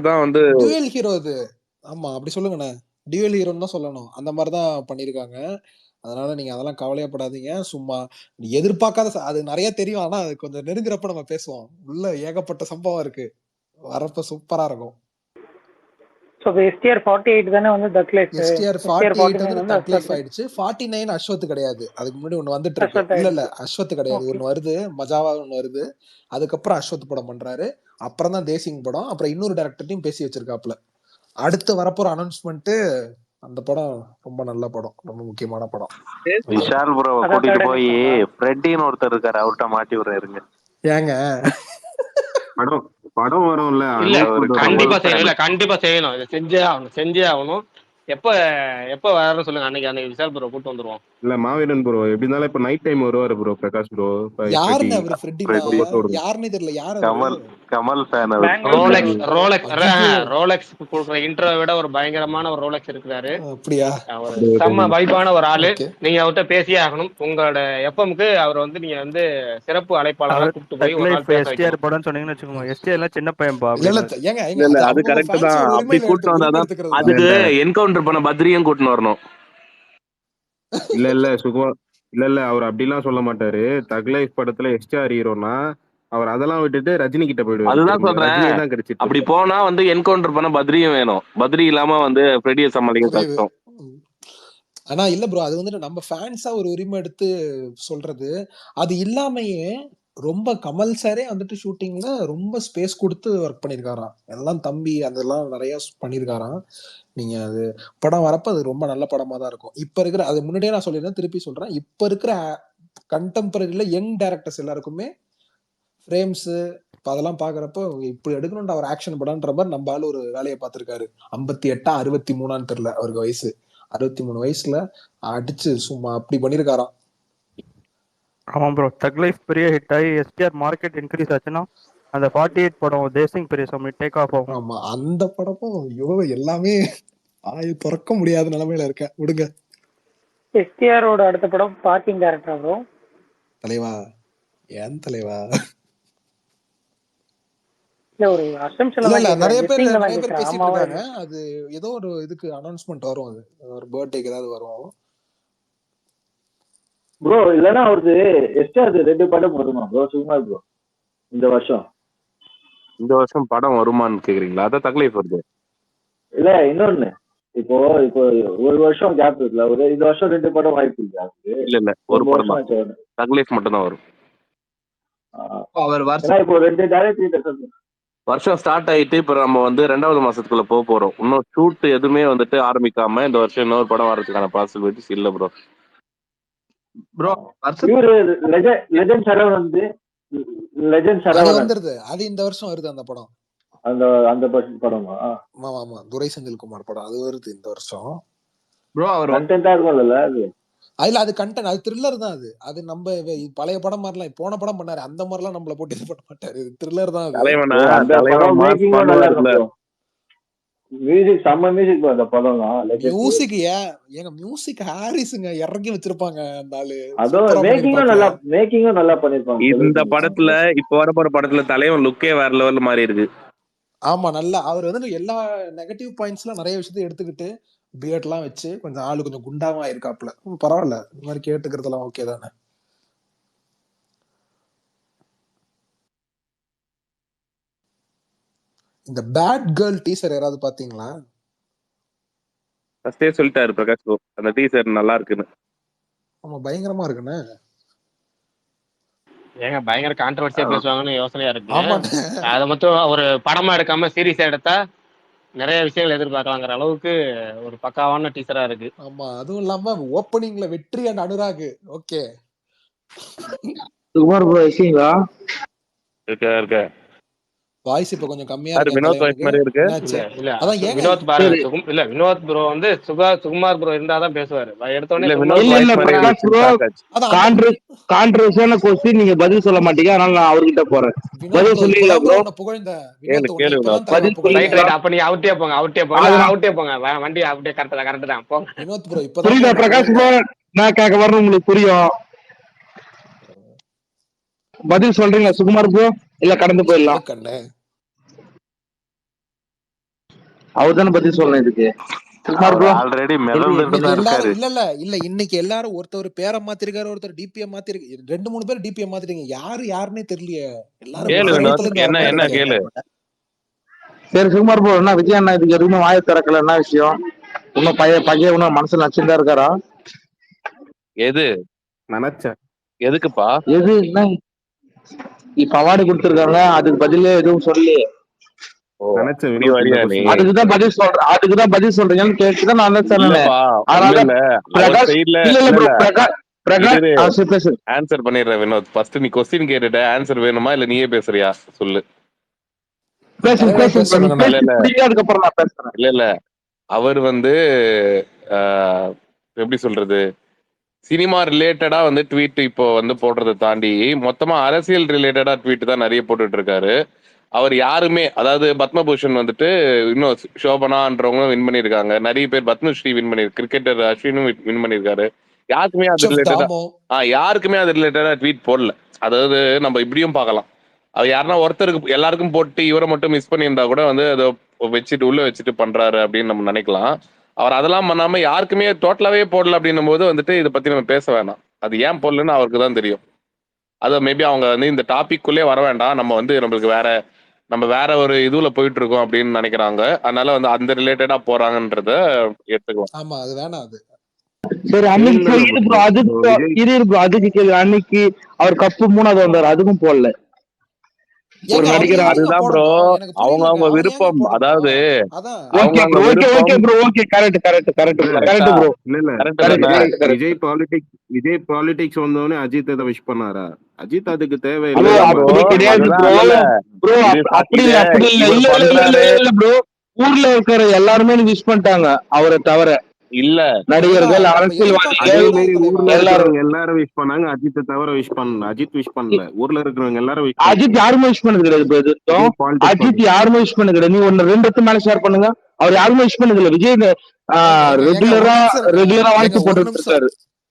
தான் வந்து டுவெல் ஹீரோ இது. ஆமா அப்படி சொல்லுங்கண்ணே, டியூவல் ஹீரோன்னு தான் சொல்லணும். அந்த மாதிரி தான் பண்ணியிருக்காங்க. அதனால நீங்க அதெல்லாம் கவலையப்படாதீங்க. சும்மா எதிர்பார்க்காத அது நிறைய தெரியும். ஆனா அது கொஞ்சம் நெருங்குறப்ப நம்ம பேசுவோம். உள்ள ஏகப்பட்ட சம்பவம் இருக்கு, வரப்ப சூப்பரா இருக்கும். ஸோ இப்போ எஸ்டிஆர் 48 தானே வந்து தக் லைஃப், எஸ்டிஆர் எஸ்டிஆர் 48 49 வந்து வந்து தக் லைஃப் அஸ்வத். ஆயிடுச்சு. 49 அஸ்வத் கிடையாது. அதுக்கு முன்னாடி ஒண்ணு வந்துட்டு இருக்கு. அஸ்வத் இல்ல இல்ல ஆயிடுச்சு. அஸ்வத் கிடையாது. ஓகே. ஒண்ணு வருது, மஜாவா ஒண்ணு வருது. அதுக்கப்புறம் அஸ்வத் படம் பண்றாரு. அப்புறம் தான் தேசிங் படம். அப்புறம் இன்னொரு டேரக்டர்ட்டையும் பேசி வச்சிருக்காப்ல. அடுத்து வரப்போற அனௌன்ஸ்மெண்ட். அந்த படம் ரொம்ப நல்ல படம், ரொம்ப முக்கியமான படம். விஷால் ப்ரோவை அதான் கூட்டிட்டு தேர்ட் போய் எலெக்ஷன். ஃப்ரெட்டின்னு ஒருத்தர் இருக்காரு, அவர்கிட்ட மாட்டி விடுறாருங்க. ஏங்க படம் படம் வரும்ல இல்ல அவரு அனௌன்ஸ்மெண்ட் கமல் கண்டிப்பா வரும்போது செய்யணும், ஃபேன். இல்ல கண்டிப்பா செய்யணும், இதை செஞ்சே ஆகணும், செஞ்சே ஆகணும். எப்ப எப்ப வர சொல்லுங்க, அன்னைக்கு விசால் ப்ரோ கூட்டு வந்துருவோம். இல்ல மாவீரன் ப்ரோ எப்படி இருந்தாலும் இப்ப நைட் டைம் வருவாரு ப்ரோ பிரகாஷ் ப்ரோ. யாருன்னு அவரு ஃப்ரெட்டினா ஃப்ரெட்டி யாருன்னே தெரியல. யார் அவரு? கமல் கமல் ஃபேன் அவர். பெங்களூர் ரோலெக்ஸ் பெங்களூர். ரோலெக்ஸ் ஐயோ ரோலெக்ஸ் கொடுக்குற இன்ட்ரோவை விட ஒரு பயங்கரமான ஒரு ரோலெக்ஸ் இருக்கிறாரு. அப்படியா? அவர் செம்ம வைபான ஒரு ஆளு. ஓகே. நீங்க அவர்கிட்ட பேசியே ஆகணும். உங்களோட எஃப்எம்க்கு அவர் வந்து நீங்க வந்து சிறப்பு அழைப்பாளராக அவர் கூப்பிட்டு போய் தக் ஒரு லைஃப் நாள் பேச எஸ்டிஆர் வைக்கணும். படம்னு சொன்னீங்கன்னு வச்சுக்கோங்க, எஸ்டிஆர்லாம் சின்ன பையன்பா இல்ல இல்ல அப்படின்னு. ஏங்க இல்ல அது அது அவங்க கரெக்ட் தான். ஃபேன்ஸோட அப்படி கூட்டு உரிமை வந்தாதான் எடுத்துக்கிறது அதுக்கு இல்ல தான். இல்ல என்கவுண்டர் பண்ண பத்ரியும் கூட்டின்னு வரணும். இல்ல இல்ல சுகுமார் இல்ல இல்ல அவர் அப்படிலாம் சொல்ல மாட்டாரு. தக் லைஃப் படத்துல எஸ்டிஆர் ஹீரோனா அவர் அதெல்லாம் விட்டுட்டு ரஜினி கிட்ட போயிடுவாரு. அதுதான் திரும்ப சொல்றேன். ரஜினியை தான் கிடைச்சிட்டு அப்படி இருப்பாரு. போனா வந்து என்கவுண்டர் பண்ண பத்ரியும் வேணும். பத்ரி இல்லாம வந்து ஃப்ரெடியை சமாளிக்க புரியுது. கஷ்டம். ஆனா இல்ல ப்ரோ, அது வந்துட்டு நம்ம ஃபேன்ஸா ஒரு உரிமை எடுத்து சொல்றது. அது இல்லாமயே ரொம்ப கமல் சாரே வந்துட்டு ஷூட்டிங்ல ரொம்ப ஸ்பேஸ் கொடுத்து ஒர்க் பண்ணியிருக்காராம். எல்லாம் தம்பி அதெல்லாம் நிறைய பண்ணியிருக்காராம். நீங்க அது படம் வரப்ப அது ரொம்ப நல்ல படமா தான் இருக்கும். இப்ப இருக்கிற அது முன்னாடியே நான் சொல்லியிருந்தேன், திருப்பி சொல்றேன். இப்ப இருக்கிற கண்டெம்பரரியில யங் டேரக்டர்ஸ் எல்லாருக்குமே ஃப்ரேம்ஸ் அதெல்லாம் பாக்குறப்ப இப்படி எடுக்கணும்ன்ற ஒரு ஆக்ஷன் படம்ன்ற மாதிரி நம்ம ஆளு ஒரு வேலையை பார்த்திருக்காரு. 58 63 தெரியல அவருக்கு வயசு. 63 வயசுல அடிச்சு சும்மா அப்படி பண்ணிருக்காராம். ஆமாம் ப்ரோ, தக் லைஃப் பெரிய ஹிட் ஆகி எஸ்டிஆர் மார்க்கெட் இன்க்ரீஸ் ஆச்சுன்னா அந்த 48 படம் தேசிங் பெரிய சமி டேக் ஆஃப் ஆகும். ஆமா அந்த படமும் ஐயோ எல்லாமே ஆய திறக்க முடியாத நிலைமையில இருக்க விடுங்க. எஸ்டிஆரோட அடுத்த படம் பார்க்கிங் கேரக்டர் ப்ரோ. தலைவா ஏன் தலைவா? இல்ல ஒரு அசம்ஷன்ல இல்ல தான் இல்ல கேக்குறேன், நிறைய பேர் கெஸ்டிங்ல தான் நிறைய பேர் கேக்குறேன். பேசிட்டு ஆமாவா இருக்காங்க. இல்ல? அது ஏதோ ஒரு இதுக்கு அனௌன்ஸ்மெண்ட் வரும். அது ஒரு பர்த்டேக்கு ஏதாவது வரும். ப்ரோ இல்லைன்னா அவருக்கு எஸ்டிஆர் 2 படம் வருமா ப்ரோ சுகுமார் ப்ரோ இந்த வருஷம்? இந்த வருஷம் படம் வருமான்னு கேக்குறீங்களா? அதான் தக்லைஃப் வருது. இல்ல இன்னொன்னு, இப்போ இப்போ ஒரு வருஷம் கேப் இருக்குல்ல, ஒரு இந்த வருஷம் 2 படம் வாய்ப்பு இருக்கு அவருக்கு. இல்ல இல்ல ஒரு ரொம்ப படம் வருஷம் தான். ஆச்சு. தக்லைஃப் மட்டும் தான் வரும். அவர் ஏன்னா வருஷம் இப்போ 2 டேரக்டர் வருஷம் ஸ்டார்ட் ஆயிட்டு இப்ப நம்ம வந்து 2வது மாசத்துக்குள்ள போக போறோம். இன்னும் ஷூட் எதுவுமே வந்துட்டு ஆரம்பிக்காம இந்த வருஷம் இன்னொரு படம் வர்றதுக்கான பாசிபிலிட்டிஸ் இல்ல ப்ரோ. ப்ரோ வருஷம் இவரு லெஜண்ட் சரவணன் வந்து லெஜண்ட் அது சரவணன் வந்துருது. அது இந்த வருஷம் வருது அந்த படம். அந்த அந்த படமா? ஆமா ஆமா துரை செந்தில்குமார் படம் அது வருது இந்த வருஷம். ப்ரோ அவர் கண்டென்ட்டா இருக்கும்ல அது. அதுல அது கண்டென்ட், அது த்ரில்லர் தான். அது நம்ம பழைய படம் மாதிரிலாம் போன படம் பண்ணாரு அந்த மாதிரிலாம் நம்மள போட்டு இது பண்ண மாட்டாரு. த்ரில்லர் தான் அது. தலைவனா அந்த தலைவன் படம் மாஸ் மேக்கிங்கும் நல்லா இருக்கும் பண்ணுவார்ல. ப்ரோ. மியூசிக் செம்ம மியூசிக் அந்த படம்லாம் லெஜண்ட். மியூசிக் ஏங்க மியூசிக் ஹாரிஸுங்க இறங்கி வச்சிருப்பாங்க அந்த ஆளு. அதுவும் சூப்பரா பண்ணிருப்பாப்ல. மேக்கிங்கும் நல்லா பண்ணிருப்பாங்க. இந்த படத்துல இப்ப வர போற படத்துல தலைவன் லுக்கே வேற லெவல்ல மாறி இருக்கு. ஆமா நல்லா அவர் வந்து எல்லா நெகட்டிவ் பாயிண்ட்ஸ்லாம் நிறைய விஷயத்தை எடுத்துக்கிட்டு பியர்ட்லாம் வச்சு கொஞ்சம் ஆளு கொஞ்சம் குண்டாவா இருக்காப்ல. பரவாயில்ல, இந்த மாதிரி கேட்டுக்கிறதெல்லாம் ஓகே தானே. இந்த பேட் கேர்ள் டீசர் யாராவது பாத்தீங்களா? ஃபர்ஸ்டே சொல்லிட்டாரு பிரகாஷ் ப்ரோ அந்த டீசர் நல்லா இருக்குன்னு. ஆமா பயங்கரமா இருக்குண்ணே. ஏங்க பயங்கர கான்ட்ரவர்சியா பேசுவாங்கன்னு யோசனையா இருக்கு. ஆமாண்ணே. அதை மட்டும் ஒரு படமா எடுக்காம சீரியஸா எடுத்தா நிறைய விஷயங்கள் எதிர்பார்க்கலாங்கிற அளவுக்கு ஒரு பக்காவான டீசரா இருக்கு. ஆமா அதுவும் இல்லாம ஓப்பனிங்ல வெற்றி and Anurag. Okay Sukumar bro இருக்கீங்களா? இருக்க வாய்ஸ் இப்ப கொஞ்சம் கம்மியா யாரு இருக்கா வினோத் வாய்ஸ் தலைவனுக்கு? மாதிரி இருக்கு இல்ல என்னாச்சு? இல்ல அதான் ஏங்க வினோத் பாருங்க சரி இல்ல வினோத் ப்ரோ வந்து சுகுமார் ப்ரோ இருந்தாதான் பேசுவாரு. எடுத்த உடனே இல்ல சுகுமார் வினோத் ப்ரோ இல்ல வாய்ஸ் மாதிரியே பேசுனா பிரகாஷ் இருந்துச்சுன்னு ப்ரோ, ஷாக் ஆச்சு. அதான் அந்த கான்ட்ரவர்சியான கொஸ்டின் நீங்க பதில் சொல்ல மாட்டீங்க, அதனால நான் அவர்கிட்ட போறேன். வினோத் பதில் ப்ரோ சொல்லுவீங்களா இப்பதான் ப்ரோ ப்ரோ? உன்னை புகழ்ந்தேன். கேளு வினோத் உன்னை கேளு இப்பதான் வினோத். தலைவா பதில் ரைட் புகழ்ந்தேன். சொல்லுவீங்களா? அப்ப நீ அவுட்டே போங்க இல்ல அதெல்லாம் அவுட்டே போங்க வண்டி அப்படியே கரெக்ட் தான் போங்க. வினோத் ப்ரோ இப்பதான் புரியுதா உன்னை பிரகாஷ் ப்ரோ? புகழ்ந்தேன். நான் கேட்க வரணும் உங்களுக்கு புரியும். பதில் சொல்றீங்களா சுகுமார் ப்ரோ, இல்ல கடந்து சொல்லு போயிடலாம்? கண்ணு. அவர் தானே பதில் சொல்லணும் இதுக்கு. சுகுமார் அவர் ப்ரோ. ஆல்ரெடி மிதந்துட்டு இன்னைக்கு தான் எல்லாரும் இருக்காரு. இல்ல இன்னைக்கு எல்லாரும் ஒருத்தர் பேரை மாத்திருக்காரு, ஒருத்தர் டிபிஎம் மாத்திருக்கு, 2 3 பேர் டிபிஎம் மாத்திருக்கீங்க. யாருன்னே தெரியலையே. எல்லாரும் கேளு பழைய வினோத், படத்துல இருந்து வர என்ன மாதிரி என்ன இருக்கீங்க. கேளு. சரி சுகுமார் ப்ரோ, என்ன விஜய் அண்ணா இதுக்கு எதுவுமே வாயை திறக்கல, என்ன விஷயம்? இன்னும் பையன் இன்னும் மனசுல நச்சுதான் இருக்காரா? எது நினைச்சேன். எதுக்குப்பா? எது என்ன இப்ப அவார்டு கொடுத்திருக்காங்க, அதுக்கு பதிலே எதுவும் சொல்லி ஓ நினைச்சேன் இப்படி வினோத் இந்த வரியா நீ? கொஸ்டின் அதுக்குதான் பதில் சொல்றீங்கன்னு கேட்டுதான் நான் தான் சொன்னேன். இல்லப்பா, இல்ல அதனாலதான் இல்ல அவர் பிரகாஷ் சைடுல இல்ல இல்ல ப்ரோ, இல்ல பிரகாஷ் இரு பேசு. ஆன்சர் பண்ணிடுறேன் வினோத். ஃபர்ஸ்ட் நீ கொஸ்டின் கேட்டுட்ட, ஆன்சர் வேணுமா இல்ல நீயே பேசுறியா சொல்லு. தலைவரே பேச நீ சொல்லுங்கண்ணே. இல்ல பேசி இல்ல முடிங்க, அதுக்கப்புறம் நான் பேசுறேன். இல்ல அவர் வந்து ஆஹ், எப்படி சொல்றது, சினிமா ரிலேட்டடா வந்து ட்வீட் இப்போ வந்து போடுறதை தாண்டி மொத்தமா அரசியல் ரிலேட்டடா ட்வீட் தான் நிறைய போட்டுட்டு இருக்காரு. அவர் யாருமே, அதாவது பத்மபூஷன் வந்துட்டு இன்னும் சோபனான்றவங்களும் வின் பண்ணியிருக்காங்க, நிறைய பேர் பத்மஸ்ரீ வின் பண்ணிருக்கு, கிரிக்கெட்டர் அஸ்வினும் வின் பண்ணியிருக்காரு. யாருக்குமே அது செஃப் ரிலேட்டடா தாமோ யாருக்குமே அது ரிலேட்டடா ட்வீட் போடல. அதாவது நம்ம இப்படியும் பார்க்கலாம், அது யாருன்னா ஒருத்தருக்கு எல்லாருக்கும் போட்டு இவரை மட்டும் மிஸ் பண்ணியிருந்தா கூட வந்து அதை வச்சுட்டு உள்ள வச்சுட்டு பண்றாரு அப்படின்னு நம்ம நினைக்கலாம். அவர் அதெல்லாம் பண்ணாம யாருக்குமே டோட்டலாவே போடல அப்படின்னும் போது வந்துட்டு இதை பத்தி நம்ம பேச வேணாம். அது ஏன் போடலன்னு அவருக்கு தான் தெரியும். அதை மேபி அவங்க வந்து இந்த டாபிக்குள்ளே வர வேண்டாம், நம்ம வந்து நம்ம வேற ஒரு இதுல போயிட்டு இருக்கோம் அப்படின்னு நினைக்கிறாங்க. அதனால வந்து அந்த ரிலேட்டடா போறாங்கன்றத எடுத்துக்கலாம். ஆமா அது வேணாம் அது. சரி இல்ல அன்னைக்கு இல்ல இரு ப்ரோ, ப்ரோ, அதுக்கு விஜய் இரு ப்ரோ, அதுக்கு கேள்வி. அன்னைக்கு அவர் கப்பு 3வது வந்தார், அதுக்கும் போடல. ஒரு ஏங்க அவர் நடிகர் எப்படிங்க அதுதான் ப்ரோ, போடணும்? எனக்கு அவங்க புரியலங்க. அவங்க அவர் ஏங்க விருப்பம். போடணும்? அதாவது அதான் அவங்க ஓகே அவங்க ப்ரோ, ஓகே விருப்பம். ப்ரோ, ஓகே, கரெக்ட் இல்ல கரெக்டா? ப்ரோ, இல்ல கரெக்ட் கரெக்ட் தானே? விஜய் கரெக்ட். விஜய் பாலிடிக்ஸ் வந்தோடனே அஜித் அதை விஷ் பண்ணாரா? அஜித் அதுக்கு ப்ரோ தேவையில்லைன்னு ப்ரோ, அப்படி கிடையாது அதுதான். ப்ரோ. இல்ல இல்ல ப்ரோ இது அப்படி இத இல்ல, அப்படி இல்ல, இவர் இல்ல இல்ல இல்ல இல்ல பண்றாரு. இல்ல ப்ரோ. ஊர்ல இருக்கிற எல்லாருமே விஷ் பண்ணிட்டாங்க அவரை தவிர, இல்ல நடிகர்கள், அதுதான் நம்ம அதே அரசியல்வாதிகள், எதிர்பார்க்கறதே மாதிரி தலைவா. ஊர்ல எல்லாரும். இருக்கிறவங்க எல்லாரும் விஷ் பண்ணாங்க, அஜித்தை தவிர விஷ் பண்ணல. அஜித் விஷ் பண்ணல, ஊர்ல இருக்கிறவங்க எல்லாரும் விஷ் அஜித் பண்ணாங்க. யாருமே விஷ் பண்ணது கிடையாது bro, இது வரைக்கும். விஜய் பாலிடிக்ஸ் அஜித் யாருமே விஷ் பண்ணது கிடையாது. நீ ஒன்னு 2 இடத்து மேல ஷேர் பண்ணுங்க. அவர் யாருமே விஷ் பண்ணது இல்லை. விஜய் ஏங்க ஒரு ரெகுலரா நிமிஷம் இருங்க. ஏங்க வாழ்த்து ஒரு போட்டுட்டு நிமிஷம். இருக்காரு.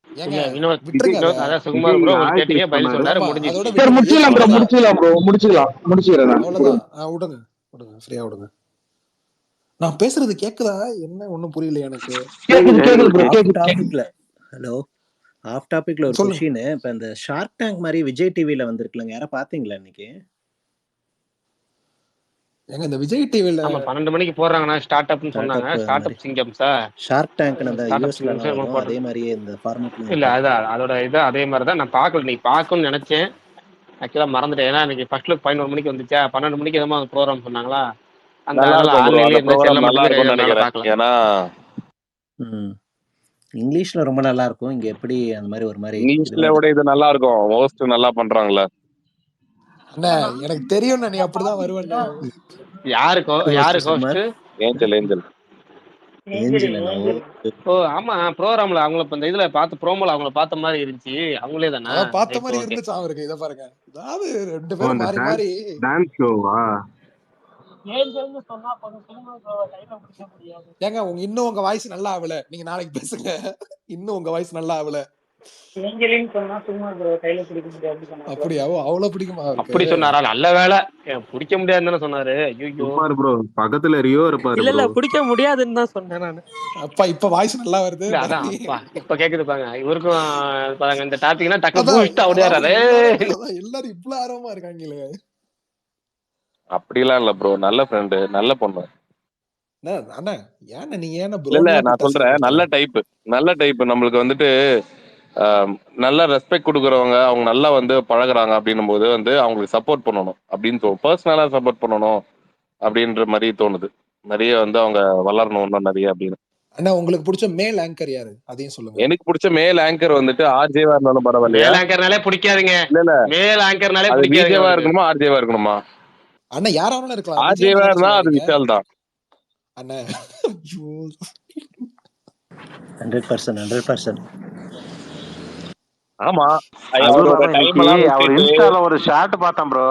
ஏங்க இல்ல வினோத் விட்டுருங்க அதை. அதான் சுகுமார் விஜய் ப்ரோ ஒரு யாருக்கு கேட்டீங்க, விஷ் பதில் பண்ணாரு? சொன்னாரு, ஆமா அதோட முடிஞ்சிச்சு. சரி விட்டுருங்க. முடிச்சுக்கலாம் ப்ரோ, அவ்வளவுதான். முடிச்சுக்கலாம் நான். அவ்வளவுதான். விடுங்க விடுங்க, ஃப்ரீயா விடுங்க. நான் பேசுறது கேக்குதா? என்ன ஒண்ணும் புரியல எனக்கு. கேக்குது ப்ரோ, ஆஃப் கேக்குது. டாபிக்ல ஹலோ ஆஃப் டாபிக்ல ஒரு சொல்லுங்க. கொஷின். இப்போ இந்த ஷார்க் டேங்க் மாதிரி விஜய் டிவில வந்திருக்குல்லங்க, யாரா பாத்தீங்களா இன்னைக்கு? ஏங்க இந்த விஜய் டிவில ஆமா 12 மணிக்கு போடுறாங்கண்ணா ஸ்டார்ட் அப்னு ஸ்டார்ட் சொன்னாங்க. அப் ஸ்டார்ட் மாதிரி அப் சிங்கம்ஸா? ஷார்க் டேங்க்னு அந்த ஸ்டார்ட் அப் யூஎஸ்ல எல்லாம் சிங்கம்ஸ் என்னமோ வரும், அதே போட்டு. மாதிரியே இந்த ஃபார்மேட்ல இல்ல இருக்காது. அதான் அதோட இது அதே மாதிரி தான். நான் பார்க்கல, நீ பார்க்கணும்னு நினைச்சேன். ஆக்சுவலா மறந்துட்டேன். ஏன்னா இன்னைக்கு ஃபர்ஸ்ட் லுக் 11 மணிக்கு வந்துச்சா, 12 மணிக்கு எதுவும் அந்த ப்ரோக்ராம் சொன்னாங்களா, நல்லா அதனால இருக்கும் ப்ரோ, அந்த ஆன்லைன்ல இருந்த செல்ல ப்ரோக்ராம் நல்லா மட்டுமே இருக்கும்னு கைக்கிறதுனால நினைக்கிறேன். பார்க்கல. ஏன்னா இங்கிலீஷ்ல ரொம்ப நல்லா இருக்கும். இங்க எப்படி அந்த மாதிரி ஒரு மாதிரி இங்கிலீஷ்ல இதுவா விட இது நல்லா இருக்கும். ஹோஸ்ட் நல்லா பண்றாங்களே. அண்ணா எனக்கு தெரியும், நீ அப்படிதான் வருவேன்னு. யாரு ஹோஸ்ட்? ஏஞ்சல் ஏஞ்சல் ஓ ஆமா, ப்ரோக்ராம்ல அவங்கள இப்ப இந்த இதுல பார்த்து ப்ரோமோல அவங்கள பார்த்த மாதிரி இருந்துச்சு. அவங்களே தானே? அதான் பார்த்த ரைட், மாதிரி ஓகே. இருந்துச்சு அவருக்கு. இதை பாருங்க, அதாவது 2 ஓ, பேரும் அந்த மாறி மாறி. டான்ஸ் ஷோவா? ஏங்க இன்னும் உங்க வாய்ஸ் நல்லா ஆகல, நீங்க நாளைக்கு பேசுங்க. இன்னும் உங்க வாய்ஸ் நல்லா ஆகல. ஏஞ்சலின்னு சொன்னா சுகுமார் ப்ரோ கையில பிடிக்க முடியாது சொன்னாங்க. அப்படியா? அவ்வளவு பிடிக்குமா அவருக்கு? அப்படி சொன்னாரா? நல்ல வேலை, பிடிக்க முடியாதுன்னு தானே சொன்னாரு. ஐயோ இருப்பாரு ப்ரோ, பக்கத்துல ரியோ இருப்பாரு இல்ல இல்ல ப்ரோ. பிடிக்க முடியாதுன்னு தான் சொன்னேன் நானு. அப்பா இப்ப வாய்ஸ் நல்லா வருது. இல்ல அதான் அப்பா இப்ப கேக்குது பாருங்க. இவருக்கும் பாருங்க இந்த டாபிக்னா டக்கு அதான் பூஸ்ட் அதாவது அப்படியே. எல்லாரும் இவ்வளவு ஆர்வமா இருக்காங்களே. அப்படிலாம் இல்ல ப்ரோ, நல்ல ஃப்ரெண்டு, நல்ல பொண்ணு. அண்ணா ஏன்னா நீங்க ஏன்னா இல்ல ப்ரோன்லாம் நான் சொல்றேன், நல்ல டைப் நம்மளுக்கு வந்துட்டு நல்ல ரெஸ்பெக்ட் கொடுக்குறவங்க, அவங்க நல்லா வந்து பழகுறாங்க அப்படின்னும் போது வந்து அவங்களுக்கு சப்போர்ட் பண்ணணும் அப்படின்னு தோணும். பர்சனலா சப்போர்ட் பண்ணணும் அப்படின்ற மாதிரி தோணுது. நிறைய வந்து அவங்க வளரணும் இன்னும் நிறைய அப்படின்னு. அண்ணா உங்களுக்கு பிடிச்ச மேல் ஆங்கர் யாரு, அதையும் சொல்லுங்க. எனக்கு பிடிச்ச மேல் ஆங்கர் வந்துட்டு ஆர்ஜேவா இருந்தாலும் பரவாயில்லையா? மேல் ஆங்கர்னாலே பிடிக்காதுங்க. இல்ல மேல் ஆங்கர்னாலே அது பிடிக்காதுங்க விஜேவா அவருக்கு. இருக்கணுமா ஆர்ஜேவா இருக்கணுமா? அண்ணா யாராவது இருக்கலாம், விஜய் ஆர்ஜேவா தானே இருந்தா அது சொல்றீங்க விஷால் தான். அண்ணா. ஐயோ 100% 100%. ஆமா அதுவும் அவரோட இல்லாம டைம் இன்னைக்கு எல்லாம் அவர் விட்டுட்டு இன்ஸ்டால ஒரு ஷாட் பார்த்தேன் ப்ரோ.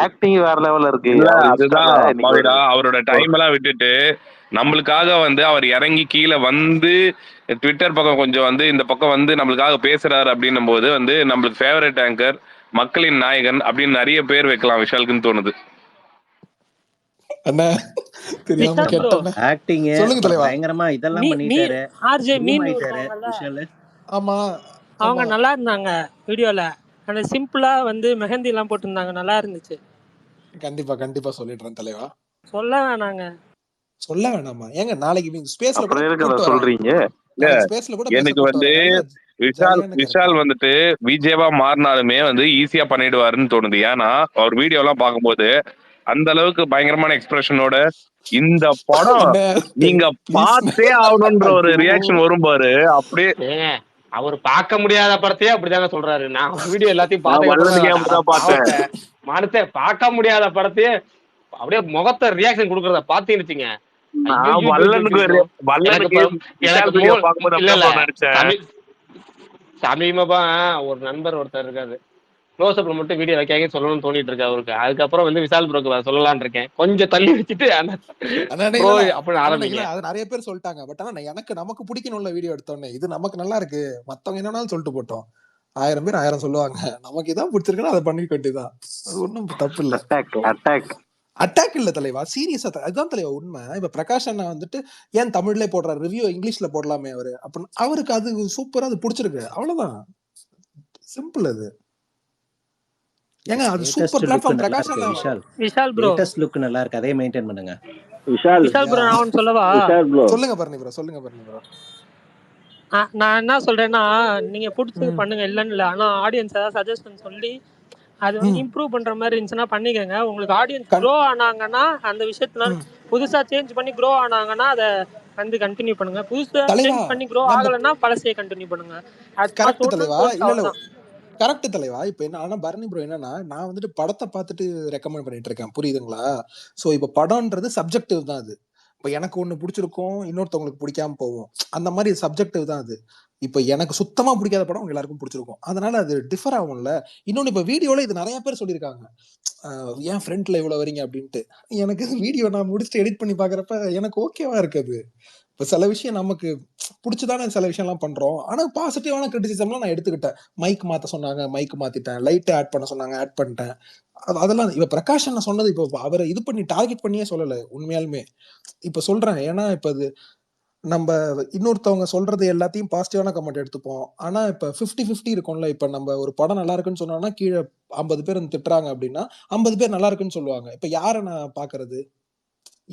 ஆக்டிங் வேற லெவல்ல இருக்கு இல்ல அவர் அதுதான் இன்ஸ்டால. இன்னைக்கு ஒரு மாவீரா, அவரோட டைம் எல்லாம் விட்டுட்டு நம்மளுக்காக வந்து அவர் இறங்கி கீழே வந்து ட்விட்டர் பக்கம் கொஞ்சம் வந்து இந்த பக்கம் வந்து நம்மளுக்காக பேசுறாரு அப்படின்னும் போது வந்து நம்மளுக்கு ஃபேவரட் ஆங்கர், மக்களின் நாயகன் அப்படின்னு நிறைய பேர் வைக்கலாம் விஷாலுக்குன்னு தோணுது. அண்ணா தெரியாம விஷால் ப்ரோ கேட்டேண்ணே. ஆக்டிங் சொல்லுங்க தலைவா. பயங்கரமா இதெல்லாம் மீ பண்ணிட்டாரு. ஆர்ஜே க்ரூம் மீன் ஆயிட்டாரு இருக்காங்கல்ல, விஷால். ஆமா அவங்க ஆமா நல்லா இருந்தாங்க வீடியோல. அந்த சிம்பிளா வந்து மெஹந்தி எல்லாம் போட்டிருந்தாங்க, நல்லா இருந்துச்சு. கண்டிப்பா கண்டிப்பா சொல்லிடுறேன் தலைவா. சொல்ல வேணாங்க. சொல்ல வேணாமா ஏங்க, நாளைக்கு ஸ்பேஸ்ல கூட அப்புறம் இருக்கிறத கூப்பிட்டு வரேன். சொல்றீங்க. இல்ல நாளைக்கு ஸ்பேஸ்ல கூட பேச எனக்கு கூப்பிட்டு வந்து வரேன். நல்ல விஷால் ஜாலியான விஷால் கேரக்டர். வந்துட்டு விஜயவா மாறினாலுமே வந்து ஈஸியா பண்ணிடுவாருன்னு தோணுது. ஏன்னா அவர் வீடியோ எல்லாம் பார்க்கும்போது அந்த அளவுக்கு பயங்கரமான எக்ஸ்பிரஷனோட இந்த படம் அண்ணே நீங்க ப்ளீஸ். பார்த்தே ஆகணும்ன்ற ஒரு ஐயோ ரியாக்ஷன் வரும் பாரு. அப்படியே ஏங்க அவர் பார்க்க முடியாத படத்தையே அப்படிதாங்க சொல்றாரு. நான் வீடியோ எல்லாத்தையும் நான் பார்த்ததுக்கு அப்புறம் வல்லனுக்கே தான் அட அப்படிதான் பார்த்தேன். பாவத்தை மனசே பார்க்க முடியாத படத்தையே அப்படியே முகத்தை ரியாக்ஷன் கொடுக்கறத பார்த்தீங்கன்னு நான் ஐயோ வல்லனுக்கு எனக்கு வல்லனுக்கு எனக்கு விஷால் வீடியோ பார்க்கும்போது இல்ல இல்ல அப்படிதான் நடிச்சேன். சமீபமா ஒரு நண்பர் ஒருத்தர் இருக்காரு, க்ளோஸ் அப்ல மட்டும் வீடியோ வைக்காங்க சொல்லணும்னு தோணிட்டு இருக்கு அவருக்கு. அதுக்கப்புறம் வந்து விஷால் ப்ரோக்கு சொல்லலாம்னு இருக்கேன். கொஞ்சம் தள்ளி வச்சுட்டு அந்த அண்ணா ப்ரோ இல்ல அப்படின்னு அண்ணா ஆரம்பிங்க. இல்ல அது நிறைய பேர் சொல்லிட்டாங்க. பட் ஆனா நமக்கு பிடிக்கணும்ல வீடியோ எடுத்தோடனே. இது நமக்கு நல்லா இருக்கு, மத்தவங்க என்னன்னாலும் சொல்லிட்டு போட்டோம். 1000 பேர் 1000 சொல்லுவாங்க. நமக்கு இதான் பிடிச்சிருக்குன்னா அதை பண்ணிக்க வேண்டியதான். அது ஒன்றும் தப்பு இல்ல. அட்டாக் அட்டாக் அட்டாக் இல்ல தலைவா, சீரியஸா அதுதான் தலைவா உண்மை. இப்ப பிரகாஷ் அண்ணா வந்துட்டு ஏன் தமிழ்ல போடுற ரிவ்யூ இங்கிலீஷ்ல போடலாமே அவரு அப்படின்னு, அவருக்கு அது சூப்பரா அது பிடிச்சிருக்கு, அவ்வளவுதான். சிம்பிள் அது. ஏங்க அது லேட்டஸ்ட் சூப்பர் லுக் பிளாட்ஃபார்ம். நல்லா பிரகாஷ் இருக்கு அண்ணா Vishal. Vishal bro, latest look நல்லா இருக்கு, அதே மெயின்டைன் பண்ணுங்க. விஷால் விஷால் ப்ரோ யா நான் ஒன்று சொல்லவா? விஷால் ப்ரோ சொல்லுங்க பரணி ப்ரோ, சொல்லுங்க பரணி ப்ரோ. நான் என்ன சொல்றேன்னா, நீங்க பிடிச்சது ம் பண்ணுங்க இல்லைன்னு இல்லை. ஆனா ஆடியன்ஸ் ஏதாவது சஜஷன் சொல்லி அது வந்து ம் இம்ப்ரூவ் பண்ற மாதிரி இருந்துச்சுன்னா பண்ணிக்கங்க. உங்களுக்கு ஆடியன்ஸ் கண் க்ரோ ஆனாங்கன்னா அந்த விஷயத்துல ம் புதுசா சேஞ்ச் பண்ணி க்ரோ ஆனாங்கன்னா அதை வந்து கண்டினியூ பண்ணுங்க. புதுசா தலைவா சேஞ்ச் பண்ணி க்ரோ நம்ம ஆகலைன்னா பழசையே கண்டினியூ பண்ணுங்க. அது நான் கரெக்ட் சொல்லணும்னு தலைவா. தோணுச்சு, இல்ல இல்ல அவ்வளவுதான். கரெக்ட் தலைவா. இப்ப என்ன ஆனா பரணி ப்ரோ என்னன்னா, நான் வந்துட்டு படத்தை பார்த்துட்டு ரெக்கமெண்ட் பண்ணிட்டு இருக்கேன், புரியுதுங்களா? சோ இப்ப படம்ன்றது சப்ஜெக்டிவ் தான் அது. இப்ப எனக்கு ஒண்ணு பிடிச்சிருக்கும், இன்னொருத்தவங்களுக்கு பிடிக்காம போகும். அந்த மாதிரி சப்ஜெக்டிவ் தான் அது. இப்ப எனக்கு சுத்தமா பிடிக்காத படம் உங்க எல்லாருக்கும் பிடிச்சிருக்கும், அதனால அது டிஃபர் ஆகும்ல. இன்னொன்னு இப்ப வீடியோல இது நிறைய பேர் சொல்லியிருக்காங்க, ஏன் ஃப்ரண்ட்ல இவ்வளவு வரீங்க அப்படின்ட்டு. எனக்கு வீடியோ நான் முடிச்சுட்டு எடிட் பண்ணி பாக்குறப்ப எனக்கு ஓகேவா இருக்குது. இப்ப சில விஷயம் நமக்கு பிடிச்சதான சில விஷயம் எல்லாம் பண்றோம். ஆனா பாசிட்டிவான கிரிட்டிசிசம்லாம் நான் எடுத்துக்கிட்டேன். மைக் மாத்த சொன்னாங்க, மைக் மாத்திட்டேன். லைட் ஆட் பண்ண சொன்னாங்க, ஆட் பண்ணிட்டேன். அதெல்லாம் இப்ப பிரகாஷ் அண்ணா சொன்னது இப்ப அவரை இது பண்ணி டார்கெட் பண்ணியே சொல்லல உண்மையாலுமே. இப்ப சொல்றேன், ஏன்னா இப்ப அது நம்ம இன்னொருத்தவங்க சொல்றது எல்லாத்தையும் பாசிட்டிவான கமெண்ட் எடுத்துப்போம். ஆனா இப்ப 50-50 இருக்கும்ல. இப்ப நம்ம ஒரு படம் நல்லா இருக்குன்னு சொன்னோம்னா கீழே 50 பேர் வந்து திட்டுறாங்க அப்படின்னா 50 பேர் நல்லா இருக்குன்னு சொல்லுவாங்க. இப்ப யாரை நான் பாக்குறது,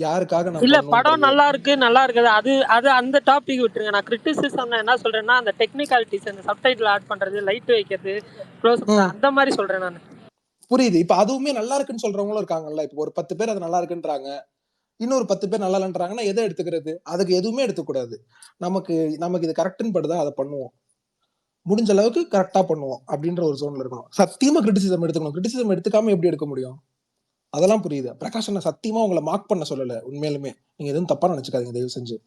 யாருக்காக நான் இல்ல படம் பண்ணணும்ன்றது. நல்லா இருக்கு நல்லா இருக்காது அது அது அந்த டாபிக் விட்டுருங்க. நான் கிரிட்டிசிசம் என்ன சொல்றேன்னா, அந்த டெக்னிகாலிட்டிஸ், அந்த சப்டைட்டில் ஆட் பண்றது, லைட் வைக்கிறது, க்ளோஸ் ம் அந்த மாதிரி சொல்றேன் நான். புரியுது. இப்ப அதுவுமே நல்லா இருக்குன்னு சொல்றவங்களும் இருக்காங்கல்ல. இப்ப ஒரு 10 பேர் அது நல்லா இருக்குன்றாங்க, இன்னொரு 10 பேர் நல்லா இல்லைன்றாங்கன்னா எதை எடுத்துக்கிறது? அதுக்கு எதுவுமே எடுத்துக்கூடாது. நமக்கு நமக்கு இது கரெக்ட்னு படுதா அதை பண்ணுவோம். முடிஞ்ச அளவுக்கு கரெக்டா பண்ணுவோம் அப்படின்ற ஒரு ஜோன்ல இருக்கணும். சத்தியமா கிரிட்டிசிசம் எடுத்துக்கணும். கிரிட்டிசிசம் எடுத்துக்காம எப்படி எடுக்க முடியும்? அதெல்லாம் புரியுது. பிரகாஷ் அண்ணா சத்தியமா உங்களை மார்க் பண்ண சொல்லல. உண்மையிலுமே நீங்க எதுவும் தப்பா நினைச்சுக்காதீங்க தயவு செஞ்சு.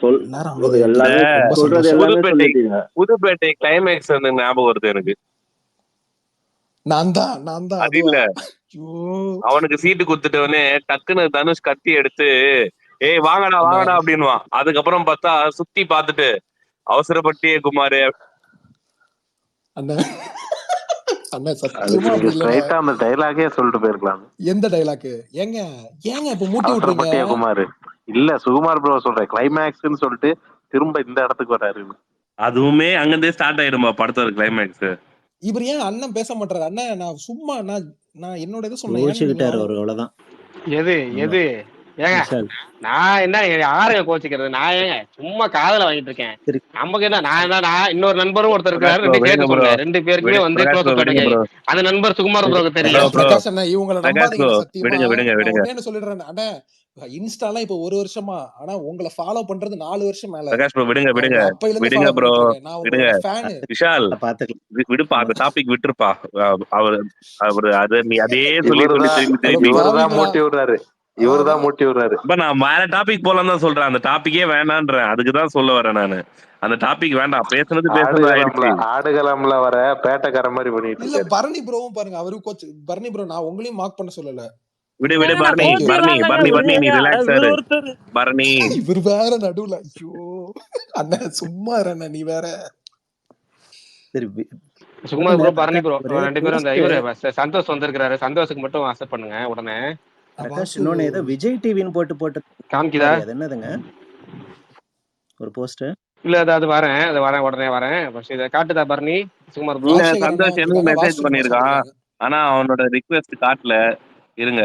சொல் எல்லாரும் bro, அமைதியாயிட்டீங்க, எல்லாமே ரொம்ப சொல்றது சந்தோஷம். எல்லாமே புதுப்பேட்டை சொல்லிட்டீங்க. புதுப்பேட்டை கிளைமேக்ஸ் வந்து ஞாபகம் வருது எனக்கு. நான் தான் அது இல்ல, அதுவா? ஐயோ அவனுக்கு சீட்டு குடுத்துட்டவனே டக்குன்னு தனுஷ் கத்தி எடுத்து ஏய் வாங்கடா அண்ணா வாங்கடா அப்படின்னுவான். அதுக்கப்புறம் பார்த்தா சுத்தி பார்த்துட்டு அவசரப்பட்டியே குமாரு. அண்ணா அண்ணா அதுக்கு சத்தியமா நீங்க அப்படி இல்லண்ணா. ஸ்ட்ரைட்டா அந்த டைலாகே சொல்லிட்டு போயிருக்கலாம். எந்த டைலாக்? ஏங்க ஏங்க இப்ப மூட்டி விட்டுறீங்க? அவசரப்பட்டியா குமார் இல்ல சுகுமார் ப்ரோ சொல்றேன், கிளைமேக்ஸ்னு சொல்லிட்டு திரும்ப இந்த இடத்துக்கு வராரு. அதுவுமே அங்கிருந்தே ஸ்டார்ட் ஆயிடுமா படத்தோட கிளைமேக்ஸ். இவர் ஏன் அண்ணன் பேச மாட்டாரு? அண்ணன் நான் சும்மா நான் நான் என்னோட இதை சொன்னேன். ஏன்னா நீங்க யோசிச்சுக்கிட்டாரு ஒரு அவ்வளவுதான். எது ஆமா. எது ஏங்க விஷால் நான் என்ன யாரைய கோச்சிக்கிறது? நான் ஏங்க சும்மா காதுல வாங்கிட்டு இருக்கேன். சரி நமக்கு என்ன நான் இன்னொரு நண்பரும் ஒருத்தர் பிரகாஷ் இருக்காரு, ப்ரோ 2 விடுங்க சேர்த்து ப்ரோ, சொன்னேன். 2 பேருக்குமே வந்து பிரகாஷ் க்ளோஸ் ப்ரோ அப் விடுங்க எனக்கு. ப்ரோ, அந்த நண்பர் சுகுமார் சரி ப்ரோக்கு ப்ரோ தெரியும். ப்ரோ பிரகாஷ் அண்ணா இவங்களை பிரகாஷ் ப்ரோ நம்பாதீங்கண்ணே சத்தியமா. விடுங்க விடுங்க நான் விடுங்க ஒன்னே என்ன சொல்லிடுறேன் அண்ணா, இன்ஸ்டாலாம் இப்போ 1 வருஷமா, ஆனா உங்களை ஃபாலோ பண்றது 4 வருஷம் மேல. பிரகாஷ் ப்ரோ விடுங்க நான் விடுங்க உங்களை அப்பையில இருந்து விடுங்க ஃபாலோ ப்ரோ பண்ணிட்டு இருக்கேன். நான் விடுங்க. உங்களோட ஃபேனு. விஷால் பாத்துக்கலாம். விடுப்பா, ஆமா அந்த டாபிக் விட்டுருப்பா. அவர் அவரு அதை நீ அதே சொல்லி சொல்லி இவருதான் திரும்பி அட திரும்பி இவருதான் பாவிங்களா. மூட்டி விடுறாரு, அதான் இவருதான் மூட்டி விடுறாரு. இப்ப நான் வேற டாபிக் போலாம் தான் சொல்றேன். அந்த டாபிக்கே வேணான்றேன். அதுக்குதான் சொல்ல வரேன் நானு. அந்த டாபிக் வேண்டாம், பேசுனது ஆயிடுச்சு. ஆடுகளம்ல வர பேட்டைக்கார மாதிரி பண்ணிட்டு இல்ல இருக்காரு. பரணி ப்ரோவும் பாருங்க, அவரு கோச் பரணி ப்ரோ, நான் உங்களையும் மார்க் பண்ண சொல்லல. விடு விடு நீங்க ஏங்க நான் பரணி தேங்க்யூ. பரணி கோச்சிக்கலாம்லங்க பரணி பரணி, நீ விடுங்க. அட ரிலாக்ஸ் இவர் ஆரு ஒருத்தர். பரணி. இவர் வேற நடுவுல. ஐயோ அண்ணா சும்மா இருண்ணா நீ வேற. சரி சுகுமார் ப்ரோ, பரணி பிரகாஷ் ப்ரோ ஒரு 2 பேரும் அந்த போஸ்ட் இவரு சந்தோஷ் வந்திருக்கிறாரு. சந்தோஷுக்கு மட்டும் அக்செப்ட் பண்ணுங்க உடனே. பிரகாஷ், வாசு இன்னொன்னு ஏதோ விஜய் டிவின்னு போட்டு காமிக்குதா? மாதிரி, அது என்னதுங்க ஒரு போஸ்ட்? இல்ல அது வரேன், உடனே வரேன். ஃபர்ஸ்ட் இதை காட்டுதா பரணி, சுகுமார் ப்ரோ? இல்ல, ராஜசேகர் அண்ணா சந்தோஷ் எனக்கு வந்திருக்காங்க, மெசேஜ் வாசுக்கு மாசம் பண்ணிருக்கான். வந்திருக்காங்க. ஆனா அவனோட ரிக்வெஸ்ட் காட்டல. இருங்க,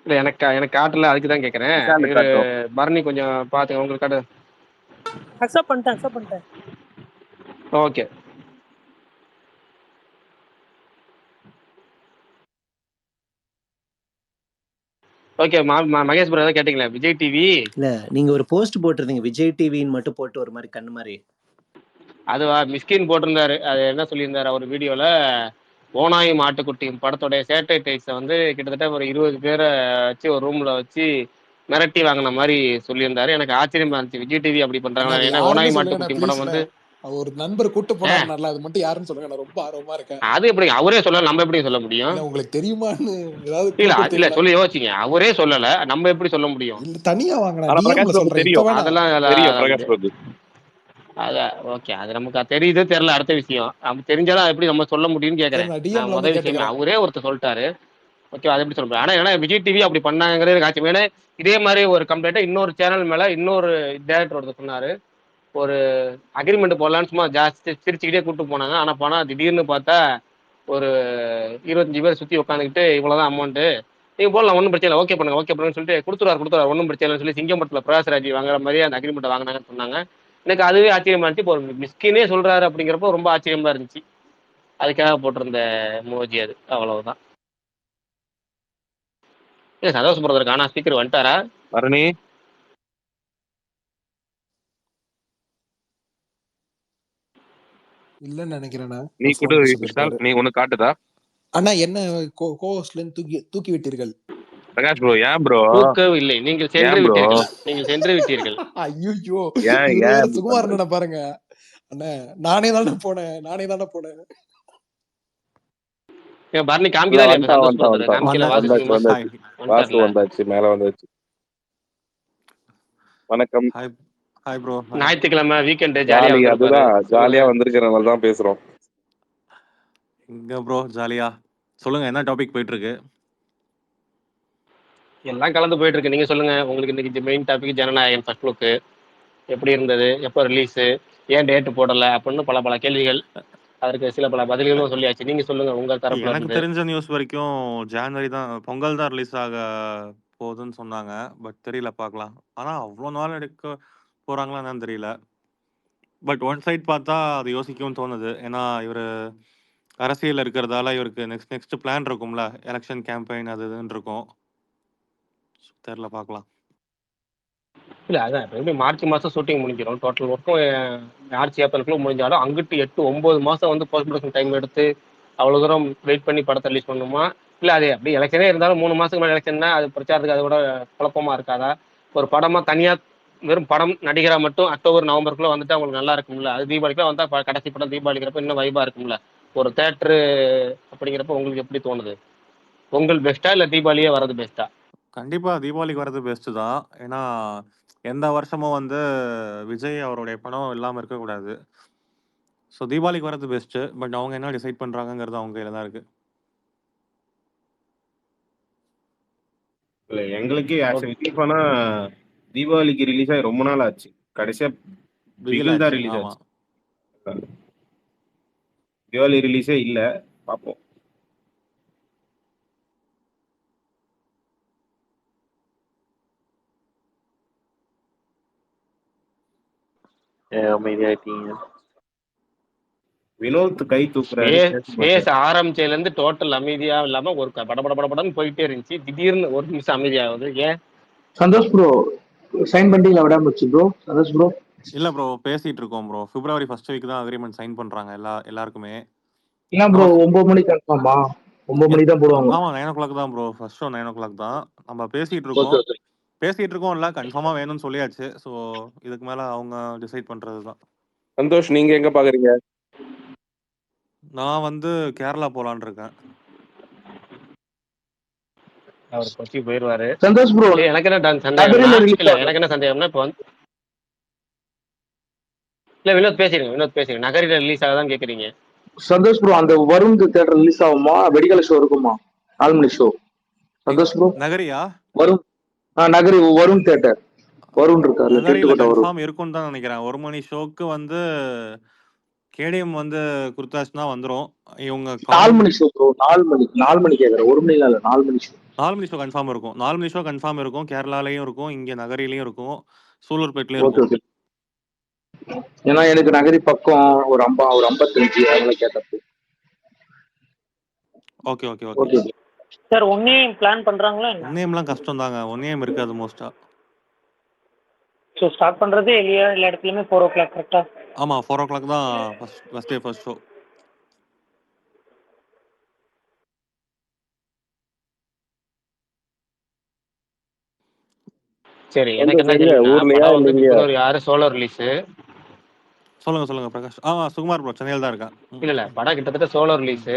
இல்ல எனக்கு காட்டல, அதுக்கு தான் கேட்கறேன். விஷாலுக்கு இவரு காட்டும். பரணி கொஞ்சம் பாத்துங்க, உங்களுக்கு காட்டு. அக்செப்ட் பண்ணிட்டேன். Okay okay. மகேஷ் ப்ரோ ஏதாவது கேட்டீங்களா? விஜய் டிவி இல்ல, நீங்க ஒரு போஸ்ட் போட்டிருந்தீங்க விஜய் டிவின்னு மட்டும் போட்டு ஒரு மாதிரி கண்ணு மாதிரி. அதுவா? மிஸ்கின் போட்டிருந்தாரு. அது என்ன சொல்லியிருந்தாரு அவர் வீடியோல, ஓனாயும் ஆட்டுக்குட்டியும் படத்தோடைய சேட்டலைட் ரைட்ஸை வந்து கிட்டத்தட்ட ஒரு 20 பேரை வச்சு ஒரு ரூம்ல வச்சு மிரட்டி வாங்கின மாதிரி சொல்லியிருந்தாரு. எனக்கு ஆச்சரியமா இருந்துச்சு, விஜய் டிவி அப்படி அண்ணா பண்றாங்களா? அது ஏன்னா யாருன்னு ஓனாயும் சொல்லுங்கண்ணா ஆட்டுக்குட்டியும் படம் ப்ளீஸ்ண்ணே. வந்து ஒரு நண்பர் கூட்டு போனாருனால, அது மட்டும் யாருன்னு சொல்லுங்க, நான் ரொம்ப ஆர்வமா இருக்கேன். அது எப்படி அவரே சொல்லல, நம்ம எப்படி சொல்ல முடியும்? இல்ல உங்களுக்கு தெரியுமான்னு ஏதாவது இல்ல க்ளூ இல்ல கொடுத்தீங்களா? சொல்லி யோசிச்சிங்க, அவரே சொல்லல, நம்ம எப்படி சொல்ல முடியும்? இல்ல தனியா வாங்கினா ஆனா பிரகாஷ் டிஎம்ல ப்ரோக்கு சொல்றேன், இப்ப தெரியும், வேணாம். தெரியும் அதெல்லாம் பிரகாஷ் ப்ரோக்கு. அதான் ஓகே. அது நமக்கு தெரியுது தெரியல அடுத்த விஷயம். நம்ம தெரிஞ்சாலும் எப்படி நம்ம சொல்ல முடியும்னு சரி கேட்கறேன். நான் டிஎம்ல வந்து முதல் விஷயமே கேட்டுக்கிறேன். அவரே ஒருத்தர் சொல்லிட்டாரு. ஓகே, அதை எப்படி சொல்ல முடியும்? ஆனா ஏன்னா விஜய் டிவி அப்படி பண்ணாங்கிறது எனக்கு ஆச்சரியம். ஏன்னா இதே மாதிரி ஒரு கம்ப்ளைண்ட்டை இன்னொரு சேனல் மேல இன்னொரு டேரக்டர் ஒருத்தர் சொன்னாரு. ஒரு அக்ரிமெண்ட் போடலான்னு சும்மா ஜாஸ்தி சிரிச்சுக்கிட்டே கூப்பிட்டு போனாங்க. ஆனா போனா திடீர்னு பார்த்தா ஒரு 25 பேர் சுத்தி உட்காந்துக்கிட்டு இவ்வளவுதான் அமௌண்ட், நீங்க போடலாம், ஒன்றும் பிரச்சனை இல்லை, ஓகே பண்ணுன்னு சொல்லிட்டு கொடுத்துருவாரு, ஒன்றும் பிரச்சனை இல்லைன்னு சொல்லி சிங்கம் படத்துல பிரகாஷ்ராஜ் வாங்குற மாதிரி அந்த அக்ரிமெண்ட் வாங்கினாங்கன்னு சொன்னாங்க. எனக்கு அதுவே ஆச்சரியமா இருந்துச்சு. இப்போ ஒரு மிஸ்கினே சொல்றாரு அப்படிங்கிறப்போ ரொம்ப ஆச்சரியமா இருந்துச்சு. அதுக்காக போட்டிருந்த மோஜி அது, அவ்வளவுதான். இல்ல சந்தோஷம் பிரதருக்கு. ஆனா ஸ்பீக்கர் வந்துட்டாரா? பரணி இல்லன்னு நினைக்கிறேண்ணா, நீ கூட போன் பேச விஷால், போயிருக்காரு. நீ ஒண்ணு காட்டுதா? அண்ணா என்ன கோஹோஸ்ட்ல இருந்து தூக்கி விட்டீர்கள். பிரகாஷ் ப்ரோ ஏன் ப்ரோ? தூக்கவில்லை, நீங்கள் சென்று ஏன் ப்ரோ? விட்டீர்கள். ஐயோ ஏன் இவரு ஏன் வேற இப்படி சுகுமார் பண்ற? அண்ணனை பாருங்க. அண்ணா நானே தானே போனேன். பரணி இல்ல காமிக்குதா இல்லையா? இப்ப வந்துட்டான் சந்தோஷ் வந்துட்டான் பிரதர் வந்துட்டான் காமிக்கல, வாசு வந்தாச்சு சினிமா வந்தாச்சு. ஹாய் வாசு வந்துட்டார்ல. வந்தாச்சு, மேல வந்தாச்சு. வணக்கம். Hi hi bro hi. ஞாயிற்றுக்கிழமை வீக்கெண்டு ஜாலியா ஜாலி, வந்திருப்பாரு. அதுதான் சொல்லுங்க. ஜாலியா வந்திருக்கிறனால தான் பேசுறோம். இங்க ப்ரோ ஜாலியா சொல்லுங்க, என்ன டாபிக் போயிட்டு இருக்கு? எல்லாம் கலந்து போயிட்டு இருக்கு. நீங்க சொல்லுங்க, உங்களுக்கு இன்னைக்கு main topic Jana Nayagan first look எப்படி இருந்தது, எப்போ ரிலீஸ், ஏன் டேட் போடல அப்படின்னு பல கேள்விகள். அதற்கு சில பல பதில்களும் சொல்லியாச்சு. நீங்க சொல்லுங்க உங்க தரப்புல எனக்கு இருந்து. தெரிஞ்ச நியூஸ் வரைக்கும் ஜான்வரி தான், பொங்கல் தான் ரிலீஸ் ஆக போகுதுன்னு சொன்னாங்க. பட் தெரியல, பார்க்கலாம். ஆனா அவ்வளோ நாள் எடுக்க போறாங்களா என்னன்னு தெரியல. பட் ஒன் சைட் பார்த்தா அது யோசிக்கவும் தோணுது. ஏன்னா இவர் அரசியல் இருக்கிறதால இவருக்கு நெக்ஸ்ட் பிளான் இருக்கும்ல, எலெக்ஷன் கேம்பெயின் அது இதுன்னு இருக்கும். தெரியல, பார்க்கலாம். இல்ல அதான் இப்ப எப்படி மார்ச் மாசம் ஷூட்டிங் முடிஞ்சிடும், டோட்டல் ஒர்க்கும் மார்ச் ஏப்ரலுக்குள்ள முடிஞ்சாலும் அங்கிட்டு 8-9 மாசம் வந்து போஸ்ட் ப்ரொடக்ஷன் டைம் எடுத்து அவ்வளவு தூரம் வெயிட் பண்ணி படத்தை ரிலீஸ் பண்ணுமா? இல்ல அது அப்படி எலெக்ஷனே இருந்தாலும் 3 மாசத்துக்கு மேலே எலெக்ஷன்னா அது பிரச்சாரத்துக்கு அதை விட குழப்பமா இருக்காதா? ஒரு படமா தனியா வெறும் படம் நடிகரா மட்டும் அக்டோபர் நவம்பருக்குள்ள வந்துட்டு அவங்களுக்கு நல்லா இருக்கும்ல. அது தீபாவளிக்குலாம் வந்தா கடைசி படம் தீபாவளிக்கிறப்ப இன்னும் வைபா இருக்கும்ல. ஒரு தேட்டரு அப்படிங்கிறப்ப உங்களுக்கு எப்படி தோணுது? பொங்கல் பெஸ்ட்டா இல்ல தீபாவளியே வர்றது பெஸ்ட்டா? கண்டிப்பா தீபாவளிக்கு வர்றது பெஸ்ட் தான். ஏன்னா எந்த வருஷமும் வந்து விஜய் அவருடைய படம் இல்லாம இருக்கக்கூடாது. ஸோ தீபாவளிக்கு வர்றது பெஸ்ட். பட் அவங்க என்ன டிசைட் பண்றாங்கங்கிறது அவங்க கையில தான் இருக்கு. இல்ல எங்களுக்கு ஆஸ் ரிலீஃப் ஆனா தீபாவளிக்கு ரிலீஸ் ஆகி ரொம்ப நாள் ஆச்சு. கடைசியா பிகில் தான் ரிலீஸ் ஆமா. ஆச்சு. தீபாவளி ரிலீஸே இல்ல. பார்ப்போம். அமைதியாயிட்டீங்க. வினோத் கை தூக்குறாரு பேச ஸ்பேஸ் மாட்டாரு. ஆரம்பிச்சதுல இருந்து டோட்டல் அமைதியா இல்லாம ஒரு படபடன்னு போயிட்டே இருந்துச்சு. திடீர்னு ஒரு நிமிஷம் அமைதியாகுது. ஏன்? சந்தோஷ் ப்ரோ சைன் பண்ணிட்டீங்களா விடாமச்சு ப்ரோ? சந்தோஷ் ப்ரோ இல்ல ப்ரோ, பேசிட்டு இருக்கோம் ப்ரோ. பிப்ரவரி ஃபர்ஸ்ட் வீக் தான் அக்ரிமெண்ட் சைன் பண்றாங்க எல்லாருக்குமே. என்ன ப்ரோ நம்ம 9 மணிக்கு கன்ஃபார்மா? 9 மணிக்கு தான் போடுவாங்க. ஆமா 9 o'clock தான் ப்ரோ. ஃபர்ஸ்ட் ஷோ 9 o'clock தான். நம்ம பேசிட்டு ஓகே இருக்கோம் இல்ல, கன்ஃபார்மா வேணும்னு சொல்லியாச்சு. ஸோ இதுக்கு மேல அவங்க டிசைட் பண்றது தான். சந்தோஷ், நீங்க எங்க பாக்குறீங்க? நான் வந்து கேரளா போலான்னு இருக்கேன். அவர் கொச்சி போயிருவாரு. சந்தோஷ் ப்ரோ எனக்கு என்ன சந்தேகம்னா, நகரில ரிலீஸ் இல்ல ஆகும். எனக்கு என்ன சந்தேகம்னா இப்போ இல்ல வினோத் பேசிருங்க. நகரில ரிலீஸ் ஆகுதான்னு கேக்குறீங்க. சந்தோஷ் ப்ரோ அந்த வருண் தியேட்டர் ரிலீஸ் ஆகுமா? வெடிகால ஷோ இருக்குமா? 4 மணி ஷோ. சந்தோஷ் ப்ரோ நகரியா? வருண் நகரி வருண் தியேட்டர் வருண் இருக்காரு டென்ட் நகரில கொட்ட வரும். கன்ஃபார்ம் இருக்கும்னு தான் நினைக்கிறேன். 1 மணி ஷோக்கு வந்து கேடிஎம் வந்து குடுத்தாச்சுன்னா வந்துரும். இவங்க 4 மணி ஷோ ப்ரோ. 4 மணி கேக்குறேன். 1 மணி இல்ல 4 மணி ஷோ. 4 மணி ஷோ கன்ஃபார்ம் இருக்கும். 4 மணி ஷோ கன்ஃபார்ம் இருக்கும். கேரளாலயும் இருக்கும், இங்க நகரிலயும் இருக்கும், சூலூர்பேட்லயும் ஓகே இருக்கும். ஏன்னா எனக்கு நகரி பக்கம் ஒரு 55 அதனால கேட்டது. ஓகே. சார் ஒன்னையும் பிளான் பண்றாங்களா என்ன? ஒன்னியம்லாம் கஷ்டம் தாங்க. ஒன்னியம் இருக்காது மோஸ்டா. ஸோ ஸ்டார்ட் பண்றதே எல்லா இடத்துலயுமே 4 o'clock கரெக்டா? ஆமா 4 o'clock தான் ஃபர்ஸ்ட் ஷோ. சரி, எனக்கு என்ன கேள்வினா, படம் வந்து பிப்ரவரி 6 சோலோ ரிலீஸ். சொல்லுங்க பிரகாஷ். சுகுமார் ப்ரோ சென்னையில் தான் இருக்கேன். இல்ல படம் கிட்டத்தட்ட சோலோ ரிலீஸ்.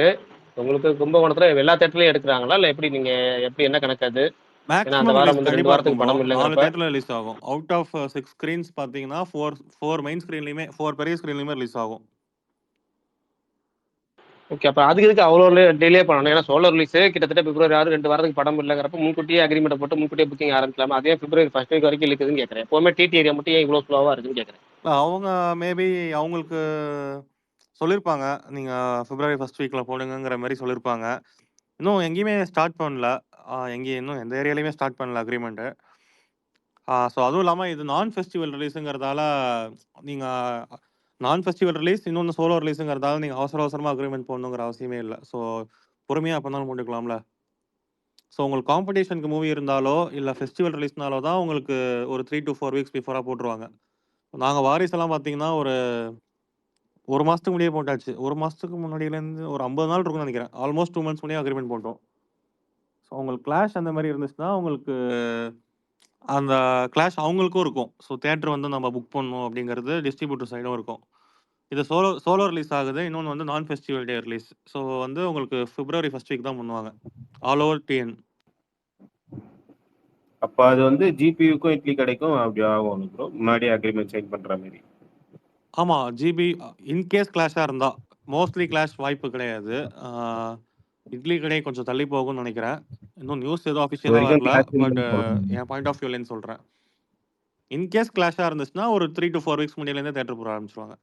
உங்களுக்கு கும்பகோணத்துல எல்லா தேட்டர்லயும் எடுக்கிறாங்களா இல்ல எப்படி? நீங்க எப்படி என்ன கணக்கு அது? ஏன்னா அந்த மேக்ஸிமம் வாரம் ரிலீஸ் வந்து 2 கண்டிப்பா இருக்கும் வாரத்துக்கு ப்ரோ. படம் 4 இல்லைங்கிறப்ப தியேட்டர்ல ரிலீஸ் ஆகும். அவுட் ஆஃப் 6 ஸ்கிரீன்ஸ் பாத்தீங்கன்னா 4 மெயின் ஸ்கிரீன்லயுமே 4 பெரிய ஸ்கிரீன்லயுமே ரிலீஸ் ஆகும். ஓகே, அப்ப அதுக்கு எதுக்கு அவ்வளோ டிலே பண்ணணும்? ஏன்னா சோலோ ரிலீஸ் கிட்டத்தட்ட பிப்ரவரி 6 2 வாரத்துக்கு படம் இல்லைங்கிறப்ப முன்கூட்டியே அக்ரிமெண்ட் போட்டு முன்கூட்டியே புக்கிங் ஆரம்பிக்கலாமா? அதே பிப்ரவரி ஃபர்ஸ்ட் வீக் வரைக்கும் இருக்குதுன்னு கேட்கறேன். எப்பவுமே டிடி ஏரியா மட்டும் ஏன் இவ்வளவு ஸ்லோவா இருக்குன்னு கேட்கறேன். அவங்க மேபி அவங்களுக்கு சொல்லியிருப்பாங்க, நீங்க பிப்ரவரி ஃபர்ஸ்ட் வீக்ல போடுங்கிற மாதிரி சொல்லியிருப்பாங்க. இன்னும் எங்கேயுமே ஸ்டார்ட் பண்ணல. இன்னும் எந்த ஏரியாலையுமே ஸ்டார்ட் பண்ணல அக்ரிமெண்ட்டு. ஸோ அதுவும் இல்லாமல் இது நான் ஃபெஸ்டிவல் ரிலீஸுங்கிறதால நான் ஃபெஸ்டிவல் ரிலீஸ் இன்னொன்று சோலோ ரிலீஸுங்கிறதால நீங்கள் அவசரமாக அக்ரிமெண்ட் போடணுங்கிற அவசியமே இல்லை. ஸோ பொறுமையாக பண்ணாலும் போட்டுக்கலாம்ல. ஸோ உங்களுக்கு காம்படிஷனுக்கு மூவி இருந்தாலோ இல்லை ஃபெஸ்டிவல் ரிலீஸ்னாலோ தான் உங்களுக்கு ஒரு 3 to 4 வீக்ஸ் பிஃபோராக போட்டுருவாங்க. நாங்கள் வாரிசெல்லாம் பார்த்தீங்கன்னா ஒரு மாதத்துக்கு முன்னாடியே போட்டாச்சு. ஒரு மாதத்துக்கு முன்னாடியிலேருந்து ஒரு 50 நாள் இருக்கும்னு நினைக்கிறேன். ஆல்மோஸ்ட் 2 months முன்னாடியே அக்ரிமெண்ட் போட்டோம். ஸோ உங்களுக்கு கிளாஷ் அந்த மாதிரி இருந்துச்சுன்னா உங்களுக்கு அந்த கிளாஷ் அவங்களுக்கும் இருக்கும். ஸோ தியேட்டர் வந்து நம்ம புக் பண்ணணும் அப்படிங்கிறது டிஸ்ட்ரிபியூட்டர் சைடும் இருக்கும். இது சோலோ ரிலீஸ் ஆகுது. இன்னொன்று வந்து நான் ஃபெஸ்டிவல் டே ரிலீஸ். ஸோ வந்து உங்களுக்கு பிப்ரவரி ஃபர்ஸ்ட் வீக் தான் பண்ணுவாங்க ஆல் ஓவர் டிஎன். அப்ப அது வந்து ஜிபியூக்கும் இட்லி கிடைக்கும் அப்படி ஆகும் ப்ரோ, முன்னாடி அக்ரிமெண்ட் சைன் பண்ற மாதிரி. ஆமா ஜிபி இன்கேஸ் கிளாஷாக இருந்தா, மோஸ்ட்லி கிளாஷ் வாய்ப்பு கிடையாது. இட்லி கடை கொஞ்சம் தள்ளி போகும்னு நினைக்கிறேன். இன்னும் நியூஸ் எதுவும் அஃபிஷியலாக வரல. பட் என் பாயிண்ட் ஆஃப் வியூலேன்னு சொல்கிறேன். இன்கேஸ் கிளாஷாக இருந்துச்சுன்னா ஒரு 3 to 4 வீக்ஸ் முன்னாடியிலேருந்து தேட்டர் போட ஆரம்பிச்சிருவாங்க.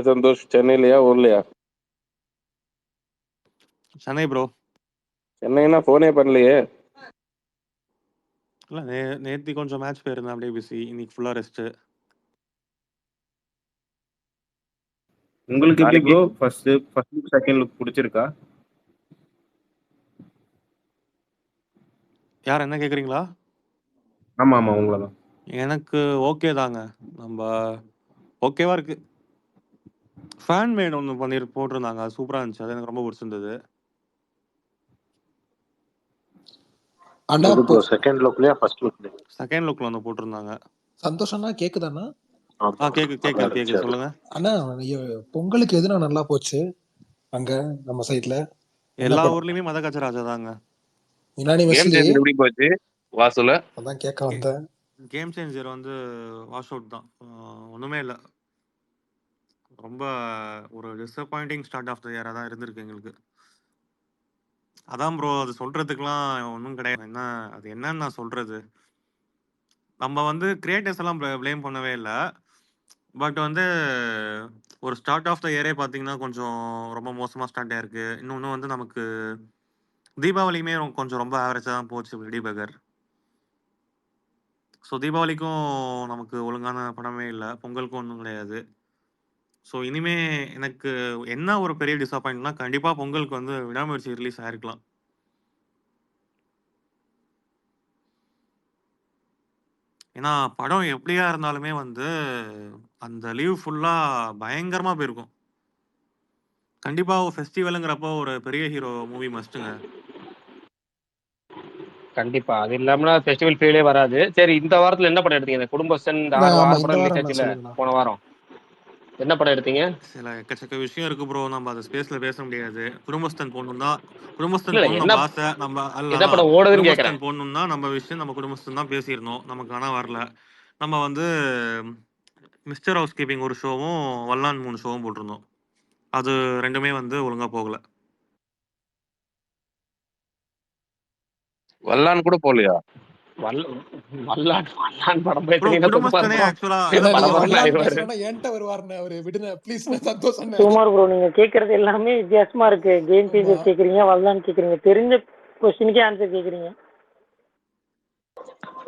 சந்தோஷ் சென்னையிலயா ஊர்லயா? சென்னை ப்ரோ. சென்னைனா போனே பண்ணலையே. இல்லை நேற்று கொஞ்சம் மேட்ச் போயிருந்தேன், அப்படியே பிஸி. இன்னைக்கு ஃபுல்லாக ரெஸ்ட்டு. உங்களுக்கு எப்படி bro first look second look பிடிச்சிருக்கா? யார் என்ன கேட்குறீங்களா? ஆமா உங்களை தான். எனக்கு ஓகே தாங்க. நம்ம ஓகேவா இருக்கு. ஃபேன் மேட் ஒன்று போட்டிருந்தாங்க, அது சூப்பராக இருந்துச்சு. அது எனக்கு ரொம்ப பிடிச்சிருந்தது. செகண்ட் லுக்லயா ஃபர்ஸ்ட் லுக்லயா? செகண்ட் லுக்ல வந்து போட்டிருந்தாங்க. சந்தோஷம்னா கேக்குதாண்ணா? கேக்குது சொல்லுங்க. அண்ணா பொங்கலுக்கு எதுனா நல்லா போச்சு அங்க நம்ம சைட்ல? எல்லா ஊர்லயுமே மத கச்சராஜா தாங்க. எப்படி போச்சு வாசுல? அதான் கேட்க வந்தேன். கேம் சேஞ்சர் வந்து வாஷ் அவுட் தான். ஒண்ணுமே இல்லை. ரொம்ப ஒரு டிசப்பாயிண்டிங் ஸ்டார்ட் ஆஃப் த இயரா தான் இருந்திருக்கு எங்களுக்கு. அதான் ப்ரோ, அது சொல்றதுக்குலாம் ஒன்றும் கிடையாது. அது என்னன்னு நான் சொல்றது, நம்ம வந்து கிரியேட்டர்ஸ் எல்லாம் ப்ளேம் பண்ணவே இல்லை. பட் வந்து ஒரு ஸ்டார்ட் ஆஃப் த இயரே பார்த்தீங்கன்னா கொஞ்சம் ரொம்ப மோசமாக ஸ்டார்ட் ஆயிருக்கு. இன்னொன்று வந்து நமக்கு தீபாவளியுமே கொஞ்சம் ரொம்ப ஆவரேஜா தான் போச்சு லேடி பகர். ஸோ தீபாவளிக்கும் நமக்கு ஒழுங்கான படமே இல்ல. பொங்கலுக்கும் ஒண்ணும் கிடையாது. ஸோ இனிமே எனக்கு என்ன ஒரு பெரிய டிசப்பாயிண்ட்னா, கண்டிப்பா பொங்கலுக்கு வந்து விடாமுயற்சி ரிலீஸ் ஆயிருக்கலாம். ஏன்னா, படம் எப்படியா இருந்தாலுமே வந்து, அந்த லீவ் ஃபுல்லா பயங்கரமா போயிருக்கும். கண்டிப்பா ஃபெஸ்டிவலுங்கிறப்போ ஒரு பெரிய ஹீரோ மூவி மஸ்ட்டுங்க. கண்டிப்பா. அது இல்லாமனா ஃபெஸ்டிவல் ஃபீலே வராது. சரி இந்த வாரத்துல என்ன படம் எடுத்தீங்க? இந்த குடும்பஸ்தன் இந்த 6 ஆமா 6 இந்த படம் ரிலீஸ் வாரம் நான் ஆச்சுல்ல சொல்லுங்கண்ணா. போன வாரம். என்ன படம் எடுத்தீங்க? சில எக்கச்சக்க விஷயம் இருக்கு ப்ரோ. நம்ம அத ஸ்பேஸ்ல பேச முடியாது. குடும்பஸ்தன் போடணும் தான் இல்ல, குடும்பஸ்தன் இல்ல. போடணும் என்ன நம்ம ஆசை. நம்ம என்ன அதான் படம் ஓடுதுன்னு கேட்கிறேன். குடும்பஸ்தன் போடணும்னா நம்ம விஷயம் நம்ம குடும்பஸ்தன் தான் பேசியிருந்தோம். நமக்கு ஆனா வரல. நம்ம வந்து மிஸ்டர் ஹவுஸ் கீப்பிங் ஒரு ஷோவும், வல்லான் 3 ஷோவும் போட்டிருந்தோம். அது 2மே வந்து ஒழுங்கா போகல. வல்லான் கூட போகலையா? வல் வல்லான் வல்லான் படம் ப்ரோ பேசுனீங்கன்னா சுகுமார் குடும்பஸ்தனே ப்ரோ ஆக்சுவலா அண்ணா நீங்க படபடன்னு வல்லான்னு ஆயிடுவாரு. பேசுனா என்கிட்ட வருவாருண்ணே அவரு. விடுண்ணே ப்ளீஸ், சந்தோஷம். சுகுமார் ப்ரோ நீங்க கேக்குறது எல்லாமே வித்தியாசமா இருக்கு. கேம் ஆமா சேஞ்சர் கேக்குறீங்க, வல்லான்னு கேக்குறீங்க. தெரிஞ்ச கொஸ்டினுக்கே ஆன்சர் கேக்குறீங்க.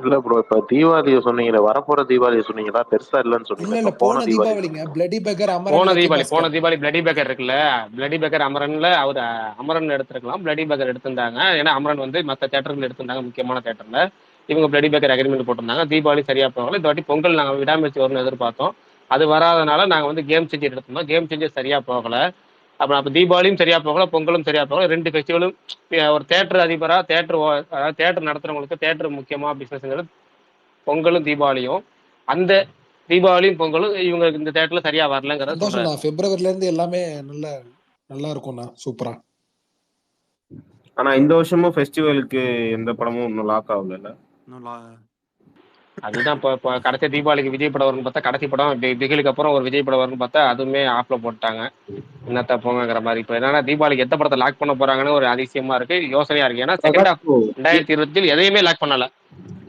இல்ல ப்ரோ, இப்ப தீபாவளியை சொன்னீங்களே, வரப்போற தீபாவளியை சொன்னீங்களா? பெருசா இல்லைன்னு இல்ல சொன்னீங்களா? இல்ல இப்ப போன போன தீபாவளி தீபாவளிங்க. சொன்னீங்க. பிளடி பெக்கர், அமரன், போன lucky Deepavali Bhaskar. Bloody Baker இருக்குல்ல, பிளடி பேக்கர் அமரன்ல அவர் அமரன் எடுத்திருக்கலாம், பிளடி பேக்கர் எடுத்திருந்தாங்க. ஏன்னா அமரன் வந்து மற்ற தேட்டர்கள் எடுத்திருந்தாங்க, முக்கியமான தேட்டர்ல. இவங்க பிளடி பேக்கர் அக்ரிமெண்ட் போட்டிருந்தாங்க. தீபாவளி சரியா போகல. இந்த வாட்டி பொங்கல் நாங்கள் விடாமுயற்சி வரும்னு எதிர்பார்த்தோம். அது வராதனால நாங்கள் வந்து கேம் சேஞ்சர் எடுத்திருந்தோம். கேம் சேஞ்சர் சரியா போகல. அப்புறம் அப்போ தீபாவளியும் சரியா போகல, பொங்கலும் சரியா போகல. 2 ஃபெஸ்டிவலும் ஒரு தேட்டர் அதிபரா அதாவது தேட்டர் நடத்துறவங்களுக்கு தேட்டர் முக்கியமா பிசினஸ்ங்கிறது பொங்கலும் தீபாவளியும். அந்த தீபாவளியும் பொங்கலும் இவங்க இந்த தேட்டர்ல சரியா வரலங்கிறத சொல்றாரு. சந்தோஷம்ண்ணா. பிப்ரவரில இருந்து எல்லாமே நல்லா இருக்கும்ண்ணா. சூப்பரா. ஆனா இந்த வருஷமும் ஃபெஸ்டிவலுக்கு எந்த படமும் இன்னும் லாக் ஆகல. இன்னும் அதுதான் இப்போ கடைசி தீபாவளிக்கு விஜய் படம் வரும்னு பார்த்தா, கடைசி படம் பிகிலுக்கு அப்புறம் ஒரு விஜய் படம் வரும்னு பார்த்தா அதுவுமே ஆஃப்ல போட்டாங்க. என்னத்த போங்கிற மாதிரி. இப்போ என்னன்னா தீபாவளிக்கு எந்த படத்தை லாக் பண்ண போறாங்கன்னு ஒரு அதிசயமா இருக்கு, யோசனையா இருக்கு. ஏன்னா செகண்ட் பிரகாஷ் ஹாஃப் ப்ரோ 2020 எதையுமே லாக் பண்ணல.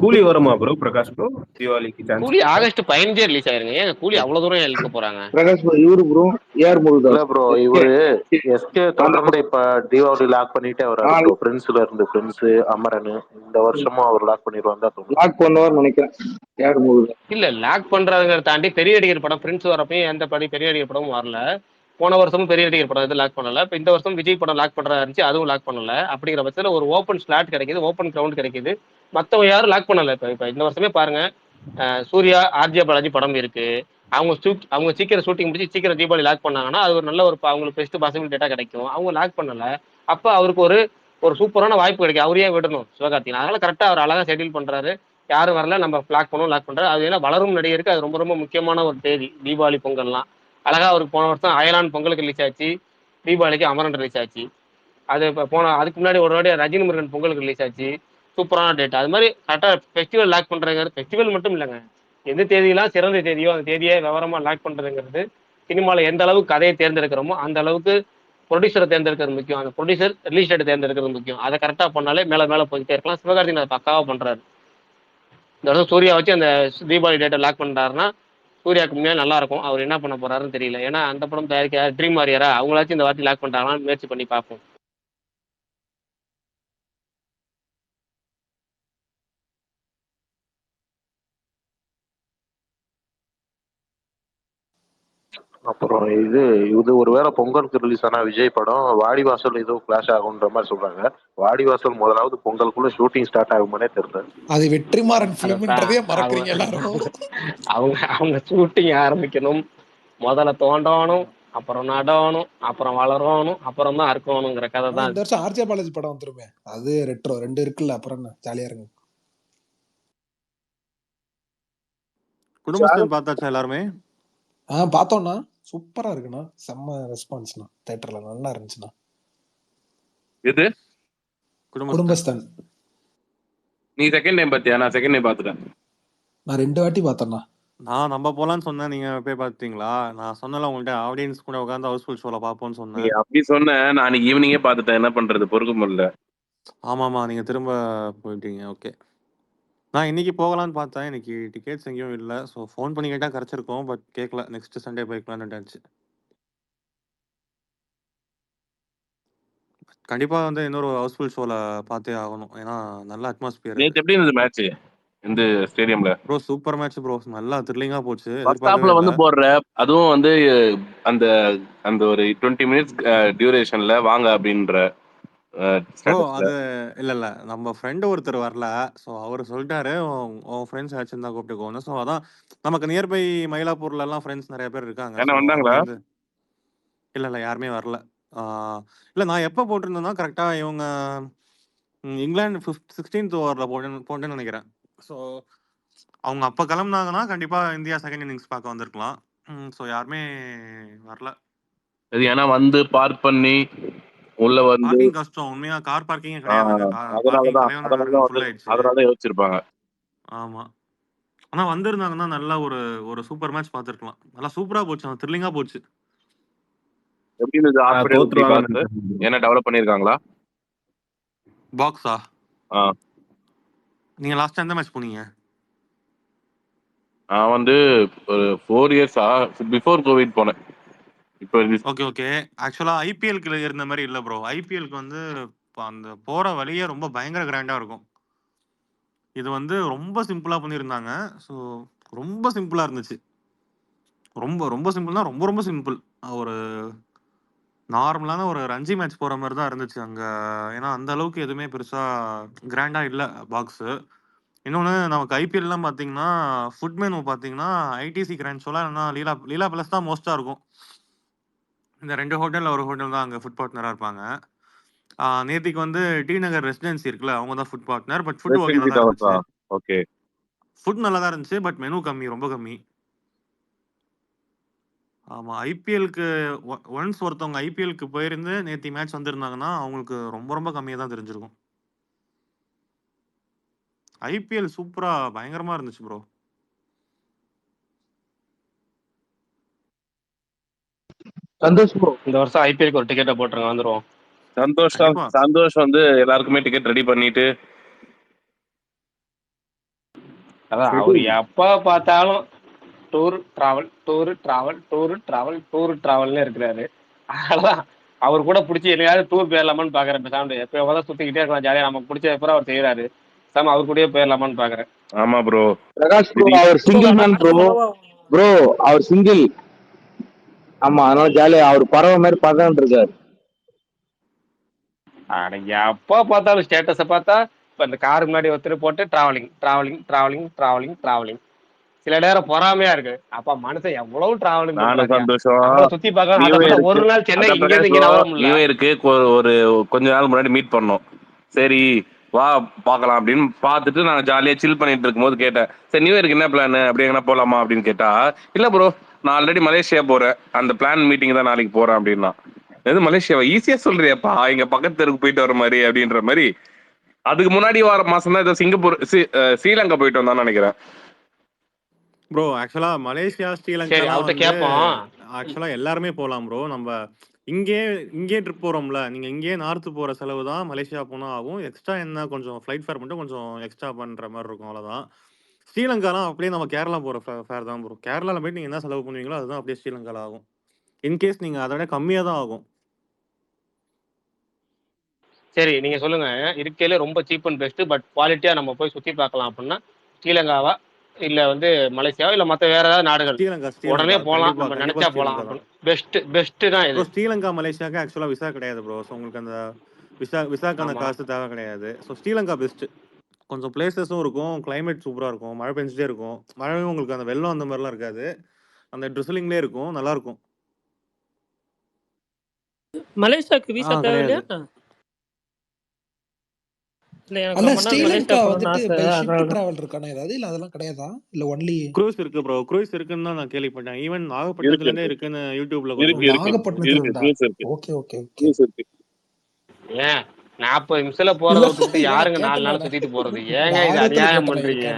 கூலி வருமா ப்ரோ? பிரகாஷ் ப்ரோ தீபாவளிக்கு சான்ஸ் கூலி ஆகஸ்ட் 15 ரிலீஸ் ஆயிருங்க. ஏங்க கூலி அவ்வளவு தூரம் இழுக்க போறாங்க? பிரகாஷ் ப்ரோ இவரு ப்ரோ ஏஆர் இல்ல முருகதாஸ் ப்ரோ, எஸ்கே இவரு எஸ்கே அந்த தொடர்ந்து இப்ப தீபாவளி லாக் பண்ணிட்டே வர்றாரு நாலு ப்ரோ. பிரின்ஸ்ல இருந்து பிரின்ஸ், அமரன் இந்த வருஷமும் அவர் லாக் பண்ணிடுவாங்க தான் தோணுது. லாக் பண்ணுவார்னு நினைக்கிறேன் ஏஆர் முருகதாஸ். இல்ல லாக் பண்றதுங்கிறத தாண்டி பெரிய நடிகர் படம் பிரின்ஸ் வரப்பயும் எந்த பெரிய நடிகர் படமும் வரல. போன வருஷமும் பெரிய நடிகர் படம் எதுவும் லாக் பண்ணல. இப்போ இந்த வருஷம் விஜய் படம் லாக் பண்றதா இருந்துச்சு, அதுவும் லாக் பண்ணல. அப்படிங்கிற பட்சத்தில் ஒரு ஓப்பன் ஸ்லாட் கிடைக்குது, ஓப்பன் கிரவுண்ட் கிடைக்குது. மற்றவங்க யாரும் லாக் பண்ணல. இப்போ இந்த வருஷமே பாருங்க, சூர்யா ஆர்ஜே பாலாஜி படம் இருக்கு. அவங்க சீக்கிரம் ஷூட்டிங் முடிச்சு சீக்கிரம் தீபாவளி லாக் பண்ணாங்கன்னா அது ஒரு நல்ல ஒரு அவங்களுக்கு பெஸ்ட் பாசிபிள் டேட்டா கிடைக்கும். அவங்க லாக் பண்ணல. அப்ப அவருக்கு ஒரு சூப்பரான வாய்ப்பு கிடைக்கும். அவரே விடணும் சிவகார்த்திகேயன். அதனால கரெக்டா அவர் அழகா ஷெட்யூல் பண்றாரு. யாரும் வரல, நம்ம லாக் பண்ணுவோம், லாக் பண்றாரு. அது ஏன்னா வளரும் நடிகருக்கு அது ரொம்ப ரொம்ப முக்கியமான ஒரு தேதி தீபாவளி பொங்கல்லாம். அழகா அவருக்கு போன வருஷம் அயலான் பொங்கலுக்கு ரிலீஸ் ஆச்சு, தீபாவளிக்கு அமரன் ரிலீஸ் ஆச்சு. அது இப்போ அதுக்கு முன்னாடி ஒரு வாட்டி ரஜினி முருகன் பொங்கலுக்கு ரிலீஸ் ஆச்சு. சூப்பரான டேட். அது மாதிரி கரெக்டாக ஃபெஸ்டிவல் லாக் பண்ணுறதுங்கிறது ஃபெஸ்டிவல் மட்டும் இல்லைங்க. எந்த தேதியெல்லாம் சிறந்த தேதியோ அந்த தேதியை விவரமா லாக் பண்ணுறதுங்கிறது சினிமாவில் எந்த அளவுக்கு கதையை தேர்ந்தெடுக்கிறோமோ அந்த அளவுக்கு ப்ரொடியூசரை தேர்ந்தெடுக்கிறது முக்கியம். அந்த ப்ரொடியூசர் ரிலீஸ் டேட் தேர்ந்தெடுக்கிறது முக்கியம். அதை கரெக்டாக பண்ணாலே மேலே மேலே போயிட்டே இருக்கலாம். சிவகார்த்திகேயன் அதை பக்காவாக பண்ணுறாரு. இந்த வருஷம் சூர்யா வச்சு அந்த தீபாவளி டேட்டை லாக் பண்ணிட்டாருன்னா சூர்யாவுக்கு முன்னாடி நல்லா இருக்கும். அவர் என்ன பண்ண போறாருன்னு தெரியல. ஏன்னா அந்த படம் தயாரிக்க ட்ரீம் வாரியரா அவங்களாச்சும் இந்த வாட்டி லாக் பண்ணிட்டாங்களான்னு முயற்சி பண்ணி பார்ப்போம். அப்புறம் இது ஒருவேளை பொங்கலுக்கு ரிலீஸ் ஆனா விஜய் படம் வாடிவாசல் ஏதோ கிளாஷ் ஆகுன்ற மாதிரி சொல்றாங்க. வாடிவாசல் முதலாவது பொங்கலுக்குள்ள ஷூட்டிங் ஸ்டார்ட் ஆகுமானே தெரியல. அது வெற்றிமாறன் அதான் பிலிம்ன்றதே மறக்கறீங்க எல்லாரும். அவங்க ஷூட்டிங் ஆரம்பிக்கணும், முதல்ல தோண்டணும், அப்புறம் நடணும், அப்புறம் வளரணும், அப்புறம் தான் அறுக்கணுங்கிற கதை ஆனா தான் இந்த அது. வருஷம் ஆர்ஜே பாலாஜி படம் வந்துருமே. அது ரெட்ரோ 2 இருக்குல்ல. அப்புறம் என்ன ஜாலியா இருங்க. குடும்பஸ்தன் பார்த்தாச்சா எல்லாருமே? பார்த்தோம்னா சூப்பரா இருக்குண்ணா. செம்ம ரெஸ்பான்ஸ்ண்ணா. தியேட்டர்ல நல்லா இருந்துச்சுண்ணா. எது? குடும்பஸ்தன். நீ செகண்ட் டைம் பார்த்தியா? நான் செகண்ட் டைம் பார்த்துட்டேன். நான் 2 வாட்டி பார்த்தேண்ணா. நான் நம்ம போலான்னு சொன்னேன். நீங்க போய் பார்த்துட்டீங்களா? நான் சொன்னல உங்கள்ட்ட ஆடியன்ஸ் கூட உட்காந்து ஹவுஸ்ஃபுல் ஷோல பார்ப்போம்னு நீ சொன்னேன். அப்படி சொன்ன, நான் அன்னைக்கு ஈவினிங்கே பார்த்துட்டேன். என்ன பண்றது, பொறுக்க முடியல. ஆமாமா, நீங்க திரும்ப போயிட்டீங்க. ஓகே. நான் இன்னைக்கு போகலான்னு பார்த்தேன். இன்னைக்கு டிக்கெட்ஸ் எங்கேயும் இல்ல. ஸோ ஃபோன் பண்ணி கேட்டா கிடைச்சிருக்கும். பட் கேட்கல. நெக்ஸ்ட் சண்டே போய்க்கலாம்னு இருந்துச்சு. கண்டிப்பா வந்து இன்னொரு ஹவுஸ்ஃபுல் ஷோல பார்த்தே ஆகணும். ஏன்னா நல்ல அட்மாஸ்பியர் நேத்து எப்படி இருந்தது மேட்ச் இந்த ஸ்டேடியம்ல? ப்ரோ. Super match bro. நல்லா த்ரில்லிங்கா போச்சு. ஃபர்ஸ்ட் எதிர்பார்க்கவே ஹாஃப்ல இல்ல. வந்து போடுற அதுவும் வந்து அந்த அந்த ஒரு 20 மினிட்ஸ் டியூரேஷன்ல வாங்க அப்படின்ற ப்ரோ ஸ்டேட்டஸ்ல. அது இல்ல. நம்ம ஃப்ரெண்ட் ஒருத்தர் வரல. ஸோ அவரு சொல்ட்டாரு, உன் ஃப்ரெண்ட்ஸ் யாராச்சும் இருந்தா கூப்பிட்டுக்கோன்னு. ஸோ அதான் நமக்கு நியர்பை மயிலாப்பூர்லலாம் ஃப்ரெண்ட்ஸ் நெறைய பேர் இருக்காங்க. ஏன்னா ஸோ வந்தாங்களா? அங்கேருந்து இல்ல யாருமே வரல. ஆ இல்ல நான் எப்ப போட்டிருந்தேன்னா, கரெக்ட்டா இவங்க இங்கிலாந்து 16th ஓவர்ல போட்டேன்னு நெனைக்கிறேன். ஸோ அவங்க அப்ப கிளம்புனாங்கன்னா, கண்டிப்பா இந்தியா செகண்ட் இன்னிங்ஸ் பார்க்க வந்திருக்கலாம். ஸோ யாருமே வரல. அது ஏன்னா வந்து பார்க் பண்ணி உள்ள வந்து பார்க்கிங் கஷ்டம். உண்மையா கார் பார்க்கிங்கே கிடையாதுங்க. பார்க்கிங் அதனாலதான் தலைவன் வந்து ஃபுல் ஆயிடுச்சு. அதனாலதான் யோசிச்சிருப்பாங்க. ஆமா. ஆனா வந்திருந்தாங்கன்னா, நல்லா ஒரு சூப்பர் மேட்ச் பார்த்துருக்கலாம். நல்லா சூப்பரா போச்சு. த்ரில்லிங்கா போச்சு. எப்படி இருந்தது ஹாஸ்பிட்டல் தோத்துருவாங்கன்னு பாக்ஸ்? நினைக்கிறேன். என்ன டெவலப் பண்ணிருக்காங்களா? பாக்ஸா? ஆ. நீங்க லாஸ்ட்டா எந்த மேட்ச் போனீங்க? நான் வந்து ஒரு 4 இயர்ஸா பிஃபோர் கோவிட் போனேன். இப்போ ஓகே. ஆக்சுவலா ஐபிஎல்க்கு இருந்த மாரி இல்ல ப்ரோ. ஐபிஎல்க்கு வந்து அந்த போற வழியே ரொம்ப பயங்கர கிராண்டா இருக்கும். இது வந்து ரொம்ப சிம்பிளா பண்ணியிருந்தாங்க. ஸோ ரொம்ப சிம்பிளா இருந்துச்சு. ரொம்ப சிம்பிள்னா ரொம்ப சிம்பிள். ஒரு நார்மலான ஒரு ரஞ்சி மேட்ச் போற மாரி தான் இருந்துச்சு அங்க. ஏன்னா அந்த அளவுக்கு எதுவுமே பெருசா கிராண்டா இல்ல பாக்ஸு. இன்னொன்னு நமக்கு ஐபிஎல்லாம் பார்த்தீங்கன்னா, ஃபுட் மெனு பார்த்தீங்கன்னா, ஐடிசி கிராண்ட் ஷோலாம் இல்லன்னா லீலா பேலஸ் தான் மோஸ்ட்டா இருக்கும். இந்த 2 ஹோட்டல்ல ஒரு ஹோட்டல் தான் அங்க ஃபுட் பார்ட்னரா இருப்பாங்க. நேத்திக்கு வந்து டி நகர் ரெசிடென்சி இருக்குல்ல, அவங்க தான் food partner. But food okay residency நல்லா டவர்ஸா? இருந்துச்சு. ஓகே. ஃபுட் நல்லா தான் இருந்துச்சு. பட் மெனு கம்மி. ரொம்ப கம்மி. ஆமா. ஐபிஎல்க்கு ஒன்ஸ் ஒருத்தவங்க ஐபிஎல்க்கு போயிருந்து நேத்தி மேட்ச் வந்திருந்தாங்கன்னா, அவங்களுக்கு ரொம்ப கம்மியா தான் தெரிஞ்சிருக்கும். ஐபிஎல் சூப்பரா பயங்கரமா இருந்துச்சு ப்ரோ. சந்தோஷ் ப்ரோ. இந்த வருஷம் ஐபிஎல்க்கு ஒரு டிக்கெட்டை போட்டுருங்க, வந்துருவோம். கண்டிப்பா. சந்தோஷ் வந்து எல்லாருக்குமே டிக்கெட் ரெடி பண்ணிட்டு அதான் அவரு எப்ப பார்த்தாலும் டூர் டிராவல்னு இருக்கிறாரு. அதனாலதான் அவர் கூட பிடிச்சி என்னையாவது டூர் போயிடலாமான்னு பாக்குறேன். பேசாம எப்ப சுத்திக்கிட்டே இருக்கலாம் ஜாலியா, நமக்கு பிடிச்ச எப்ப அவர் செய்யறாரு, சாம அவர் கூடயே போயிடலாமான்னு பாக்குறேன். ஆமா ப்ரோ. பிரகாஷ் ப்ரோ அவர் சிங்கிள் மேன் ப்ரோ அவர் சிங்கிள். ஆமா, அதனால ஜாலியா அவர் பறவை மாதிரி பறந்துட்டு இருக்காரு. எப்ப பார்த்தாலும் ஸ்டேட்டஸை பார்த்தா இப்ப இந்த காருக்கு முன்னாடி ஒருத்தர் போட்டு டிராவலிங். சில நேரம் பொறாமையா இருக்கு. அப்பா மனுஷன் எவ்வளவு டிராவலிங் நானும் பண்றாங்க, சந்தோஷம். நம்மள சுத்தி பார்க்க ஒரு நாள் சென்னை இங்க இருந்து இங்க நவர முடியல. நியூ இயருக்கு ஒரு கொஞ்ச நாள் முன்னாடி மீட் பண்ணோம். சரி வா பார்க்கலாம் அப்படின்னு பார்த்துட்டு நான் ஜாலியா சில் பண்ணிட்டு இருக்கும்போது கேட்டேன், சரி நியூ இயருக்கு என்ன பிளான், அப்படி எங்கன்னா போலாமா அப்படின்னு கேட்டா, இல்ல ப்ரோ நான் ஆல்ரெடி மலேசியா போறேன், அந்த பிளான் மீட்டிங் தான் நாளைக்கு போறேன் அப்படின்னா. எது மலேசியாவா? ஈஸியா சொல்றியாப்பா, இங்க பக்கத்து தெருக்கு போயிட்டு வர மாதிரி அப்படின்ற மாதிரி. அதுக்கு முன்னாடி வர மாசம் தான் ஏதோ சிங்கப்பூர் ஸ்ரீலங்கா போயிட்டு வந்தான்னு நினைக்கிறேன் ப்ரோ. ஆக்சுவலா மலேசியா ஸ்ரீலங்கா வந்து ஆக்சுவலா எல்லாருமே போலாம் ப்ரோ. நம்ம இங்கே ட்ரிப் போறோம்ல, நீங்க இங்கே நார்த் போற செலவு தான் மலேசியா போனா ஆகும். எக்ஸ்ட்ரா என்ன கொஞ்சம் ஃபிளைட் ஃபேர் மட்டும் கொஞ்சம் எக்ஸ்ட்ரா பண்ற மாதிரி இருக்கும், அவ்வளவுதான். ஸ்ரீலங்காலாம் அப்படியே நம்ம கேரளா போற ஃபேர் தான் ப்ரோ. கேரளால போயிட்டு நீங்க என்ன செலவு பண்ணுவீங்களோ அதுதான் அப்படியே ஸ்ரீலங்கால ஆகும். இன்கேஸ் நீங்க அதை விட கம்மியா தான் ஆகும். சரி நீங்க சொல்லுங்க, இருக்கையில ரொம்ப சீப் அண்ட் பெஸ்ட் பட் குவாலிட்டியா நம்ம போய் சுத்தி பார்க்கலாம் அப்படின்னா ஸ்ரீலங்காவா இல்ல வந்து மலேசியாவா இல்ல மத்த வேற ஏதாவது நாடுகள்? உடனே போலாம், நம்ம நினைச்சா போலாம். பெஸ்ட் தான் இது. ஸ்ரீலங்கா மலேசியாவுக்கு ஆக்சுவலா விசா கிடையாது ப்ரோ. ஸோ உங்களுக்கு அந்த விசாக்கான காசு தேவை கிடையாது. So Sri Lanka best. கொஞ்சம் பிளேசஸும் இருக்கும், கிளைமேட் சூப்பரா இருக்கும், மழை பெஞ்சிட்டே இருக்கும். மழையும் உங்களுக்கு அந்த வெள்ளம் அந்த மாதிரிலாம் இருக்காது, அந்த ட்ரிசலிங்லேயே இருக்கும், நல்லா இருக்கும். மலேசியாவுக்கு விசா தேவையில்லையா? அல்ல ஸ்ரீலங்கா வந்துட்டு பை ஷிப் டிராவல் இருக்கானே ஏதாவது, இல்ல அதெல்லாம் கிடையாதா? இல்ல ஒன்லி க்ரூஸ் இருக்கு ப்ரோ. க்ரூஸ் இருக்குன்னு தான் நான் கேள்விப்பட்டேன். ஈவன் நாகப்பட்டினத்துல இருந்தே இருக்குன்னு யூடியூப்ல நாகப்பட்டினத்துல. Okay okay okay. ஏன் 40 நிமிஷத்துல போறத விட்டுட்டு யாருங்க 4 நாள் சுத்திட்டு போறது? ஏங்க இது அநியாயம் பண்றீங்க?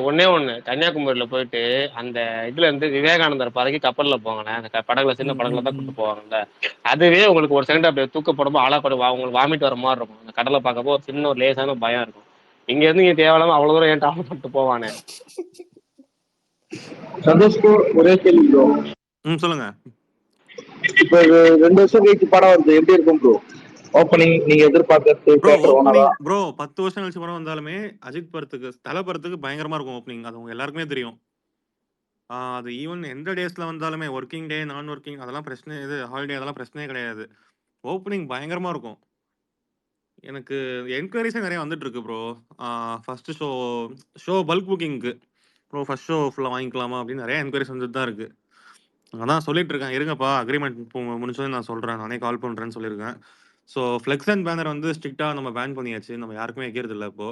ஒண்ணே ஒண்ணு கன்னியாகுமரியில போயிட்டு அந்த இதுல இருந்து விவேகானந்தர் பாதைக்கு கப்பல்ல போங்களேன். அந்த படகுல சின்ன படகுல தான் கூட்டு போவாங்கல்ல, அதுவே உங்களுக்கு ஒரு செகண்ட் அப்படியே தூக்கப்படுமோ அழப்படும், உங்களுக்கு வாமிட் வர மாதிரி இருக்கும். அந்த கடலை பார்க்கப்போ ஒரு சின்ன ஒரு லேசான பயம் இருக்கும். இங்க இருந்து இங்க தேவையில்லாம அவ்வளவு தூரம் ஏன் டிராவல் பண்ணிட்டு போவானே. சந்தோஷ் ஒரே கேள்வி. சொல்லுங்க. இப்போ இது 2 வருஷம் கழிச்சு படம் வருது, எப்படி இருக்கும் ப்ரோ? ஓப்பனிங் நீங்க எதிர்பார்க்கறது ப்ரோ தியேட்டர் ஓனரா? ஓப்பனிங் ப்ரோ 10 வருஷம் கழிச்சு படம் வந்தாலுமே அஜித் படத்துக்கு தலை படத்துக்கு பயங்கரமா இருக்கும் ஓப்பனிங். அது உங்க எல்லாருக்குமே தெரியும். அது ஈவன் எந்த டேஸ்ல வந்தாலுமே ஒர்க்கிங் டே நான் ஒர்க்கிங் அதெல்லாம் பிரச்சனை, இது ஹாலிடே அதெல்லாம் பிரச்சனையே கிடையாது. ஓப்பனிங் பயங்கரமா இருக்கும். எனக்கு என்கொயரிஸே நிறைய வந்துட்டு இருக்கு ப்ரோ. ஃபர்ஸ்ட் ஷோ பல்க் புக்கிங்க்கு ப்ரோ ஃபர்ஸ்ட் ஷோ ஃபுல்லாக வாங்கிக்கலாமா அப்படின்னு நிறைய என்கொயரிஸ் வந்துட்டு தான் இருக்கு. அதான் சொல்லிட்டு இருக்கேன், இருங்கப்பா அக்ரிமெண்ட் முடிச்சோன்னு நான் சொல்றேன், நானே கால் பண்றேன்னு சொல்லியிருக்கேன். ஸோ ஃப்ளெக்ஸ் அண்ட் பேனர் வந்து ஸ்ட்ரிக்டா நம்ம பேன் பண்ணியாச்சு, நம்ம யாருக்குமே வைக்கிறது இல்லை இப்போ.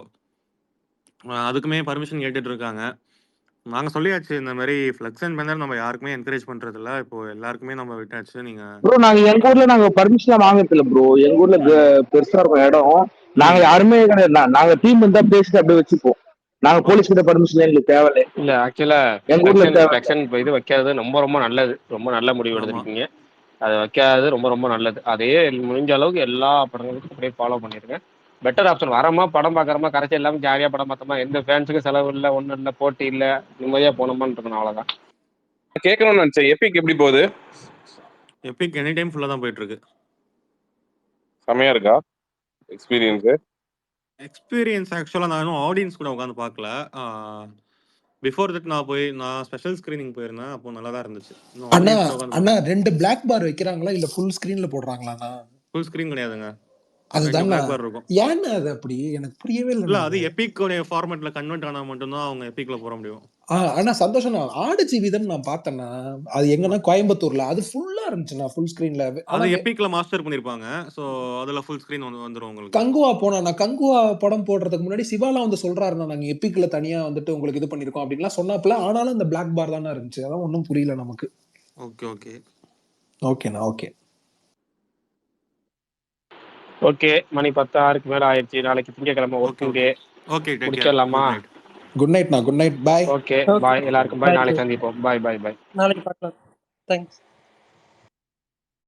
அதுக்குமே பர்மிஷன் கேட்டுட்டு இருக்காங்க. நாங்க சொல்லியாச்சு இந்த மாதிரி ஃப்ளெக்ஸ் அண்ட் பேனர் நம்ம யாருக்குமே என்கரேஜ் பண்றது இல்ல, இப்போ எல்லாருக்குமே நம்ம விட்டாச்சு. நீங்க ப்ரோ நாங்க எங்க ஊர்ல நாங்க பர்மிஷன் வாங்குறது இல்ல ப்ரோ. எங்க ஊர்ல பெருசா இருக்கும் இடம். நாங்க யாருமே கிடையாது. நாங்க டீம் இருந்தா பேசிட்டு அப்படியே வச்சுப்போம். நாங்க போலீஸ் கிட்ட பர்மிஷன் எங்களுக்கு தேவையில்லை. இல்ல ஆக்சுவலா எங்க ஊர்ல தேவை. ஃபிளெக்ஷன் இது வைக்காதது ரொம்ப ரொம்ப நல்லது, ரொம்ப நல்ல முடிவு எடுத்திருக்கீங்க. அதை வைக்காதது ரொம்ப ரொம்ப நல்லது. அதையே முடிஞ்ச அளவுக்கு எல்லா படங்களுக்கும் அப்படியே ஃபாலோ பண்ணிருங்க. Better option. வரமா படம் பார்க்கறமா கரைச்சி எல்லாமே ஜாலியா படம் பார்த்தோமா, எந்த ஃபேன்ஸுக்கும் செலவு இல்லை, ஒன்றும் இல்லை, போட்டி இல்லை, நிம்மதியா போனோமான்னு இருக்கணும், அவ்வளவுதான். கேட்கணும்னு நினைச்சேன், எபிக் எப்படி போகுது? எபிக் எனி டைம் ஃபுல்லா தான் போயிட்டு இருக்கு. செமையா இருக்கா எக்ஸ்பீரியன்ஸ்? ஆக்சுவலா நான் இன்னும் ஆடியன்ஸ் கூட உட்காந்து பார்க்கல. பிஃபோர் தட் நான் ஸ்பெஷல் ஸ்கிரீனிங் போயிருந்தேன், அப்போ நல்லா தான் இருந்துச்சு. அண்ணா அண்ணா 2 பிளாக் பார் வைக்கிறாங்களா இல்ல ஃபுல் ஸ்கிரீன்ல போடுறாங்களாண்ணா? ஃபுல் ஸ்கிரீன் கிடையாதுங்க, அதுதான் பிளாக் பார் இருக்கும். ஏன்னா அது அப்படி எனக்கு புரியவே இல்ல, இல்லை. அது எபிக்கோட ஃபார்மேட்ல கன்வெர்ட் ஆனா மட்டும்தான் அவங்க எபிக்ல போட முடியும். ஆனா சந்தோஷம். ஆடு ஜீவிதம் நான் பார்த்தேன்னா, அது எங்கன்னா கோயம்புத்தூர்ல அது ஃபுல்லா இருந்துச்சுண்ணா ஃபுல் ஸ்கிரீன்ல. அது எபிக்ல மாஸ்டர் பண்ணிருப்பாங்க. சோ அதுல ஃபுல் ஸ்கிரீன் வந்துரும் உங்களுக்கு. கங்குவா போனா கங்குவா படம் போடுறதுக்கு முன்னாடி சிவாலா வந்து சொல்றாருண்ணா, நாங்க எபிக்ல தனியா வந்துட்டு உங்களுக்கு இது பண்ணிருக்கோம் அப்படின்லாம் சொன்னாப்ல. ஆனாலும் அந்த பிளாக் பார் தானே இருந்துச்சு, அதான் ஒன்றும் புரியல நமக்கு. ஓகே ஓகே ஓகேண்ணா. ஓகே ஓகே, மணி 10:06 மேல ஆயிடுச்சு. நாளைக்கு திங்கக்கிழமை ஒர்க்கிங் டே. ஓகே முடிச்சிடலாமா? குட் நைட்ண்ணா. Good night. Bye. Okay bye எல்லாருக்கும். பாய். நாளைக்கு சந்திப்போம். பாய் பாய் பாய். நாளைக்கு பார்க்கலாம். தேங்க்ஸ்.